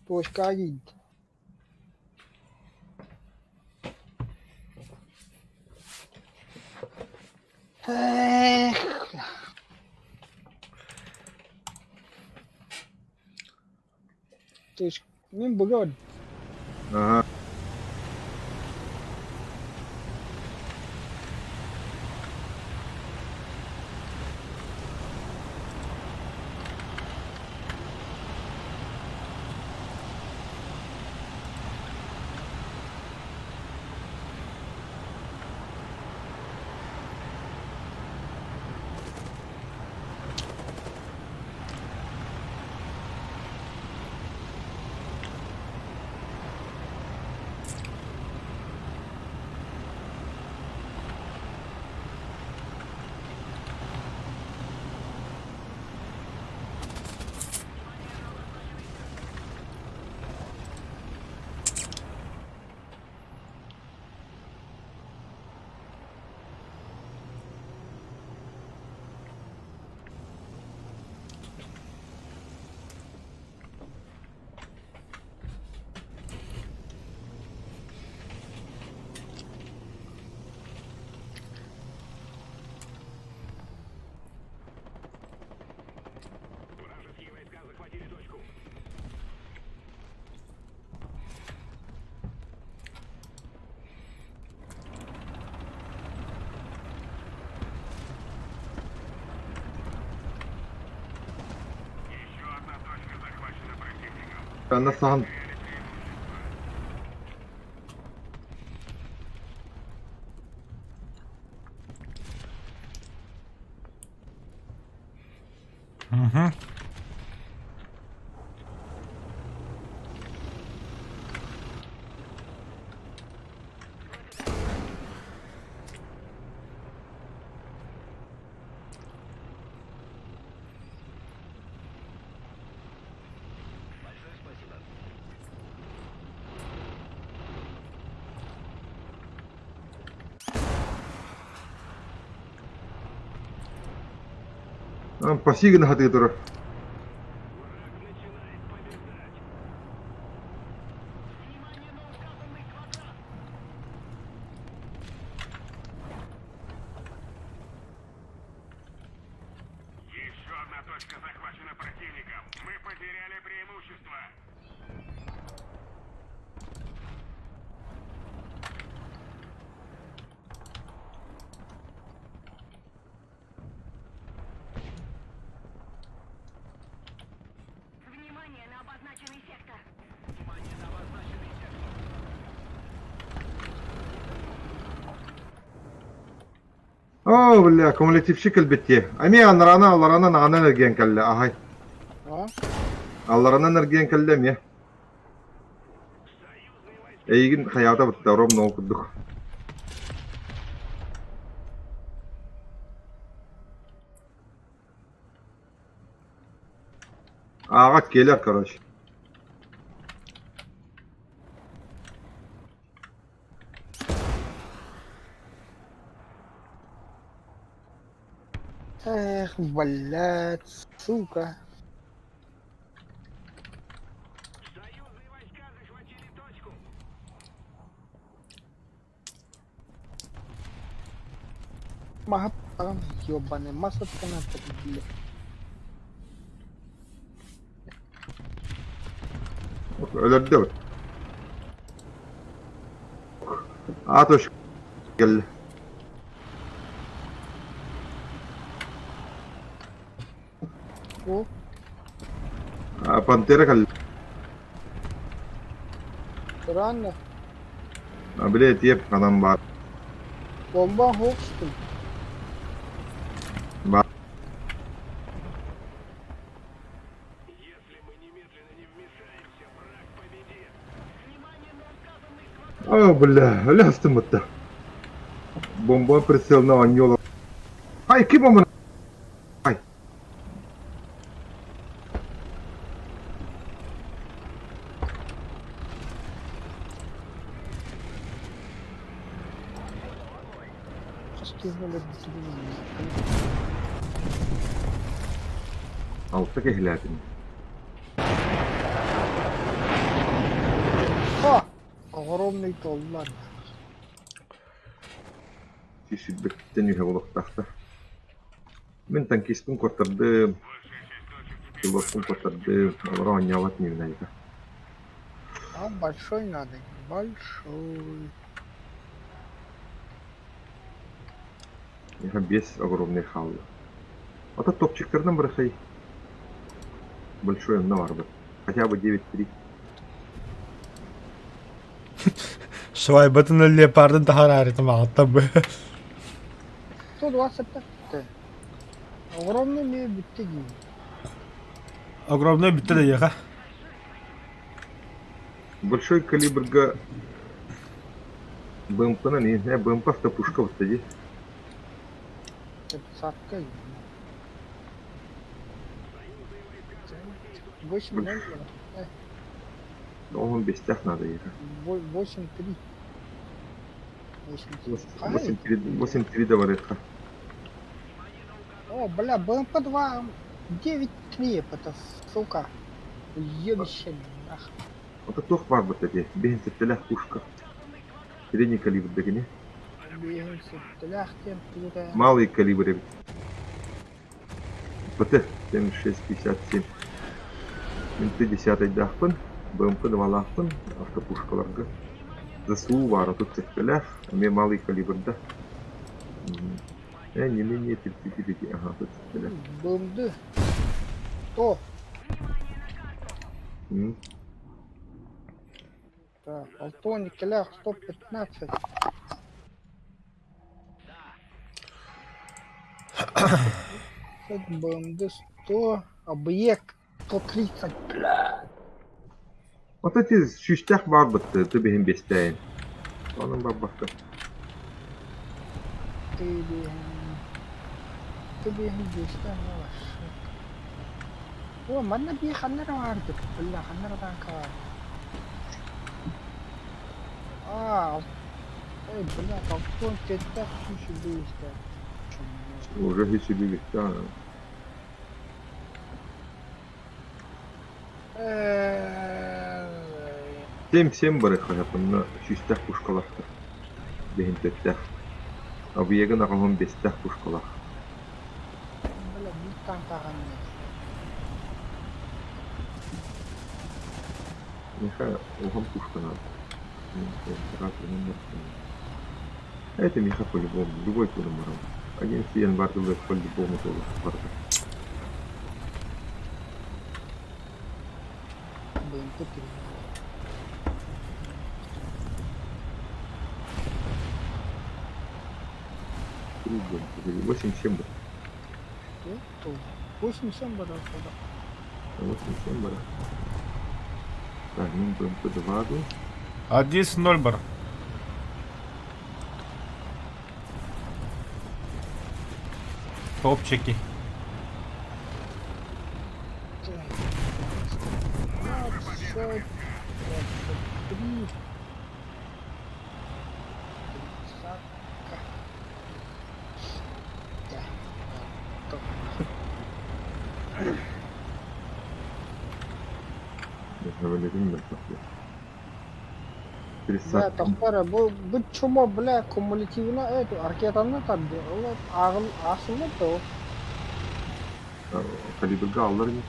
Пошка гид. То есть, мен бүгін. Aha. Kanna sahan. Угу. Пасигин хаты тура. Еще одна точка захвачена противником. Мы потеряли преимущество. Внимание на обозначенный сектор. О, бля, кумулятив шикл битти. Ами алларана нагана энергиен калле, ахай. А? Алларана энергиен калле ми. Эйгин хаята бутта ром ноукудук. Ага, келер, короче. Эх, блядь, сука. Союзные войска захватили точку. Махапан, ёбаный, масотка на это, блядь. Ölürdü. Atoş geldi. О, Пантера geldi. странно. Блять, еп adam var. Бомба Хокстон. Var. Если мы немедленно не вмешаемся, враг победит. О, бля, лястым это. Бомба прицел на анёла. Ай, ки бомба. Ай. Что блядь, Altta kehlätin. О, огромный толлар. Сисиббеттен үһэ булуктахта. Мен танкистин котарды. Пилоттун котарды. Олар анялат нивнайга. А большой надо, большой. Я без огромный халлы. Это топчиктардан бирі хай. Большой он бар бы. Хотя бы 9-3. Швайбатын лепардын тахарарыты мағаттан бы. 125. Огромный мне биттеги. Огромный бітті де еға. Большой калибрга БМП-на не знаю, БМП автопушка вот здесь. 30-ка. 8-0. Но он без тях надо ехать. 8-3. 8-3. 8-3 доваритка. О, бля, БМП-2. 9-3, это сука. Ёбище, нахуй. Вот это тох бар бы тади. Бегин септелях пушка. Средний калибр догони. Бегаемся, тляхтем, туда. Малый калибр. ПТ 76-57. Менты 10 дахпын. БМП 2 лахпын. Автопушкаларга. ЗСУ бар. Тут септелях. А мне малый калибр да. Не менее 35. Ага, тут септелях. БМД. О, Полтоник, лях, 115. БМД 100, объект 130, бля. Ota tiz şüştək var bıttı, tübihim besteyin. Onun bak bakka. Ты бегишь, О, mana bir xanlar vardı. Billa xanlardan kar. Aa. Ey billa kapton çetten şu işte. Уже hiç bir bitti ha. Sem barıqa yapınna şüştək kuşqalaqdı. Behin töttək. Abi yegin ağamın bestək kuşqalaq. Billa bir tankahan. Неха, он пушка надо. Это меха по-любому, любой по-любому. 11 января по-любому тоже спорта. Блин, купил. Кругом, 8-7 бар. 8-7 бара сюда. 8-7 бар. Так, ну будем по 2. 1-0 бар. Топчики. Говорим, да, Бля, тахтара, bu çumo bля kumulativine эту ракетаны tabi. Ola ağıl asılı da o. Калибрга алар не.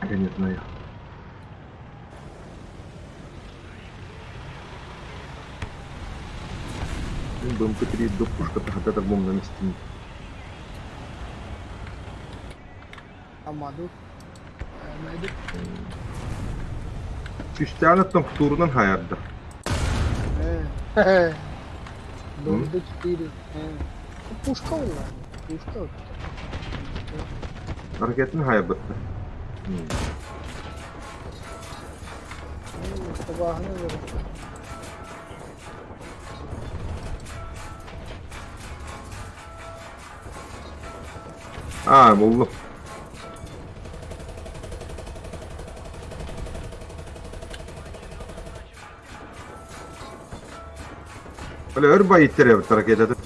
Я не знаю. БМП-3 до пушка-то когда-то в моем месте. Amadı. Amadı. Şüştəğini tam tuturundan hayardı. Doldu 4. Puşka var. Puşka. Hareketini hayabıttı. Sabahını verir. Aa, buldum. Böyle örba ittiriyor bu hareket edip.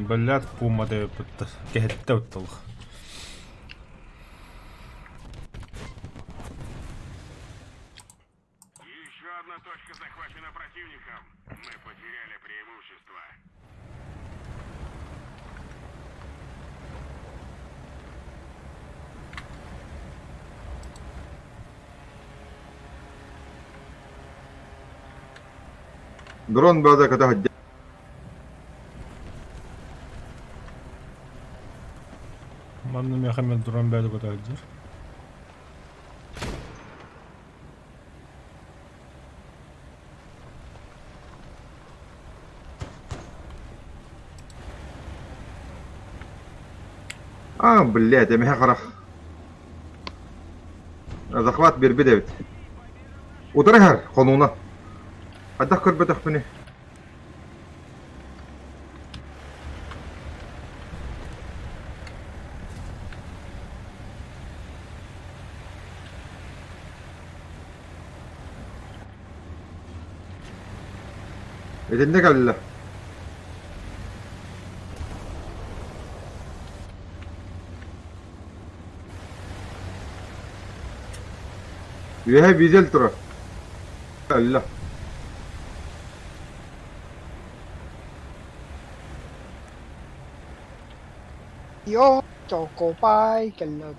Блядь, пума да бытта. Кехетте уттал. Еще одна точка захвачена противником. Мы потеряли преимущество. Drone bazı kadar hacca. Манна Мехамед Дуран бәді көтәрдер. А, блядь, я меня харах. Захват бирби Дэвид. Ударыгар, конуна. Адах көрбөдөх мені. Edinde kalırlar. Üyehe bizel tura. Allah. Yo, cho cô bay cái lực.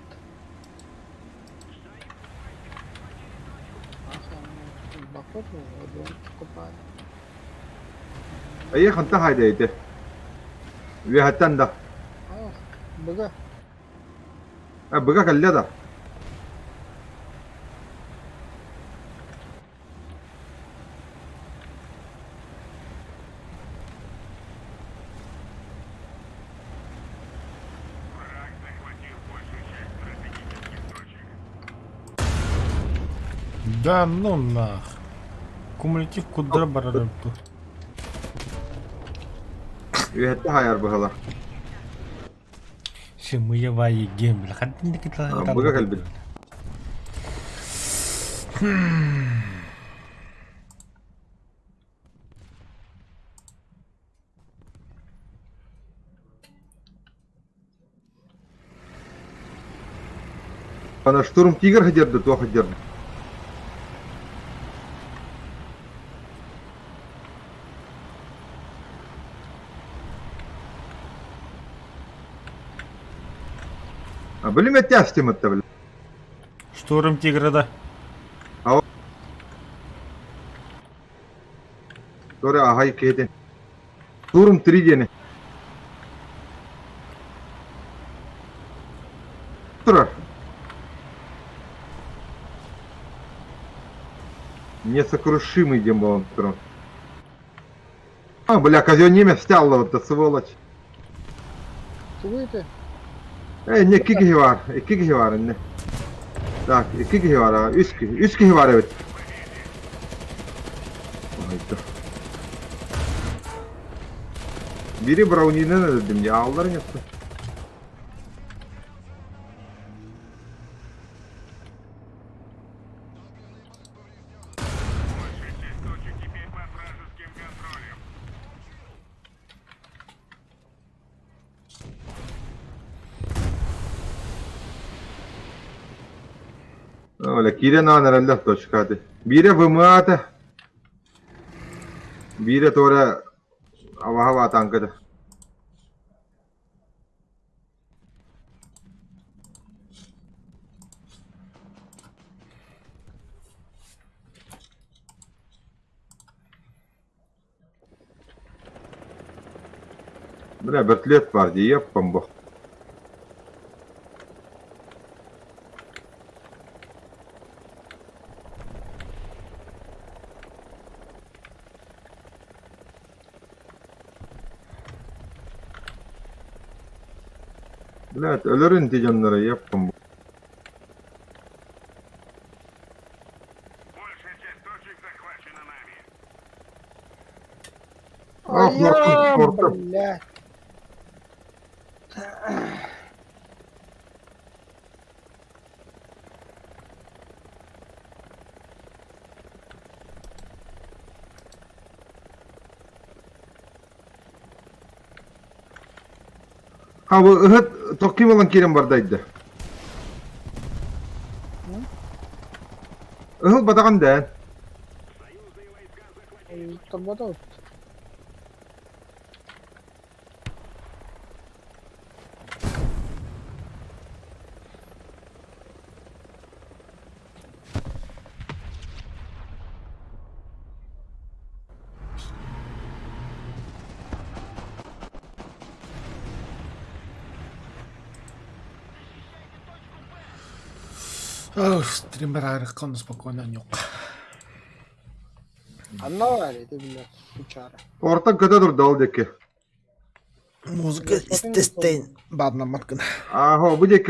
Bak hết rồi, đúng cô bay. Ayı hanta haydaydı. Üye hattan da. Bıgı. Быга калля да. Враг захватил большую часть стратегических точек. Да ну нах. Кумулятив кудра барар. Ühette hayar bıgalar. Шимыя ваи гембл. Хадин kita. Быга калбит. Ana штурм тигр хадерді, то хадерді. Білім әтті әстеметті білім. Штурм тиграда. Sonra ahayı kehdi. Штурм 3 deni. Тұрар. Несокрушимый демон Трон. А, бля, козё немец стяллы, сволочь. Чуєте? Ne kiki var, kiki var ne. Так, kiki var ha, üç kiki var evet. Hayda. Biri Brownie'den dedim ya, Allah'ın yaptı. Большая часть точек теперь под вражеским контролем. Öyle kire nanerelle точка hadi. Biri vımıatı. Biri tora hava tankıdı. Buna börtlet var diye yapmam bu. Блядь, ölürün canları yapmam bu. Большая часть точек захвачена нами. Ah, korktum. Блядь. Ha bu ıhıt tokim olan kirim bardaydı. Ihıt batakan den. Союзные войска захватили. Торботов. Стример аркан спокойно нюк. Anla var ya блядь, сучара. Orta kötü durdu oldu ki. Музыка istesteyn badnamak. Aha bu deki var.